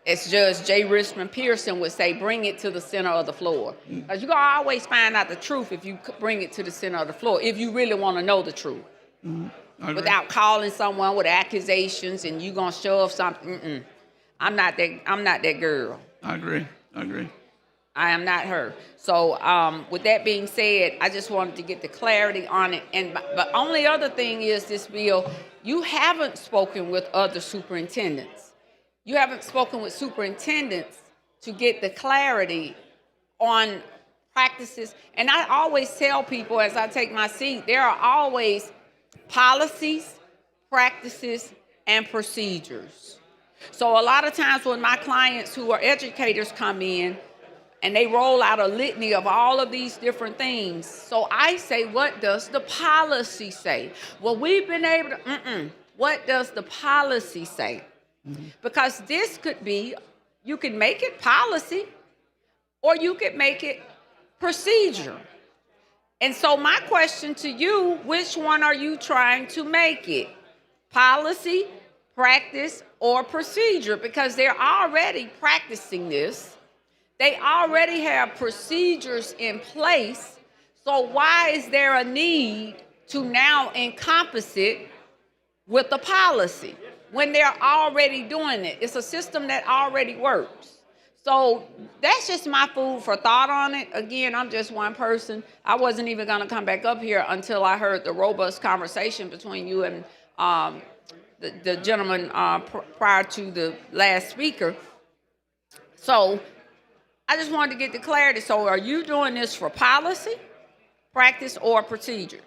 As Judge J. Richmond Pearson would say, bring it to the center of the floor. Because you're going to always find out the truth if you bring it to the center of the floor, if you really want to know the truth. Without calling someone with accusations and you going to shove something. I'm not that girl. I agree. I am not her. So with that being said, I just wanted to get the clarity on it. And the only other thing is this bill, you haven't spoken with other superintendents. You haven't spoken with superintendents to get the clarity on practices. And I always tell people as I take my seat, there are always policies, practices, and procedures. So a lot of times when my clients who are educators come in and they roll out a litany of all of these different things, so I say, what does the policy say? Well, we've been able to, what does the policy say? Because this could be, you can make it policy or you could make it procedure. And so my question to you, which one are you trying to make it? Policy, practice, or procedure? Because they're already practicing this. They already have procedures in place. So why is there a need to now encompass it with the policy when they're already doing it? It's a system that already works. So that's just my food for thought on it. Again, I'm just one person. I wasn't even going to come back up here until I heard the robust conversation between you and the gentleman prior to the last speaker. So I just wanted to get the clarity. So are you doing this for policy, practice, or procedure?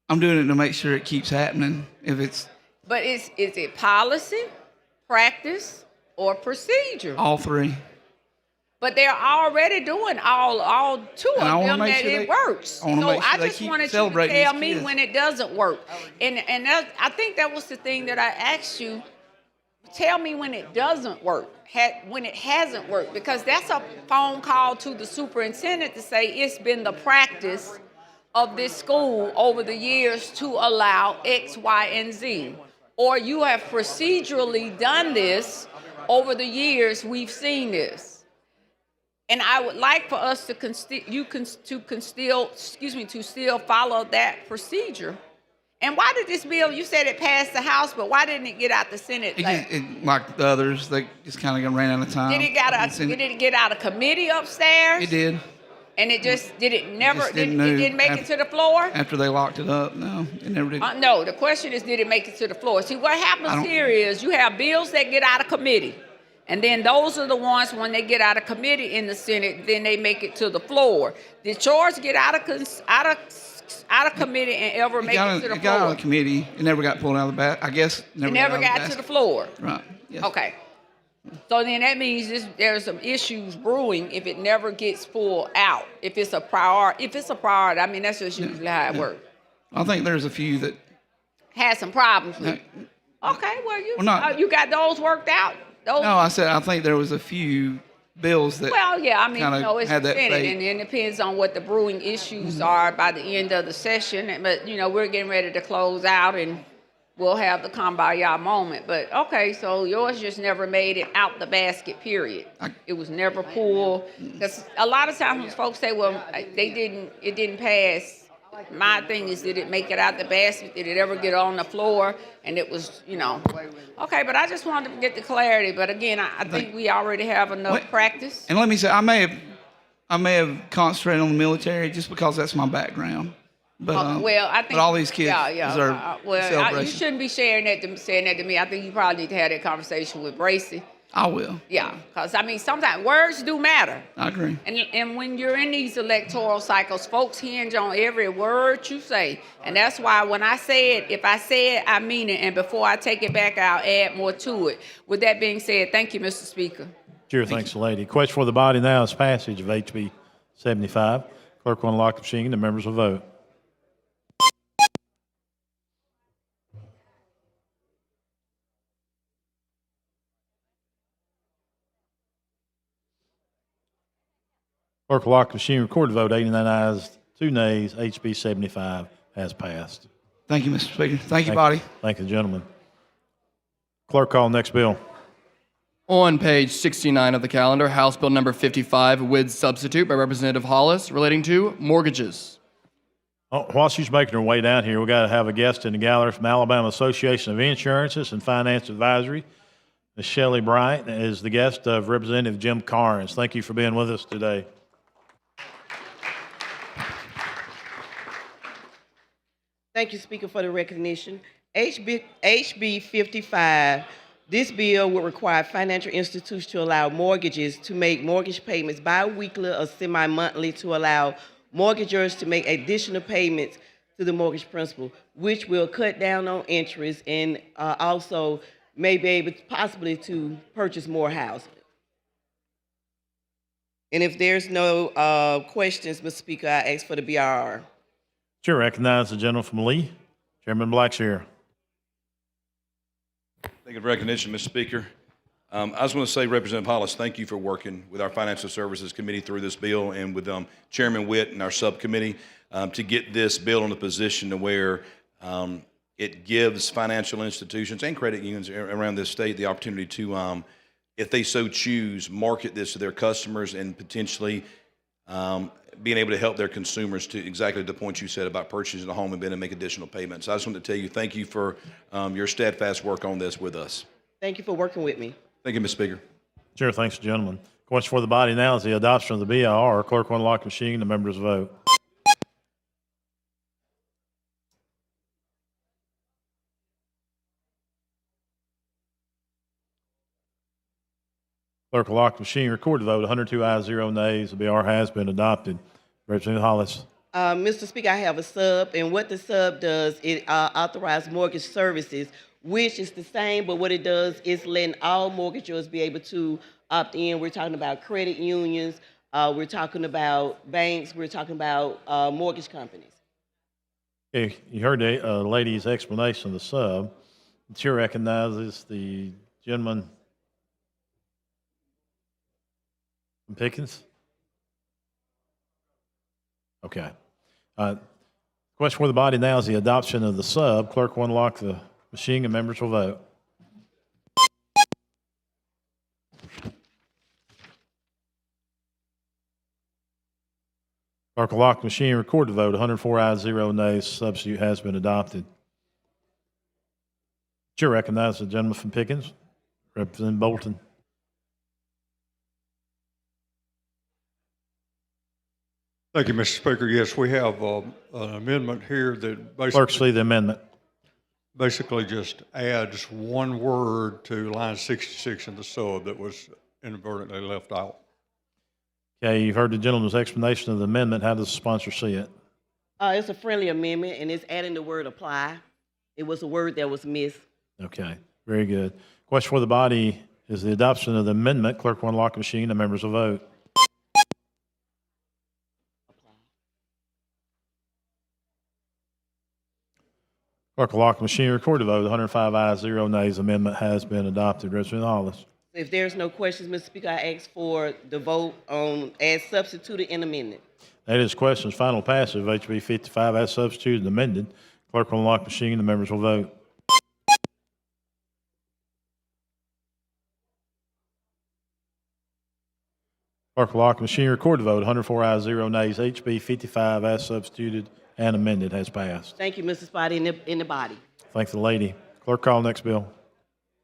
I'm doing it to make sure it keeps happening. But is it policy, practice, or procedure? All three. But they're already doing all two of them that it works. So I just wanted you to tell me when it doesn't work. And I think that was the thing that I asked you. Tell me when it doesn't work, when it hasn't worked, because that's a phone call to the superintendent to say it's been the practice of this school over the years to allow X, Y, and Z. Or you have procedurally done this over the years, we've seen this. And I would like for us to still follow that procedure. And why did this bill, you said it passed the House, but why didn't it get out the Senate? Like the others, they just kind of ran out of time. Did it get out of committee upstairs? It did. And it just, did it never, just did, didn't it know didn't make it after- to the floor? After they locked it up, no, it never did. No, the question is, did it make it to the floor? See, what I happens don't- here is you have bills that get out of committee. And then those are the ones, when they get out of committee in the Senate, then they make it to the floor. Did yours get out of committee and ever make it to the It got out floor? of committee. It never got pulled out of the bat. I guess It never, never out of got the to the basket. floor. Right. Yes. Okay. So then that means there's some issues brewing if it never gets pulled out. If it's a priority, I mean, that's just usually how it works. I think there's a few that. Had some problems with it. Okay, well, you got those worked out? Those, No, I said I think there was a few bills that. well, yeah, I mean, kinda you know, it's had the that Senate, fate. and it depends on what the brewing issues are by the end of the session. But, you know, we're getting ready to close out, and we'll have the come by y'all moment. But, okay, so yours just never made it out the basket, period. It was never pulled. Because a lot of times when folks say, well, it didn't pass. My thing is, did it make it out the basket? Did it ever get on the floor? And it was, you know. Okay, but I just wanted to get the clarity. But again, I think we already have enough practice. And let me say, I may have concentrated on the military just because that's my background. But Well, I think. but all these kids yeah. deserve You celebration. shouldn't be saying that to me. I think you probably need to have that conversation with Bracy. I will. Yeah, because I mean, sometimes words do matter. I agree. And when you're in these electoral cycles, folks hinge on every word you say. And that's why when I say it, if I say it, I mean it. And before I take it back, I'll add more to it. With that being said, thank you, Mr. Speaker. Sure, thanks, lady. Question for the body now is passage of HB 75. Clerk will unlock the machine. The members will vote. Clerk will lock the machine. Record the vote. 89 ayes, 2 nays. HB 75 has passed. Thank you, Mr. Speaker. Thank you, body. Thank you, gentlemen. Clerk, call next bill. On page 69 of the calendar, House Bill number 55 with substitute by Representative Hollis relating to mortgages. Oh, while she's making her way down here, we got to have a guest in the gallery from Alabama Association of Insurances and Finance Advisory. Ms. Shelley Bryant is the guest of Representative Jim Carnes. Thank you for being with us today. Thank you, Speaker, for the recognition. HB 55, this bill would require financial institutions to allow mortgages to make mortgage payments bi-weekly or semi-monthly to allow mortgagors to make additional payments to the mortgage principal, which will cut down on interest and also may be able possibly to purchase more housing. And if there's no questions, Mr. Speaker, I ask for the BRR. Sure, recognize the gentleman from Lee, Chairman Blackshear. Thank you for recognition, Mr. Speaker. I just want to say, Representative Hollis, thank you for working with our Financial Services Committee through this bill and with Chairman Witt and our subcommittee to get this bill in a position to where it gives financial institutions and credit unions around this state the opportunity to, if they so choose, market this to their customers and potentially being able to help their consumers to exactly the point you said about purchasing a home and being able to make additional payments. I just want to tell you, thank you for your steadfast work on this with us. Thank you for working with me. Thank you, Mr. Speaker. Sure, thanks, gentlemen. Question for the body now is the adoption of the BIR. Clerk will unlock the machine. The members vote. Clerk will lock the machine. Record the vote. 102 ayes, 0 nays. The BR has been adopted. Representative Hollis. Mr. Speaker, I have a sub, and what the sub does, it authorizes mortgage services, which is the same, but what it does is letting all mortgagors be able to opt in. We're talking about credit unions, we're talking about banks, we're talking about mortgage companies. Okay, you heard the lady's explanation of the sub. The chair recognizes the gentleman from Pickens. Okay. Question for the body now is the adoption of the sub. Clerk will unlock the machine and members will vote. Clerk will lock the machine and record the vote. 104 ayes, 0 nays. Substitute has been adopted. Chair recognizes the gentleman from Pickens, Representative Bolton. Thank you, Mr. Speaker. Yes, we have an amendment here that Clerk, see the amendment. basically just adds one word to line 66 in the sub that was inadvertently left out. Okay, you've heard the gentleman's explanation of the amendment. How does the sponsor see it? It's a friendly amendment, and it's adding the word apply. It was a word that was missed. Okay, very good. Question for the body is the adoption of the amendment. Clerk will unlock the machine. The members will vote. Clerk will lock the machine. Record the vote. 105 ayes, 0 nays. Amendment has been adopted. Representative Hollis. If there's no questions, Mr. Speaker, I ask for the vote on as substituted and amended. That is questions. Final passage of HB 55 as substituted and amended. Clerk will unlock the machine. The members will vote. Clerk will lock the machine. Record the vote. 104 ayes, 0 nays. HB 55 as substituted and amended has passed. Thank you, Mr. Spotty, in the body. Thank the lady. Clerk, call next bill.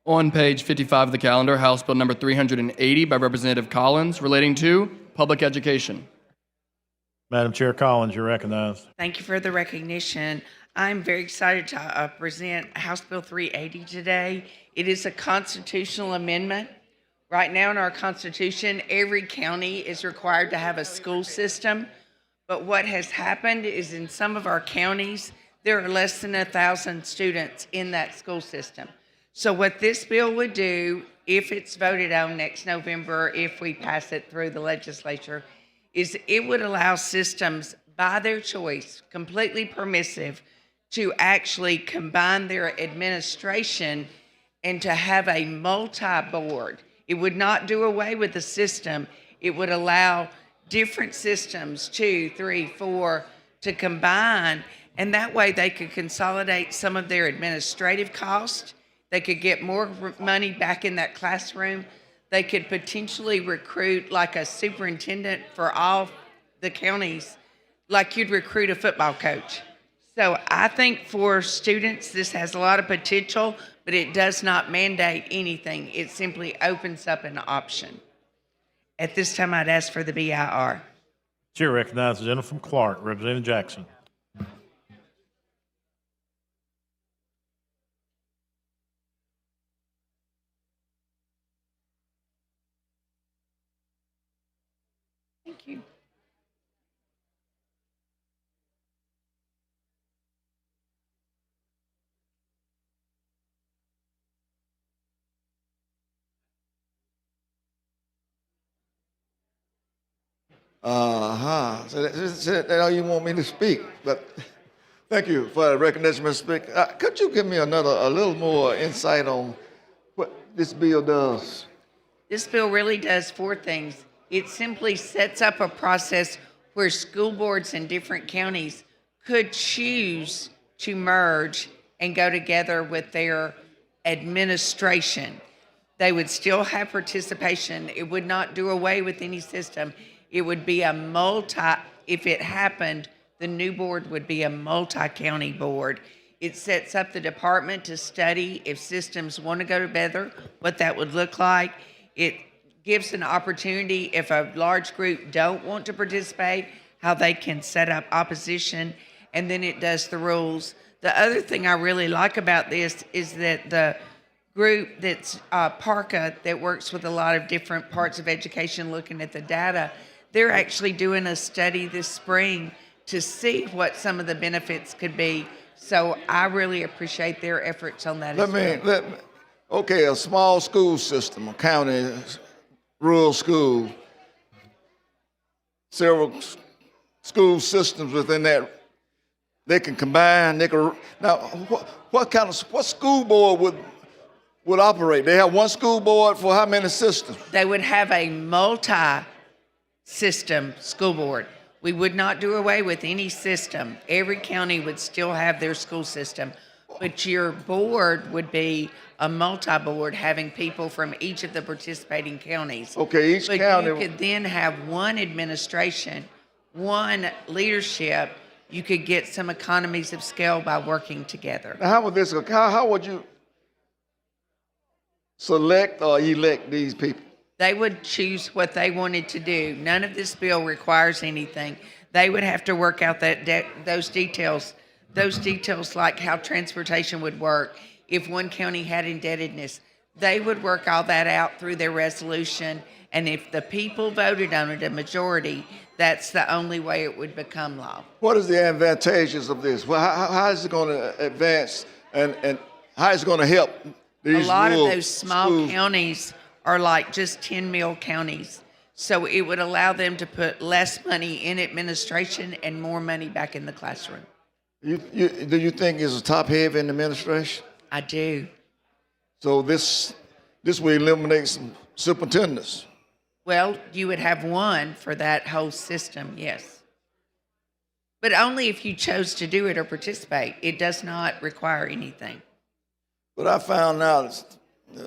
On page 55 of the calendar, House Bill number 380 by Representative Collins relating to public education. Madam Chair Collins, you're recognized. Thank you for the recognition. I'm very excited to present House Bill 380 today. It is a constitutional amendment. Right now in our Constitution, every county is required to have a school system. But what has happened is in some of our counties, there are less than 1,000 students in that school system. So what this bill would do, if it's voted on next November, if we pass it through the legislature, is it would allow systems by their choice, completely permissive, to actually combine their administration and to have a multi-board. It would not do away with the system. It would allow different systems, 2, 3, 4, to combine, and that way they could consolidate some of their administrative costs. They could get more money back in that classroom. They could potentially recruit like a superintendent for all the counties, like you'd recruit a football coach. So I think for students, this has a lot of potential, but it does not mandate anything. It simply opens up an option. At this time, I'd ask for the BIR. Chair recognizes the gentleman from Clark, Representative Jackson. Thank you. So that's how you want me to speak. But thank you for the recognition, Mr. Speaker. Could you give me a little more insight on what this bill does? This bill really does 4 things. It simply sets up a process where school boards in different counties could choose to merge and go together with their administration. They would still have participation. It would not do away with any system. It would be if it happened, the new board would be a multi-county board. It sets up the department to study if systems want to go together, what that would look like. It gives an opportunity if a large group don't want to participate, how they can set up opposition, and then it does the rules. The other thing I really like about this is that the group that's PARCA that works with a lot of different parts of education looking at the data, they're actually doing a study this spring to see what some of the benefits could be. So I really appreciate their efforts on that Okay, a small school system, a county, rural school, several school systems within that, they can combine, now what school board would operate? They have one school board for how many systems? They would have a multi-system school board. We would not do away with any system. Every county would still have their school system, but your board would be a multi-board having people from each of the participating counties. Okay, each county. You could then have one administration, one leadership. You could get some economies of scale by working together. Now, how would you select or elect these people? They would choose what they wanted to do. None of this bill requires anything. They would have to work out those details like how transportation would work. If one county had indebtedness, they would work all that out through their resolution. And if the people voted on it, a majority, that's the only way it would become law. What is the advantages of this? Well, how is it going to advance and how is it going to help these A lot of rural those small schools? counties are like just 10 mil counties. So it would allow them to put less money in administration and more money back in the classroom. Do you think it's a top heavy in the administration? I do. So this will eliminate some superintendents. Well, you would have one for that whole system, yes. But only if you chose to do it or participate. It does not require anything. But I found out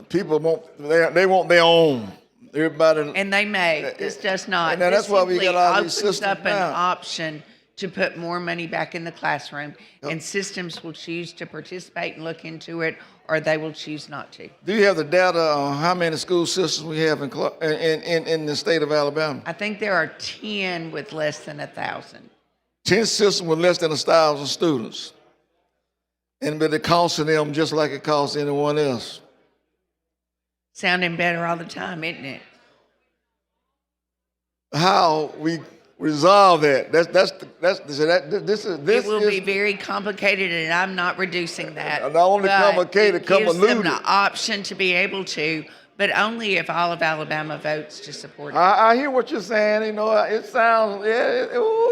people they want their own. Everybody. And they may. This does not. And that's This why we simply got all these opens systems up an now. option to put more money back in the classroom, and systems will choose to participate and look into it, or they will choose not to. Do you have the data on how many school systems we have in the state of Alabama? I think there are 10 with less than 1,000. 10 systems with less than 1,000 students. But it costs them just like it costs anyone else. Sounding better all the time, isn't it? How we resolve that? It will be very complicated, and I'm not reducing that. Not only but complicated, it gives them convoluted. the option to be able to, but only if all of Alabama votes to support it. I hear what you're saying. You know, it sounds,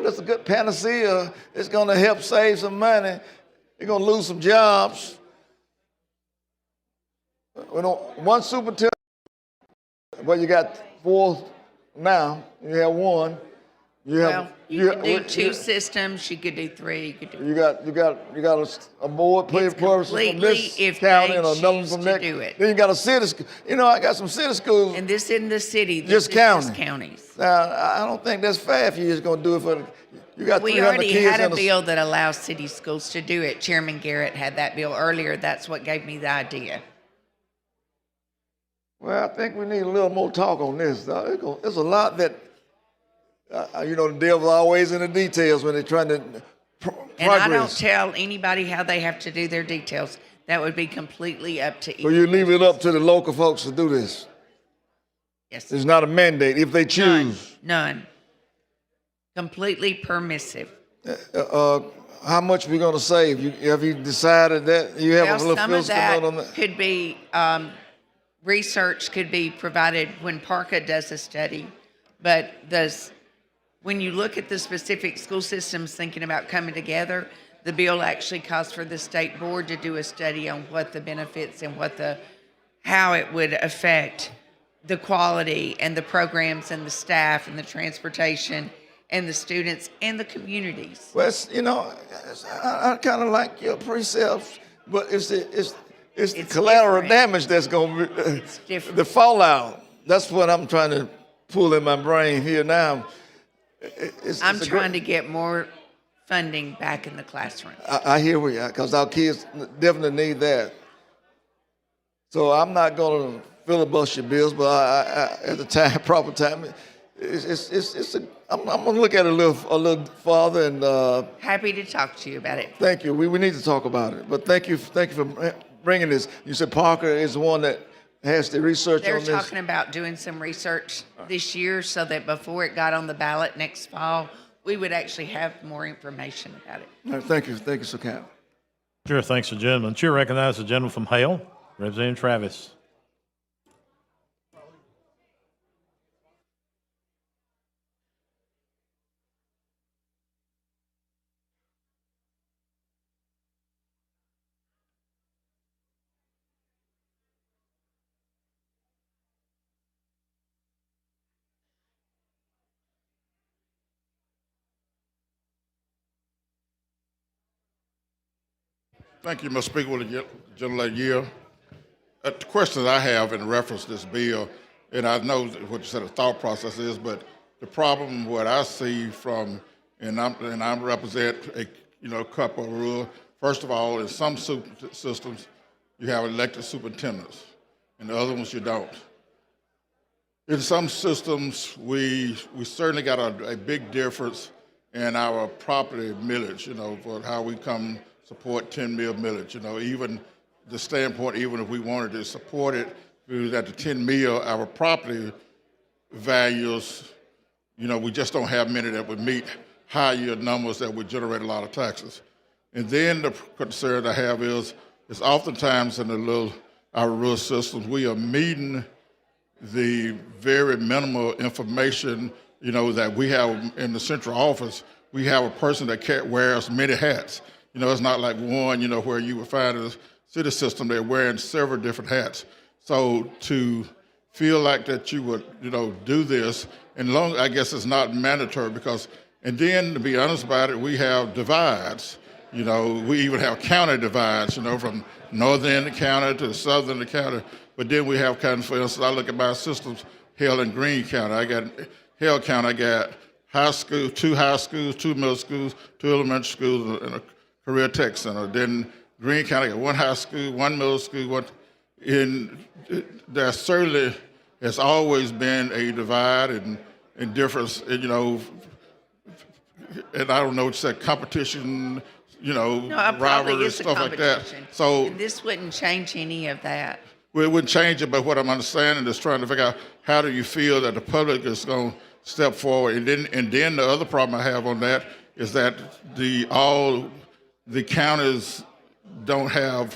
that's a good panacea. It's going to help save some money. You're going to lose some jobs. One superintendent, well, you got 4 now. You have 1. You could do 2 systems. You could do 3. You could do. You got a board person from this if county they and another choose from to that. do it. Then you got a city school. You know, I got some city schools. And this isn't the city. This Just is county. just counties. Now, I don't think that's fair if you're just going to do it for. You got We 300 already kids had a in a bill that allows city schools to do it. Chairman Garrett had that bill earlier. That's what gave me the idea. Well, I think we need a little more talk on this. There's a lot that, the devil's always in the details when they're trying to And I don't progress. tell anybody how they have to do their details. That would be completely up to So you leave it up to the local folks to do this? Yes. It's not a mandate if they choose. None. Completely permissive. How much we going to save? Have you decided that? You have a Well, little some of fiscal that note on that? could be, research could be provided when Parka does a study. But when you look at the specific school systems thinking about coming together, the bill actually calls for the state board to do a study on what the benefits and how it would affect the quality and the programs and the staff and the transportation and the students and the communities. Well, I kind of like your precepts, but it's the collateral damage that's going to be the fallout. That's what I'm trying to pull in my brain here now. I'm trying to get more funding back in the classroom. I hear you, because our kids definitely need that. So I'm not going to filibuster your bills, but at the proper time, I'm going to look at it a little farther and. Happy to talk to you about it. Thank you. We need to talk about it. But thank you for bringing this. You said Parker is the one that has the research They're on this. talking about doing some research this year so that before it got on the ballot next fall, we would actually have more information about it. All right, thank you. Thank you, Sir Cap. Sure, thanks, the gentleman. Chair recognizes the gentleman from Hale, Representative Travis. Thank you, Mr. Speaker. With the gentleman yield. The question I have in reference to this bill, and I know what you said the thought process is, but the problem what I see from, and I represent a couple of rules. First of all, in some systems, you have elected superintendents, and the other ones you don't. In some systems, we certainly got a big difference and our property millage, for how we come support 10 mil millage, even the standpoint, even if we wanted to support it, we was at the 10 mil, our property values, we just don't have many that would meet higher numbers that would generate a lot of taxes. And then the concern I have is oftentimes in our rural systems, we are meeting the very minimal information, that we have in the central office. We have a person that wears many hats. It's not like one, where you would find in the city system, they're wearing several different hats. So to feel like that you would, do this, and I guess it's not mandatory and then to be honest about it, we have divides. We even have county divides, from northern end of the county to the southern end of the county. But then we have kind of, for instance, I look at my systems, Hale and Greene County. I got Hale County, I got two high schools, 2 middle schools, 2 elementary schools, and a career tech center. Then Greene County got 1 high school, 1 middle school, there certainly has always been a divide and difference, and I don't know what you said, competition, No, probably rivalry, is a stuff like that. competition. So And this wouldn't change any of that. well, it wouldn't change it, but what I'm understanding is trying to figure out how do you feel that the public is going to step forward, and then the other problem I have on that is that all the counties don't have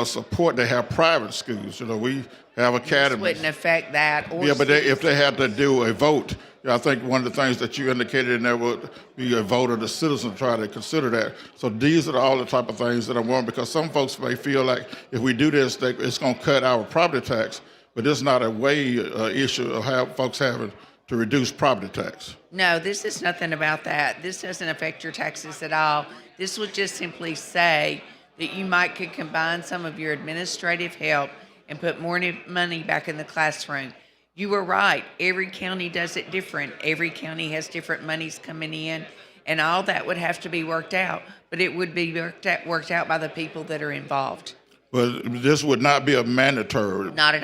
support. They have private schools. We have This academies. wouldn't affect that. Or Yeah, but if they had to do a vote, I think one of the things that you indicated in there would be a vote of the citizens try to consider that. So these are all the type of things that I want, because some folks may feel like if we do this, it's going to cut our property tax, but it's not a issue of how folks having to reduce property tax. No, this is nothing about that. This doesn't affect your taxes at all. This would just simply say that you could combine some of your administrative help and put more money back in the classroom. You were right. Every county does it different. Every county has different monies coming in, and all that would have to be worked out. But it would be worked out by the people that are involved. Well, this would not be a mandatory process. Not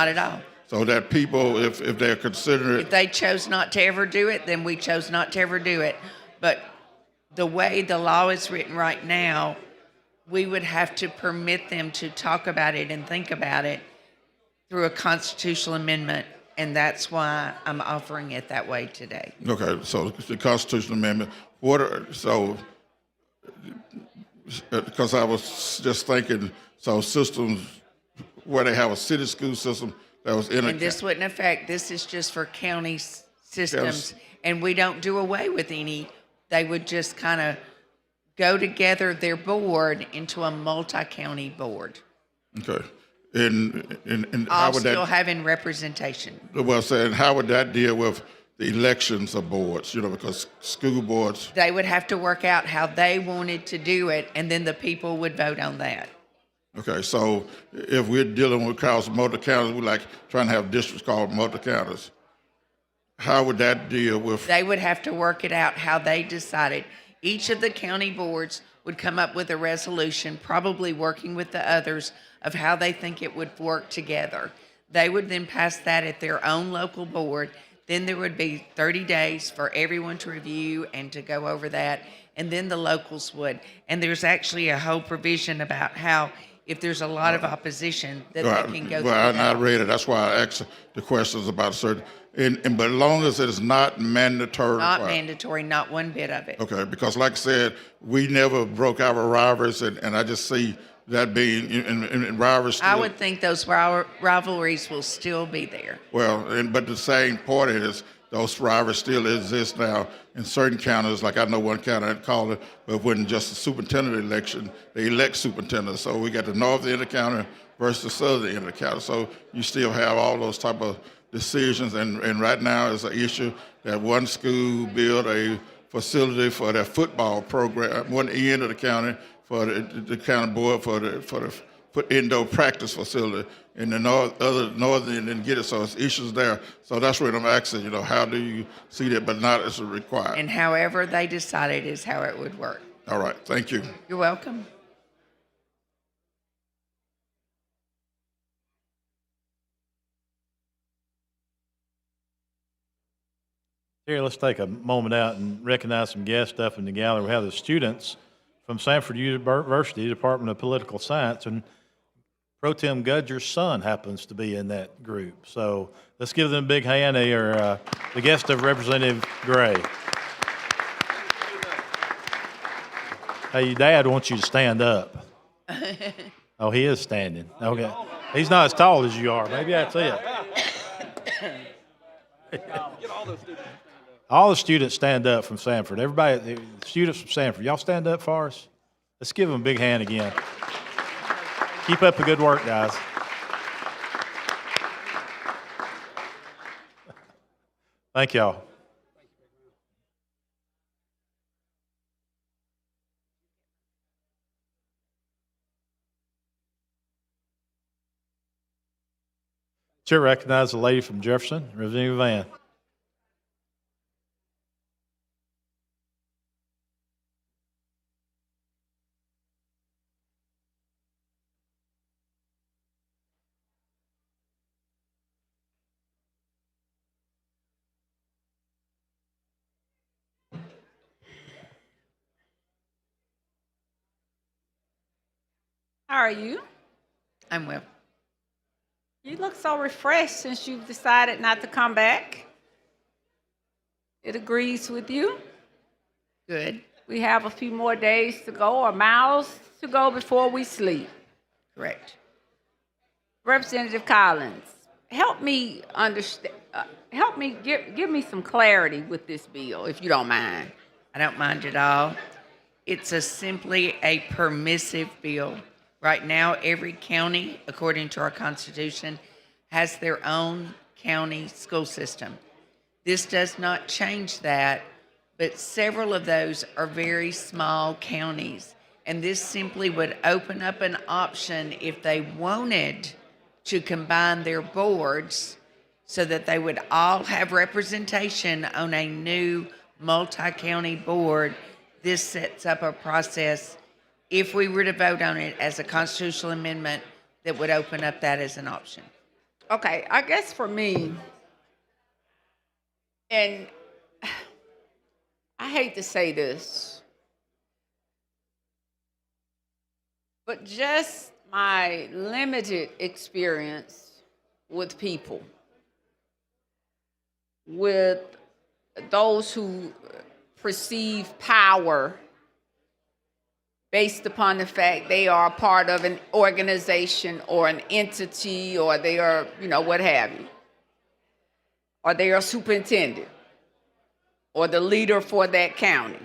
at all. So that people, if they're considering If it, they chose not to ever do it, then we chose not to ever do it. But the way the law is written right now, we would have to permit them to talk about it and think about it through a constitutional amendment, and that's why I'm offering it that way today. okay, so the constitutional amendment, because I was just thinking, so systems where they have a city school system that was in And this wouldn't affect, this is just for county systems, and we don't do away with any. They would just kind of go together their board into a multi-county board, Okay. And how all would still that, having representation. well, saying, how would that deal with the elections of boards, because school boards, They would have to work out how they wanted to do it, and then the people would vote on that. okay, so if we're dealing with multi-counties, we're like trying to have districts called multi-counties. How would that deal with, They would have to work it out how they decided. Each of the county boards would come up with a resolution, probably working with the others, of how they think it would work together. They would then pass that at their own local board. Then there would be 30 days for everyone to review and to go over that, and then the locals would. And there's actually a whole provision about how, if there's a lot of opposition, that they can go through well, I that. read it, that's why I asked the questions about certain, but as long as it is not mandatory. Not required. mandatory, not one bit of it. Okay, because like I said, we never broke our rivalries, and I just see that being, and rivalries still. I would think those rivalries will still be there. Well, but the same part is, those rivalries still exist now in certain counties, like I know one county I'd call it, but when just the superintendent election, they elect superintendents. So we got the north end of the county versus the southern end of the county. So you still have all those type of decisions, and right now it's an issue that one school built a facility for their football program, one end of the county for the county board for indoor practice facility, and the northern end didn't get it, so it's issues there. So that's what I'm asking, how do you see that, but not as a requirement? And however they decided is how it would work. All right, thank you. You're welcome. Terry, let's take a moment out and recognize some guests up in the gallery. We have the students from Sanford University, Department of Political Science, and Pro Tem Gudger's son happens to be in that group. So let's give them a big hand. They are the guest of Representative Gray. Hey, your dad wants you to stand up. Oh, he is standing. Okay. He's not as tall as you are. Maybe that's it. All the students stand up from Sanford. Everybody, the students from Sanford, y'all stand up for us? Let's give them a big hand again. Keep up the good work, guys. Thank y'all. Chair recognizes the lady from Jefferson, Representative Van. How are you? I'm well. You look so refreshed since you've decided not to come back. It agrees with you. Good. We have a few more days to go or miles to go before we sleep. Correct. Representative Collins, help me understand. Give me some clarity with this bill, if you don't mind. I don't mind at all. It's simply a permissive bill. Right now, every county, according to our Constitution, has their own county school system. This does not change that, but several of those are very small counties. And this simply would open up an option if they wanted to combine their boards so that they would all have representation on a new multi-county board. This sets up a process, if we were to vote on it as a constitutional amendment, that would open up that as an option. Okay, I guess for me, and I hate to say this, but just my limited experience with people, with those who perceive power based upon the fact they are part of an organization or an entity, or they are, what have you, or they are superintendent or the leader for that county.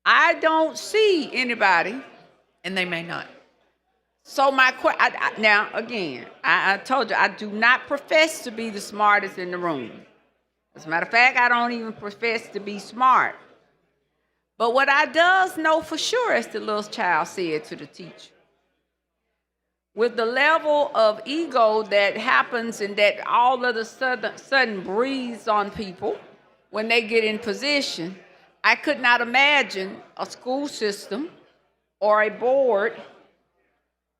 I don't see anybody. And they may not. So my question, now again, I told you, I do not profess to be the smartest in the room. As a matter of fact, I don't even profess to be smart. But what I does know for sure, as the little child said to the teacher, with the level of ego that happens and that all of a sudden breathes on people when they get in position, I could not imagine a school system or a board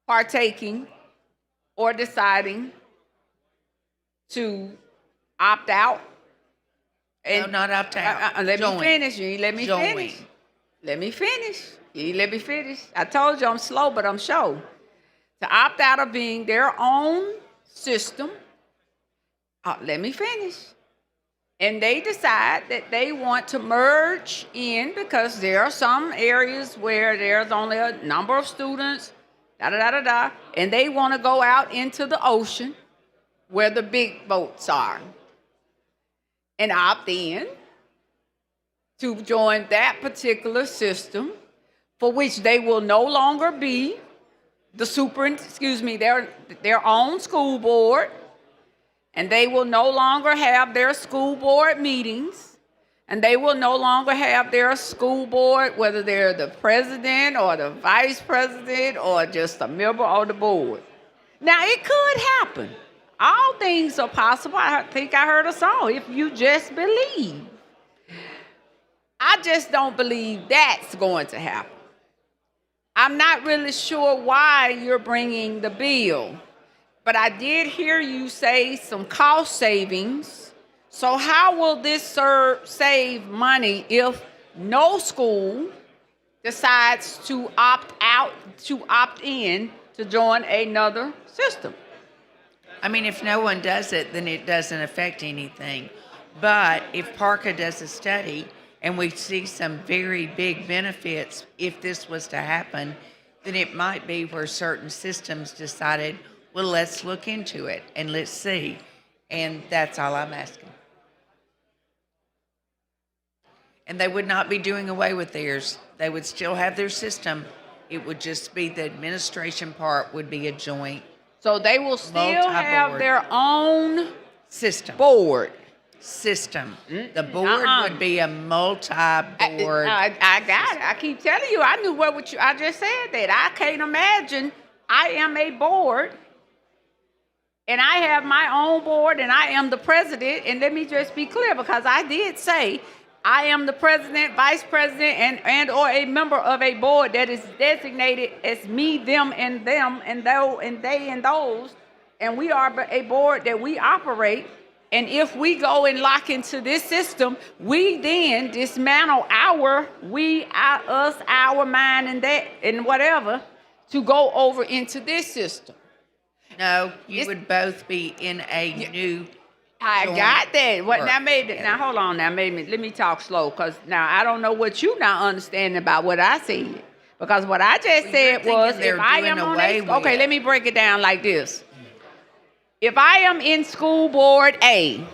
partaking or deciding to opt out. No, not opt out. Let Join. me finish. You ain't let me Join. finish. Let me finish. You ain't let me finish. I told you I'm slow, but I'm sure. To opt out of being their own system, let me finish. And they decide that they want to merge in because there are some areas where there's only a number of students, and they want to go out into the ocean where the big boats are and opt in to join that particular system, for which they will no longer be their own school board, and they will no longer have their school board meetings, and they will no longer have their school board, whether they're the president or the vice president or just a member of the board. Now, it could happen. All things are possible. I think I heard a song, if you just believe. I just don't believe that's going to happen. I'm not really sure why you're bringing the bill, but I did hear you say some cost savings So how will this save money if no school decides to opt out, to opt in to join another system? I mean, if no one does it, then it doesn't affect anything. But if Parka does a study and we see some very big benefits if this was to happen, then it might be where certain systems decided, well, let's look into it and let's see. And that's all I'm asking. And they would not be doing away with theirs. They would still have their system. It would just be the administration part would be a joint. So they will still have multi-board their own system. board. System. The board would be a multi-board. I got it. I keep telling you, I knew what you, I just said that. I can't imagine I am a board and I have my own board and I am the president. And let me just be clear, because I did say I am the president, vice president, and or a member of a board that is designated as me, them, and they and those. And we are a board that we operate. And if we go and lock into this system, we then dismantle our mine, and that, and whatever, to go over into this system. No, you would both be in a new. I got that. What now? Maybe. Now hold on. Now maybe let me talk slow, because now I don't know what you not understanding about what I said. Because what I just said was, if I am on okay, let me break it down like this. If I am in school board A,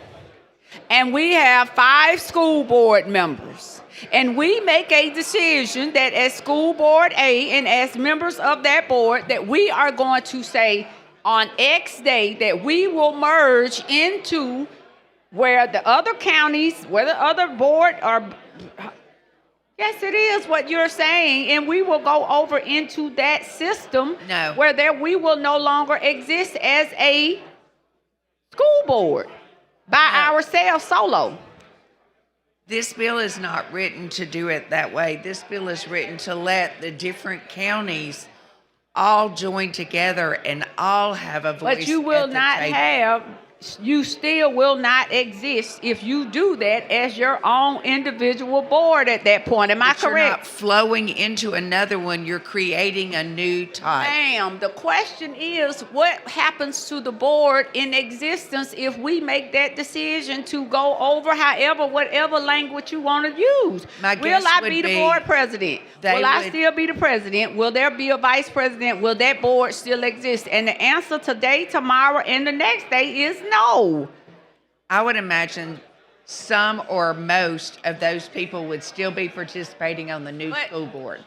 and we have 5 school board members, and we make a decision that as school board A and as members of that board, that we are going to say on X day that we will merge into where the other counties, where the other board are. Yes, it is what you're saying, and we will go over into that system where we will no longer exist as a school board by ourselves solo. This bill is not written to do it that way. This bill is written to let the different counties all join together and all have a voice. But you will at the not table. have, you still will not exist if you do that as your own individual board at that point. Am I But you're correct? not flowing into another one. You're creating a new type. Ma'am, the question is, what happens to the board in existence if we make that decision to go over, however, whatever language you want to use? My Will guess I would be the be board president? they Will I would- still be the president? Will there be a vice president? Will that board still exist? And the answer today, tomorrow, and the next day is no. I would imagine some or most of those people would still be participating on the new school board.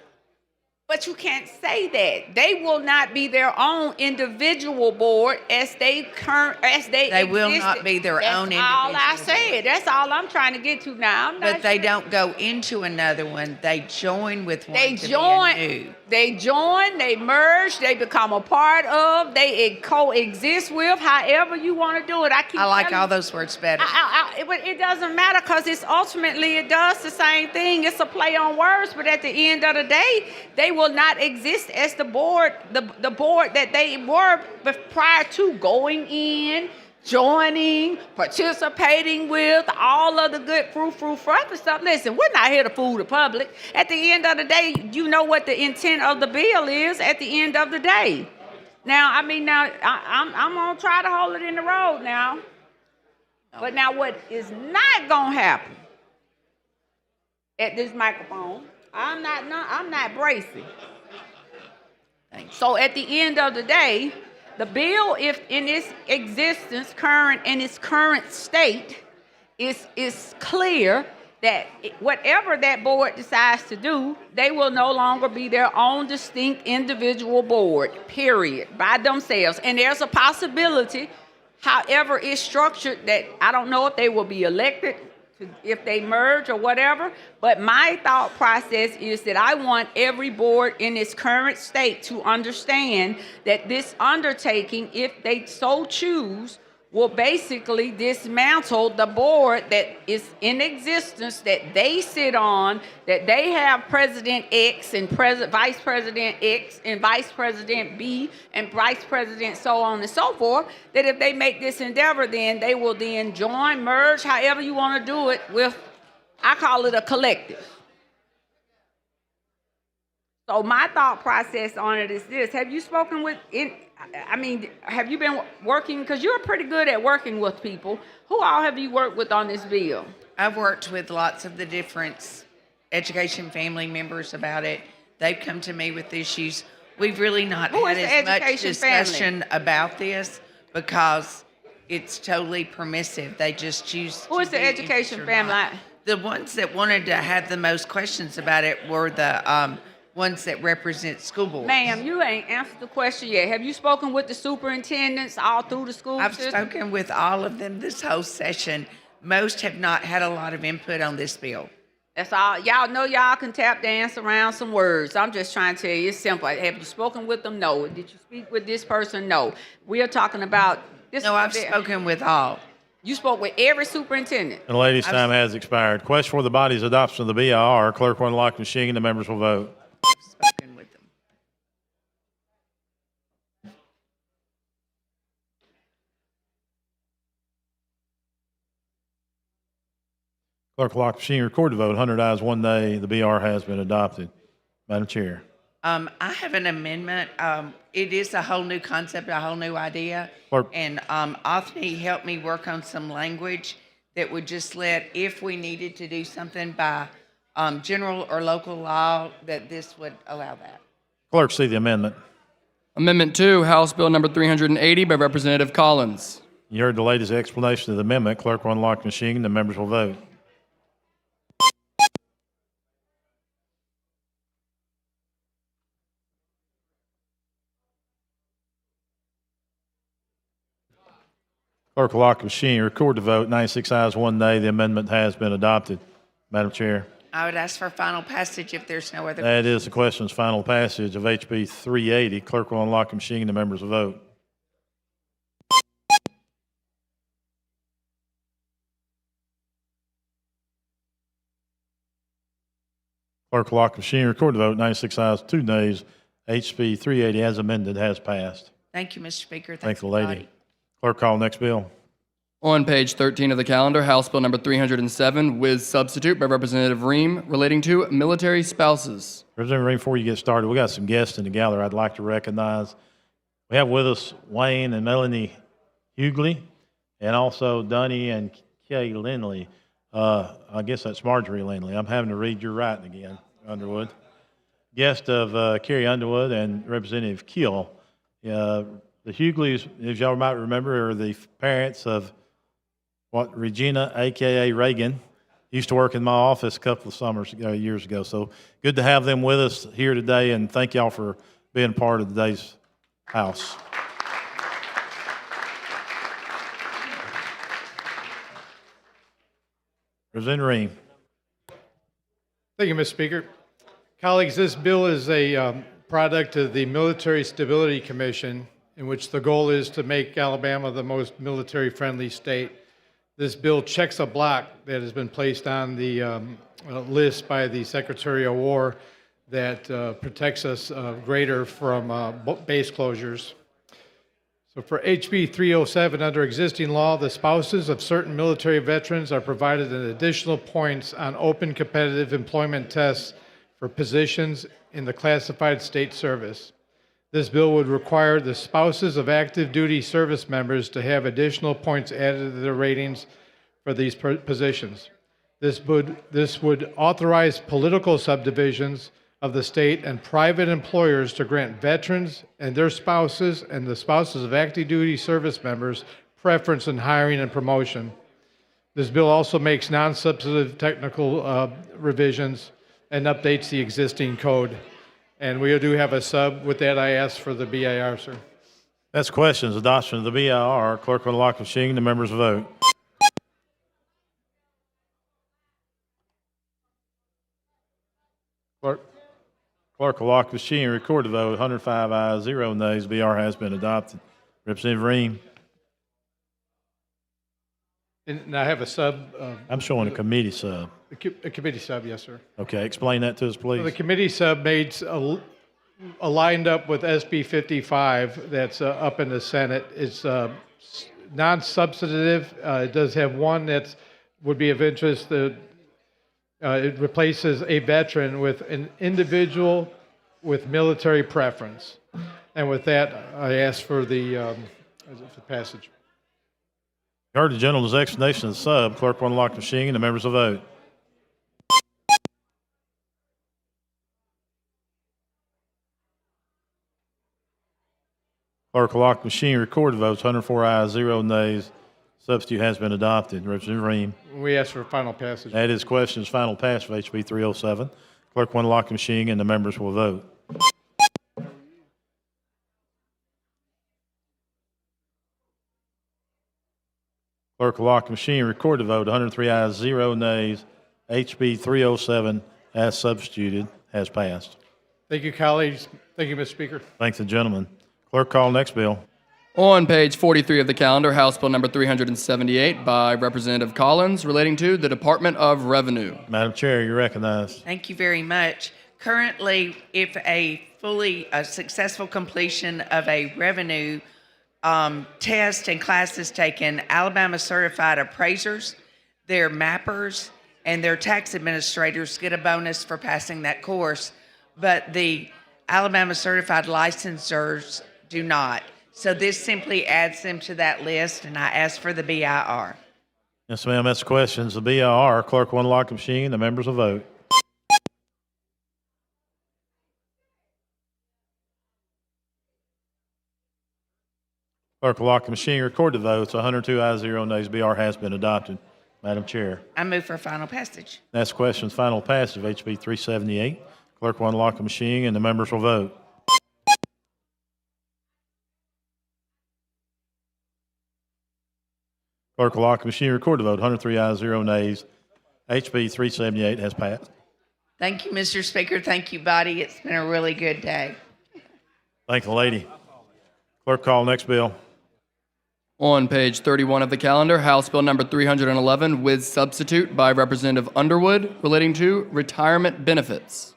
But you can't say that. They will not be their own individual board as they They will not existed. be their That's own all I individual said. That's all I'm trying to get to now. I'm not But they sure. don't go into another one. They join with one They to join, be a new. they merge, they become a part of, they coexist with, however you want to do it. I like all those words better. But it doesn't matter, because it's ultimately it does the same thing. It's a play on words, but at the end of the day, they will not exist as the board, the board that they were prior to going in, joining, participating with, all of the good fruit stuff. Listen, we're not here to fool the public. At the end of the day, you know what the intent of the bill is at the end of the day. Now, I'm going to try to hold it in the road now. But now what is not going to happen at this microphone, I'm not bracing. So at the end of the day, the bill, if in its existence, in its current state, is clear that whatever that board decides to do, they will no longer be their own distinct individual board, period, by themselves. And there's a possibility, however it's structured, that I don't know if they will be elected, if they merge or whatever, but my thought process is that I want every board in its current state to understand that this undertaking, if they so choose, will basically dismantle the board that is in existence, that they sit on, that they have President X and Vice President X and Vice President B and Vice President so on and so forth, that if they make this endeavor, then they will then join, merge, however you want to do it with, I call it a collective. So my thought process on it is this: have you spoken with, have you been working, because you're pretty good at working with people. Who all have you worked with on this bill? I've worked with lots of the different education family members about it. They've come to me with issues. We've really not Who had is the as much education family? discussion about this because it's totally permissive. They just choose. Who is to the be education interested or family? not. The ones that wanted to have the most questions about it were the ones that represent school boards. Ma'am, you ain't answered the question yet. Have you spoken with the superintendents all through the school I've system? spoken with all of them this whole session. Most have not had a lot of input on this bill. That's all. Y'all know y'all can tap dance around some words. I'm just trying to tell you, it's simple. Have you spoken with them? No. Did you speak with this person? No. We are talking about this. No, I've spoken with all. You spoke with every superintendent. And the lady's time has expired. Question for the body's adoption of the BIR. Clerk will unlock the machine and the members will vote. Spoken with them. Clerk will lock the machine, record the vote. 100 ayes, 1 nay. The BR has been adopted. Madam Chair. I have an amendment. It is a whole new concept, a whole new idea. Clerk. And Anthony helped me work on some language that would just let, if we needed to do something by general or local law, that this would allow that. Clerk, see the amendment. Amendment 2, House Bill number 380 by Representative Collins. You heard the lady's explanation of the amendment. Clerk will unlock the machine and the members will vote. Clerk will lock the machine, record the vote. 96 ayes, 1 nay. The amendment has been adopted. Madam Chair. I would ask for final passage if there's no other. That is the question's final passage of HB 380. Clerk will unlock the machine and the members will vote. Clerk will lock the machine, record the vote. 96 ayes, 2 nays. HB 380 as amended has passed. Thank you, Mr. Speaker. Thank the everybody. lady. Clerk, call next bill. On page 13 of the calendar, House Bill number 307, with substitute by Representative Ream, relating to military spouses. Representative Ray, before you get started, we got some guests in the gallery I'd like to recognize. We have with us Wayne and Melanie Hughley, and also Dunny and Kay Lindley. I guess that's Marjorie Lindley. I'm having to read your writing again, Underwood. Guest of Carrie Underwood and Representative Keel. The Hughleys, as y'all might remember, are the parents of Regina, a.k.a. Reagan, used to work in my office a couple of years ago. So good to have them with us here today, and thank y'all for being part of today's house. Representative Ream. Thank you, Mr. Speaker. Colleagues, this bill is a product of the Military Stability Commission, in which the goal is to make Alabama the most military-friendly state. This bill checks a block that has been placed on the list by the Secretary of War that protects us greater from base closures. So for HB 307, under existing law, the spouses of certain military veterans are provided an additional points on open competitive employment tests for positions in the classified state service. This bill would require the spouses of active duty service members to have additional points added to their ratings for these positions. This would authorize political subdivisions of the state and private employers to grant veterans and their spouses and the spouses of active duty service members preference in hiring and promotion. This bill also makes non-substantive technical revisions and updates the existing code. And we do have a sub. With that, I ask for the BIR, sir. That's questions. Adoption of the BIR. Clerk will lock the machine. The members vote. Clerk will lock the machine and record the vote. 105 ayes, 0 nays. BR has been adopted. Representative Ream. And I have a sub, I'm showing a committee sub. a committee sub, yes, sir. Okay, explain that to us, So please. the committee sub made aligned up with SB 55 that's up in the Senate. It's non-substantive. It does have one that would be of interest. It replaces a veteran with an individual with military preference. And with that, I ask for the passage. You heard the gentleman's explanation of the sub. Clerk will unlock the machine and the members will vote. Clerk will lock the machine, record the votes, 104 ayes, 0 nays. Substitute has been adopted. Representative Ream. We ask for final passage. That is questions final pass of HB 307. Clerk will unlock the machine and the members will vote. Clerk will lock the machine, record the vote, 103 ayes, 0 nays. HB 307, as substituted, has passed. Thank you, colleagues. Thank you, Mr. Speaker. Thanks, the gentleman. Clerk, call next bill. On page 43 of the calendar, House Bill number 378 by Representative Collins relating to the Department of Revenue. Madam Chair, you're recognized. Thank you very much. Currently, if a successful completion of a revenue test and class is taken, Alabama certified appraisers, their mappers, and their tax administrators get a bonus for passing that course, but the Alabama certified licensors do not. So this simply adds them to that list, and I ask for the BIR. Yes, ma'am, that's questions. The BIR, clerk will unlock the machine, the members will vote. Clerk will lock the machine, record the votes, 102 ayes, 0 nays. BR has been adopted. Madam Chair. I move for final passage. That's questions final passage of HB 378. Clerk will unlock the machine and the members will vote. Clerk will lock the machine, record the vote, 103 ayes, 0 nays. HB 378 has passed. Thank you, Mr. Speaker. Thank you, body. It's been a really good day. Thank the lady. Clerk, call next bill. On page 31 of the calendar, House Bill number 311 with substitute by Representative Underwood relating to retirement benefits.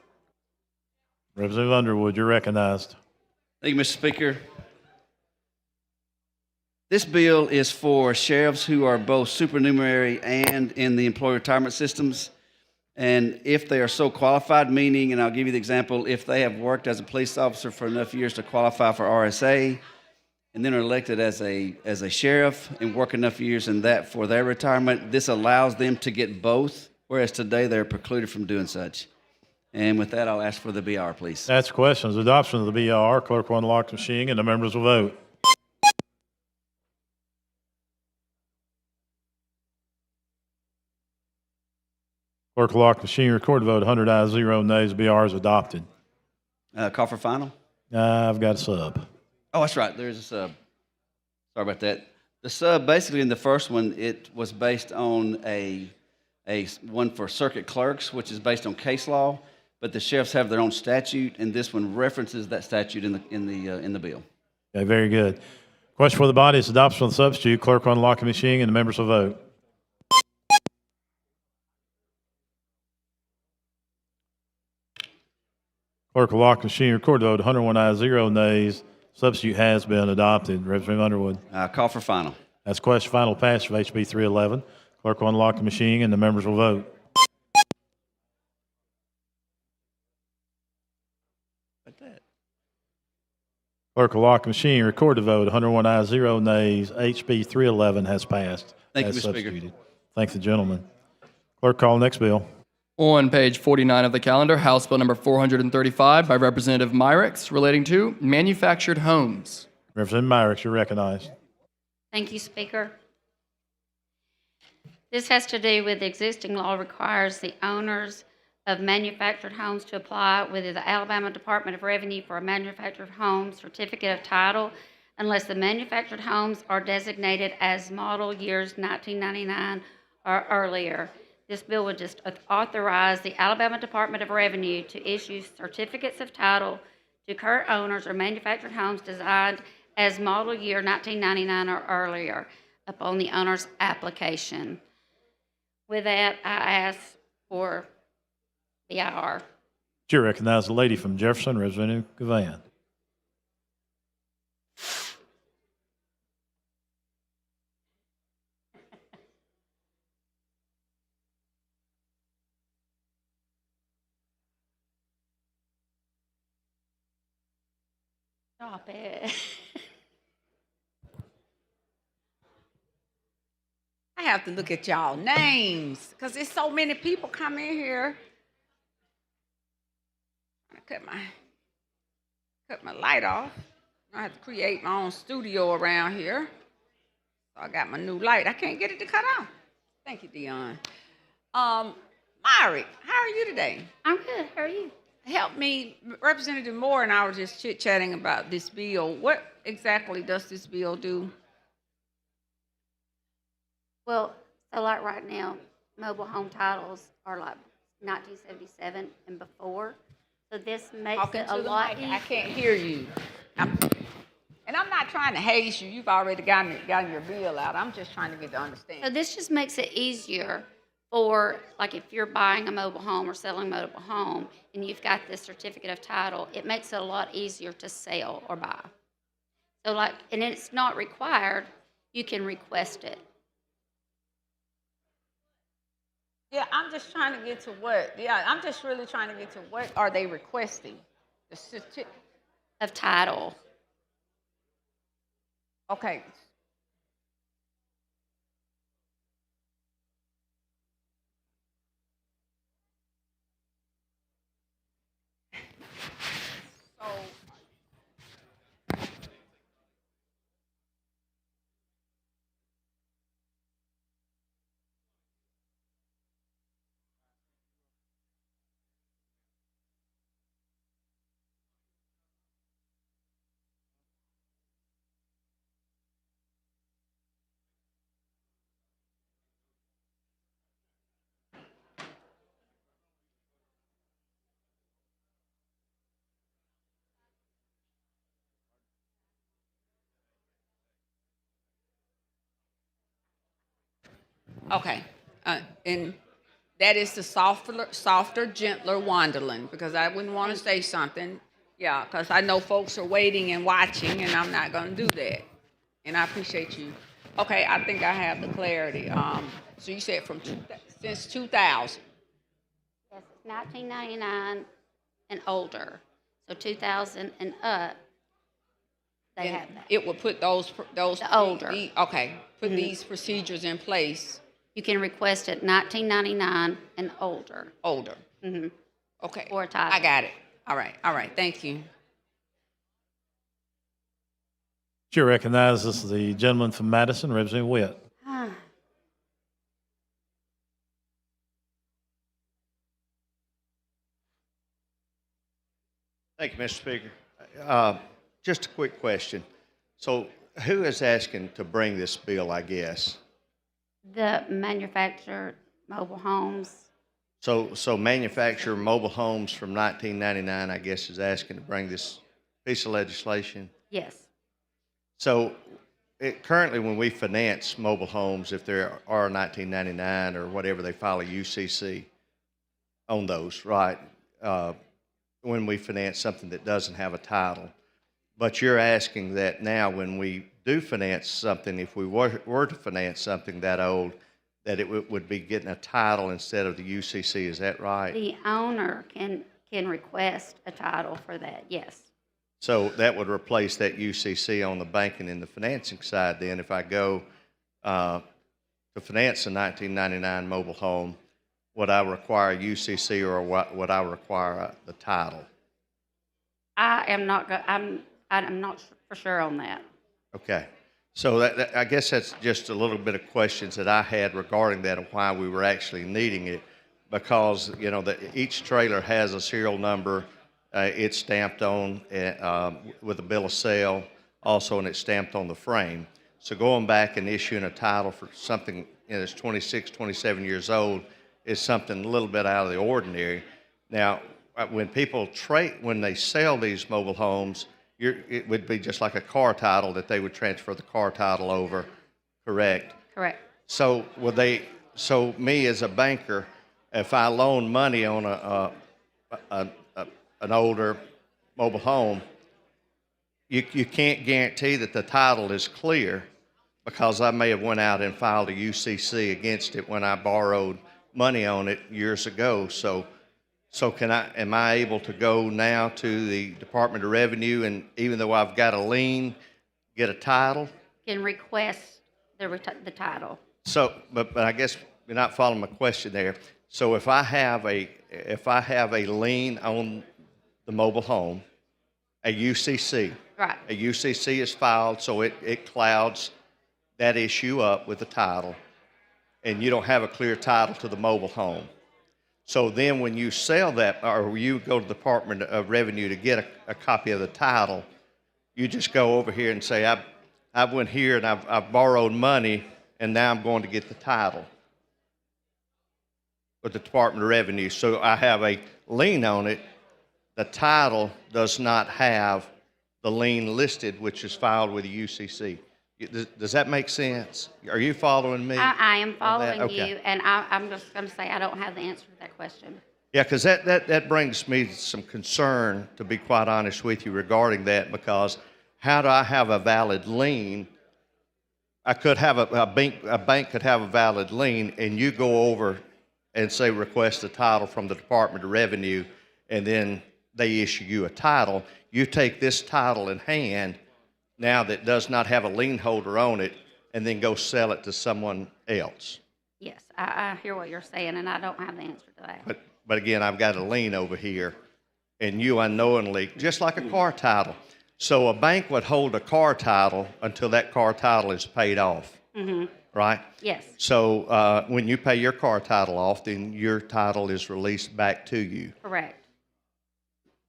Representative Underwood, you're recognized. Thank you, Mr. Speaker. This bill is for sheriffs who are both supernumerary and in the employee retirement systems. And if they are so qualified, meaning, and I'll give you the example, if they have worked as a police officer for enough years to qualify for RSA, and then are elected as a sheriff and work enough years in that for their retirement, this allows them to get both, whereas today they're precluded from doing such. And with that, I'll ask for the BR, please. That's questions. Adoption of the BR. Clerk will unlock the machine and the members will vote. Clerk will lock the machine, record the vote, 100 ayes, 0 nays. BR is adopted. Call for final? I've got a sub. Oh, that's right. There's a sub. Sorry about that. The sub, basically in the first one, it was based on a one for circuit clerks, which is based on case law, but the sheriffs have their own statute, and this one references that statute in the bill. Okay, very good. Question for the body is adoption of the substitute. Clerk will unlock the machine and the members will vote. Clerk will lock the machine, record the vote, 101 ayes, 0 nays. Substitute has been adopted. Representative Underwood. Call for final. That's question final passage of HB 311. Clerk will unlock the machine and the members will vote. Clerk will lock the machine, record the vote, 101 ayes, 0 nays. HB 311 has passed. Thank you, as Mr. Speaker. substituted. Thank the gentleman. Clerk, call next bill. On page 49 of the calendar, House Bill number 435 by Representative Myrick relating to manufactured homes. Representative Myrick, you're recognized. Thank you, Speaker. This has to do with the existing law requires the owners of manufactured homes to apply with the Alabama Department of Revenue for a manufactured home certificate of title unless the manufactured homes are designated as model years 1999 or earlier. This bill would just authorize the Alabama Department of Revenue to issue certificates of title to current owners of manufactured homes designed as model year 1999 or earlier. upon the owner's application. With that, I ask for BIR. Chair recognizes the lady from Jefferson, Representative Gavan. Stop it. I have to look at y'all names because there's so many people come in here. I cut my light off. I have to create my own studio around here. So I got my new light. I can't get it to cut off. Thank you, Dion. Myri, how are you today? I'm good. How are you? Help me. Representative Moore and I were just chit-chatting about this bill. What exactly does this bill do? Well, so like right now, mobile home titles are like 1977 and before. So this makes Talking it to a the lot mic. I easier. can't hear you. And I'm not trying to haze you. You've already gotten your bill out. I'm just trying to get to understand. So this just makes it easier for, like, if you're buying a mobile home or selling a mobile home and you've got this certificate of title, it makes it a lot easier to sell or buy. So like, and it's not required, you can request it. Yeah, I'm just trying to get to what. Yeah, I'm just really trying to get to what are they requesting? The certificate of title. Okay. So okay, and that is the softer, gentler Wonderland, because I wouldn't want to say something, yeah, because I know folks are waiting and watching, and I'm not going to do that. And I appreciate you. Okay, I think I have the clarity. So you said since 2000. Yes, it's 1999 and older. So 2000 and up, they And have that. it will put those The older. Okay, put Mhm. these procedures in place. You can request it 1999 and older. Older. Mm-hmm. Okay. For a title. I got it. All right. Thank you. Chair recognizes the gentleman from Madison, Representative Witt. Thank you, Mr. Speaker. Just a quick question. So who is asking to bring this bill, I guess? The manufactured mobile homes. So manufacturer mobile homes from 1999, I guess, is asking to bring this piece of legislation? Yes. So currently, when we finance mobile homes, if there are 1999 or whatever, they file a UCC on those, right? When we finance something that doesn't have a title. But you're asking that now when we do finance something, if we were to finance something that old, that it would be getting a title instead of the UCC, is that right? The owner can request a title for that, yes. So that would replace that UCC on the banking and the financing side then. If I go to finance a 1999 mobile home, would I require a UCC or would I require the title? I'm not for sure on that. Okay. So I guess that's just a little bit of questions that I had regarding that and why we were actually needing it, because each trailer has a serial number. It's stamped on with a bill of sale, also, and it's stamped on the frame. So going back and issuing a title for something that's 26, 27 years old is something a little bit out of the ordinary. Now, when people when they sell these mobile homes, it would be just like a car title that they would transfer the car title over, correct? Correct. So so me as a banker, if I loan money on an older mobile home, you can't guarantee that the title is clear because I may have went out and filed a UCC against it when I borrowed money on it years ago. So am I able to go now to the Department of Revenue and even though I've got a lien, get a title? Can request the title. So, but I guess you're not following my question there. So if I have a lien on the mobile home, a UCC. Right. A UCC is filed, so it clouds that issue up with the title, and you don't have a clear title to the mobile home. So then when you sell that, or you go to the Department of Revenue to get a copy of the title, you just go over here and say, I went here and I've borrowed money, and now I'm going to get the title with the Department of Revenue. So I have a lien on it. The title does not have the lien listed, which is filed with the UCC. Does that make sense? Are you following me? I am following Okay. you, and I'm just going to say I don't have the answer to that question. Yeah, because that brings me some concern, to be quite honest with you, regarding that, because how do I have a valid lien? I could have a bank could have a valid lien, and you go over and say request a title from the Department of Revenue, and then they issue you a title. You take this title in hand now that does not have a lien holder on it, and then go sell it to someone else. Yes, I hear what you're saying, and I don't have the answer to that. But again, I've got a lien over here, and you unknowingly, just like a car title. So a bank would hold a car title until that car title is paid off, Mm-hmm. right? Yes. So when you pay your car title off, then your title is released back to you. Correct.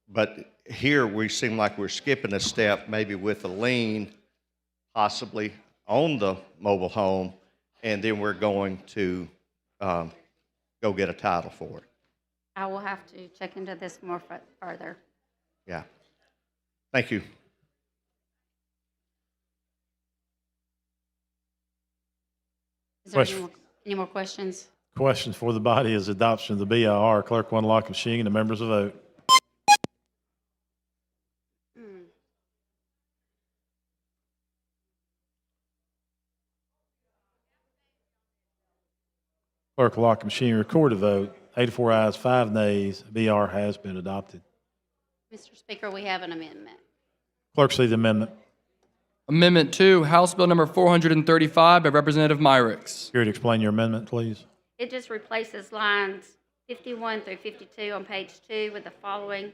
But here we seem like we're skipping a step, maybe with a lien possibly on the mobile home, and then we're going to go get a title for it. I will have to check into this more further. Yeah. Thank you. Is there Question. any more questions? Question for the body is adoption of the BIR. Clerk will unlock the machine and the members will vote. Clerk will lock the machine and record the vote. 84 ayes, 5 nays. BR has been adopted. Mr. Speaker, we have an amendment. Clerk, see the amendment. Amendment 2, House Bill number 435 by Representative Myrick. Here to explain your amendment, please. It just replaces lines 51 through 52 on page 2 with the following.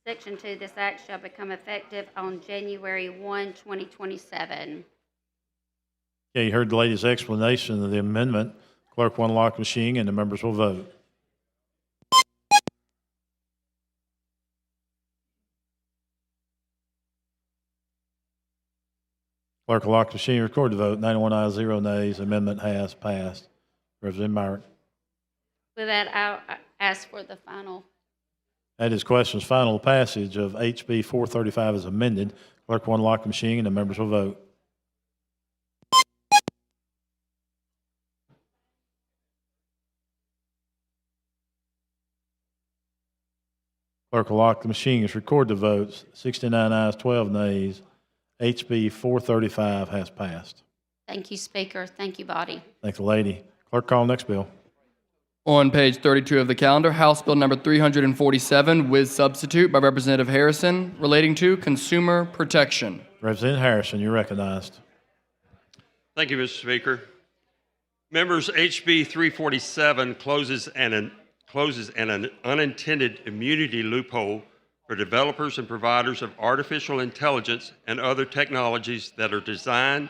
Section 2, this act shall become effective on January 1, 2027. Okay, you heard the lady's explanation of the amendment. Clerk will unlock the machine and the members will vote. Clerk will lock the machine and record the vote. 91 ayes, 0 nays. Amendment has passed. Representative Myrick. With that, I'll ask for the final. That is questions final passage of HB 435 as amended. Clerk will unlock the machine and the members will vote. Clerk will lock the machine and record the votes. 69 ayes, 12 nays. HB 435 has passed. Thank you, Speaker. Thank you, body. Thank the lady. Clerk, call next bill. On page 32 of the calendar, House Bill number 347 with substitute by Representative Harrison relating to consumer protection. Representative Harrison, you're recognized. Thank you, Mr. Speaker. Members, HB 347 closes an unintended immunity loophole for developers and providers of artificial intelligence and other technologies that are designed,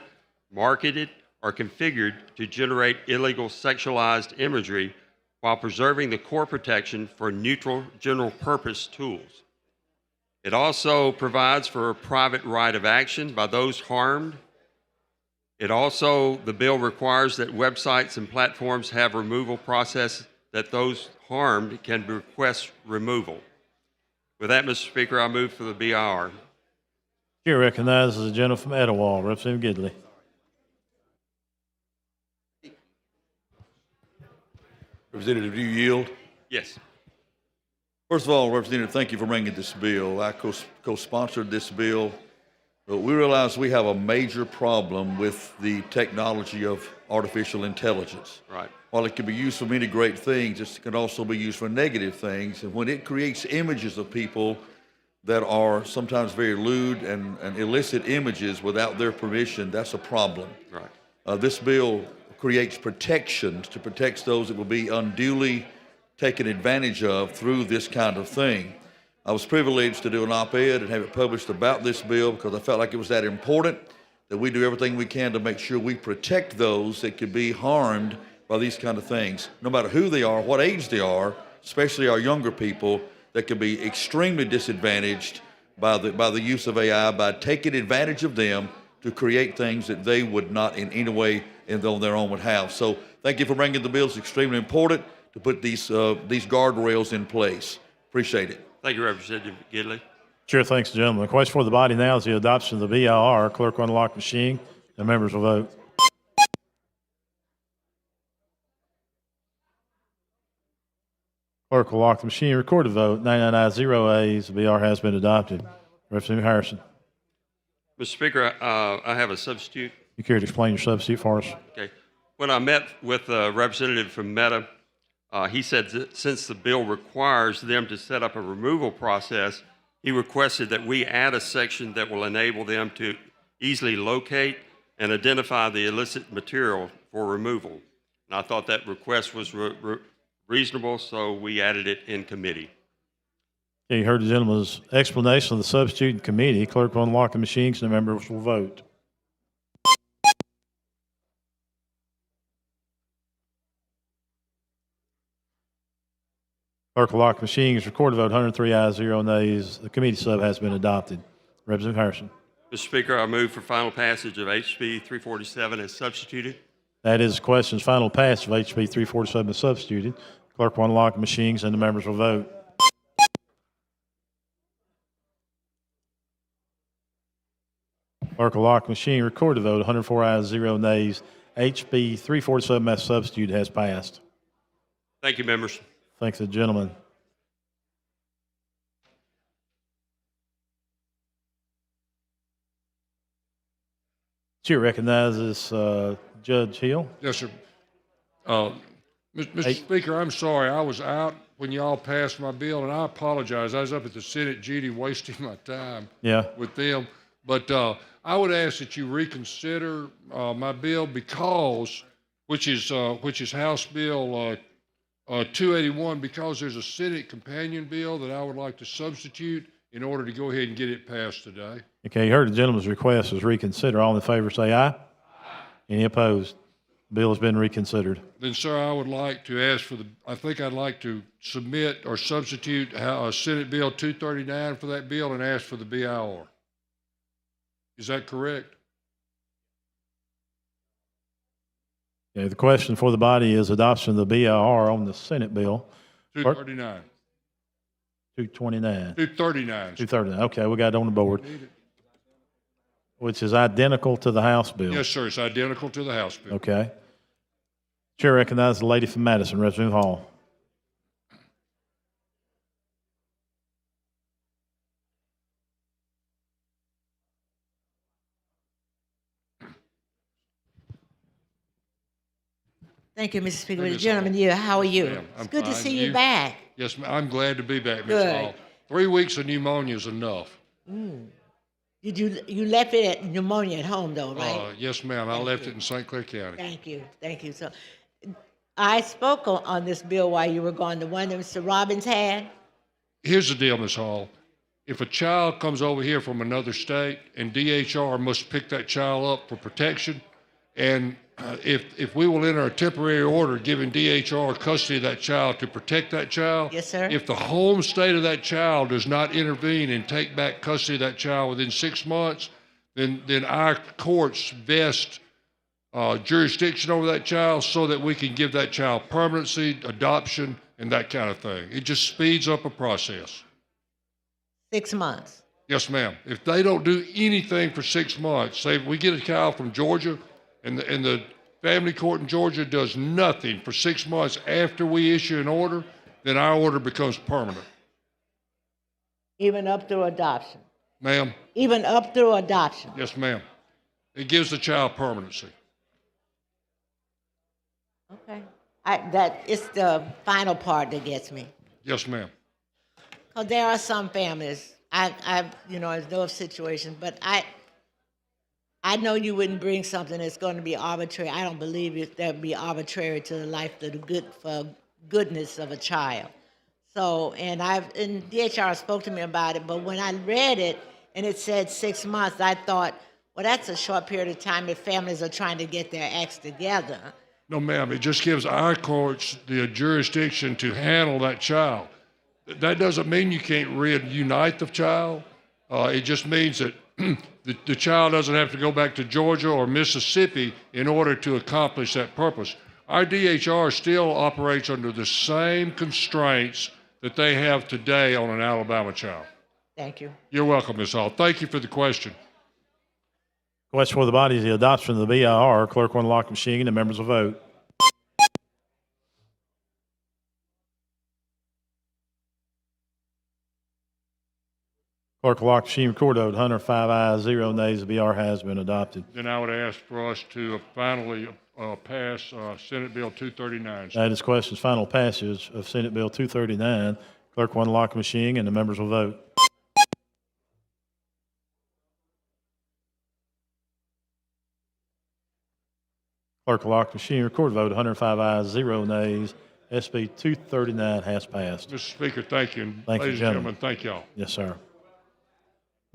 marketed, or configured to generate illegal sexualized imagery while preserving the core protection for neutral general purpose tools. It also provides for a private right of action by those harmed. The bill requires that websites and platforms have removal process that those harmed can request removal. With that, Mr. Speaker, I move for the BIR. Chair recognizes the gentleman from Etowah, Representative Gidley. Representative, do you yield? Yes. First of all, Representative, thank you for bringing this bill. I co-sponsored this bill, but we realize we have a major problem with the technology of artificial intelligence. Right. While it can be used for many great things, it can also be used for negative things. And when it creates images of people that are sometimes very lewd and illicit images without their permission, that's a problem. Right. This bill creates protections to protect those that will be unduly taken advantage of through this kind of thing. I was privileged to do an op-ed and have it published about this bill because I felt like it was that important that we do everything we can to make sure we protect those that could be harmed by these kind of things, no matter who they are, what age they are, especially our younger people that could be extremely disadvantaged by the use of AI, by taking advantage of them to create things that they would not in any way on their own would have. So thank you for bringing the bill. It's extremely important to put these guardrails in place. Appreciate it. Thank you, Representative Gidley. Chair thanks the gentleman. The question for the body now is the adoption of the BIR. Clerk will unlock the machine. The members will vote. Clerk will lock the machine. Record the vote. 99 ayes, 0 ayes. The BR has been adopted. Representative Harrison, Mr. Speaker, I have a substitute. you care to explain your substitute for us? Okay. When I met with a representative from Meta, he said that since the bill requires them to set up a removal process, he requested that we add a section that will enable them to easily locate and identify the illicit material for removal. And I thought that request was reasonable, so we added it in committee. Okay, you heard the gentleman's explanation of the substitute in committee. Clerk will unlock the machines and the members will vote. Clerk will lock the machines. Recorded vote 103 ayes, 0 nays. The committee sub has been adopted. Representative Harrison. Mr. Speaker, I move for final passage of HB 347 as substituted. That is the question's final passage of HB 347 is substituted. Clerk will unlock the machines and the members will vote. Clerk will lock the machine. Record the vote. 104 ayes, 0 nays. HB 347 as substitute has passed. Thank you, members. Thanks, the gentleman. Chair recognizes Judge Hill. Yes, sir. Mr. Speaker, I'm sorry. I was out when y'all passed my bill, and I apologize. I was up at the Senate duty wasting my time with them. But I would ask that you reconsider my bill because, which is House Bill 281, because there's a Senate companion bill that I would like to substitute in order to go ahead and get it passed today. Okay, you heard the gentleman's request is reconsider. All in favor say aye. Aye. Any opposed? The bill has been reconsidered. Then, sir, I would like to ask for I think I'd like to submit or substitute Senate Bill 239 for that bill and ask for the BIR. Is that correct? Okay, the question for the body is adoption of the BIR on the Senate bill. 239. 229. 239. 239. Okay, we got it on the board. Which is identical to the House bill. Yes, sir. It's identical to the House bill. Okay. Chair recognizes the lady from Madison, Representative Hall. Thank you, Mr. Speaker. Hey, The Ms. gentleman Hall. here, how are you? Ma'am, I'm It's good to fine. see you back. Yes, ma'am. I'm glad to be back, Ms. Good. Hall. 3 weeks of pneumonia is enough. Did you left it at pneumonia at home though, right? Yes, ma'am. I left it in St. Clair County. Thank you, thank you. So, I spoke on this bill while you were gone. The one that Mr. Robbins had. Here's the deal, Ms. Hall. If a child comes over here from another state and DHR must pick that child up for protection, and if we will enter a temporary order giving DHR custody of that child to protect that child. Yes, sir. If the home state of that child does not intervene and take back custody of that child within 6 months, then our courts vest jurisdiction over that child so that we can give that child permanency, adoption, and that kind of thing. It just speeds up a process. 6 months. Yes, ma'am. If they don't do anything for 6 months, say we get a child from Georgia and the family court in Georgia does nothing for 6 months after we issue an order, then our order becomes permanent. Even up through adoption. Ma'am? Even up through adoption. Yes, ma'am. It gives the child permanency. Okay. It's the final part that gets me. Yes, ma'am. Because there are some families, I know of situations, but I know you wouldn't bring something that's going to be arbitrary. I don't believe that would be arbitrary to the life of the goodness of a child. So, and DHR spoke to me about it, but when I read it and it said 6 months, I thought, well, that's a short period of time if families are trying to get their acts together. No, ma'am. It just gives our courts the jurisdiction to handle that child. That doesn't mean you can't reunite the child. It just means that the child doesn't have to go back to Georgia or Mississippi in order to accomplish that purpose. Our DHR still operates under the same constraints that they have today on an Alabama child. Thank you. You're welcome, Ms. Hall. Thank you for the question. Question for the body is the adoption of the BIR. Clerk will unlock the machine and the members will vote. Clerk will lock the machine, record vote, 105 ayes, 0 nays. The BR has been adopted. Then I would ask for us to finally pass Senate Bill 239. That is question's final passage of Senate Bill 239. Clerk will unlock the machine and the members will vote. Clerk will lock the machine, record vote, 105 ayes, 0 nays. SB 239 has passed. Mr. Speaker, thank you. And Thank you, ladies and gentlemen. gentlemen, thank y'all. Yes, sir.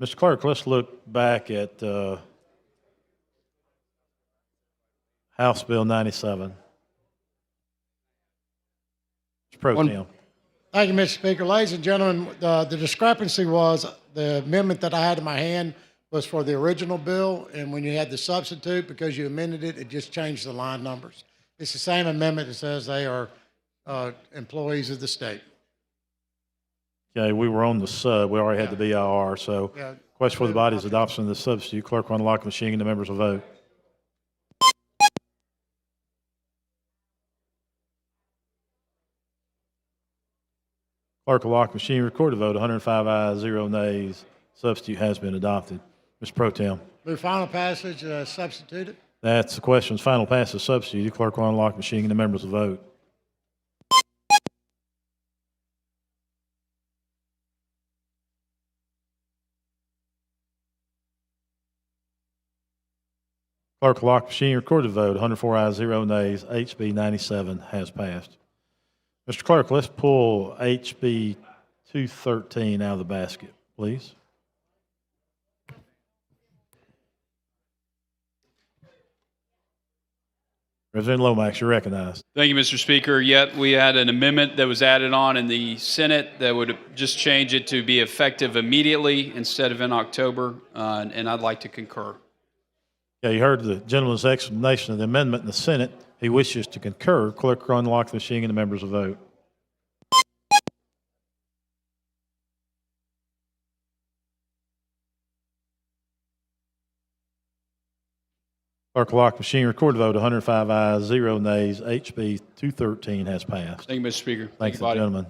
Mr. Clerk, let's look back at House Bill 97. Mr. Pro Tem. Thank you, Mr. Speaker. Ladies and gentlemen, the discrepancy was the amendment that I had in my hand was for the original bill, and when you had the substitute, because you amended it, it just changed the line numbers. It's the same amendment that says they are employees of the state. Okay, we were on the sub. We already had the BIR, so Yeah. question for the body is adoption of the substitute. Clerk will unlock the machine and the members will vote. Clerk will lock the machine, record the vote, 105 ayes, 0 nays. Substitute has been adopted. Mr. Pro Tem. Move final passage, substituted. That's the question's final pass is substituted. Clerk will unlock the machine and the members will vote. Clerk will lock the machine, record the vote, 104 ayes, 0 nays. HB 97 has passed. Mr. Clerk, let's pull HB 213 out of the basket, please. Representative Lomax, you're recognized. Thank you, Mr. Speaker. Yet we had an amendment that was added on in the Senate that would just change it to be effective immediately instead of in October, and I'd like to concur. Yeah, you heard the gentleman's explanation of the amendment in the Senate. He wishes to concur. Clerk will unlock the machine and the members will vote. Clerk will lock the machine, record the vote, 105 ayes, 0 nays. HB 213 has passed. Thank you, Mr. Speaker. Thank you, body. gentlemen.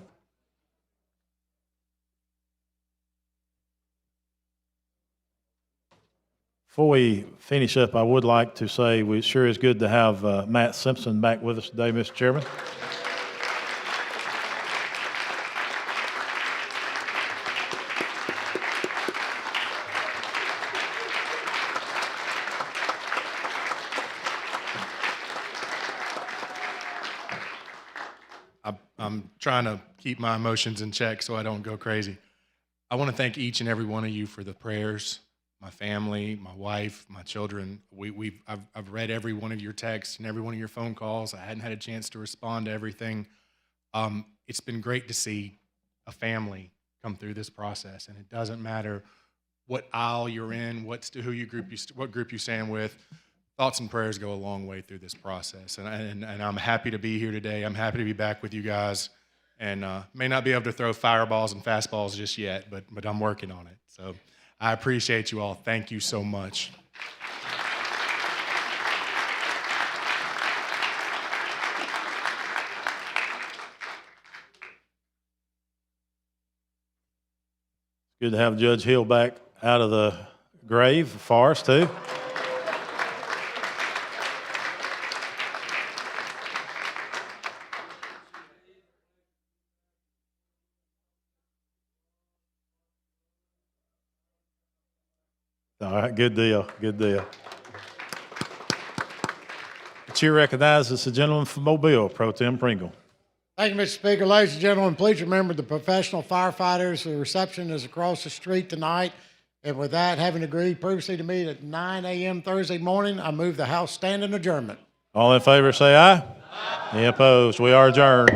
Before we finish up, I would like to say it sure is good to have Matt Simpson back with us today, Mr. Chairman. I'm trying to keep my emotions in check so I don't go crazy. I want to thank each and every one of you for the prayers. My family, my wife, my children. I've read every one of your texts and every one of your phone calls. I hadn't had a chance to respond to everything. It's been great to see a family come through this process, and it doesn't matter what aisle you're in, what group you stand with. Thoughts and prayers go a long way through this process, and I'm happy to be here today. I'm happy to be back with you guys, and may not be able to throw fireballs and fastballs just yet, but I'm working on it. So I appreciate you all. Thank you so much. Good to have Judge Hill back out of the grave for us, too. All right, good deal, good deal. The chair recognizes the gentleman from Mobile, Pro Tem Pringle. Thank you, Mr. Speaker. Ladies and gentlemen, please remember the professional firefighters. The reception is across the street tonight. And with that, having agreed previously to meet at 9 a.m. Thursday morning, I move the House stand in adjournment. All in favor say aye. Aye. Any opposed? We are adjourned.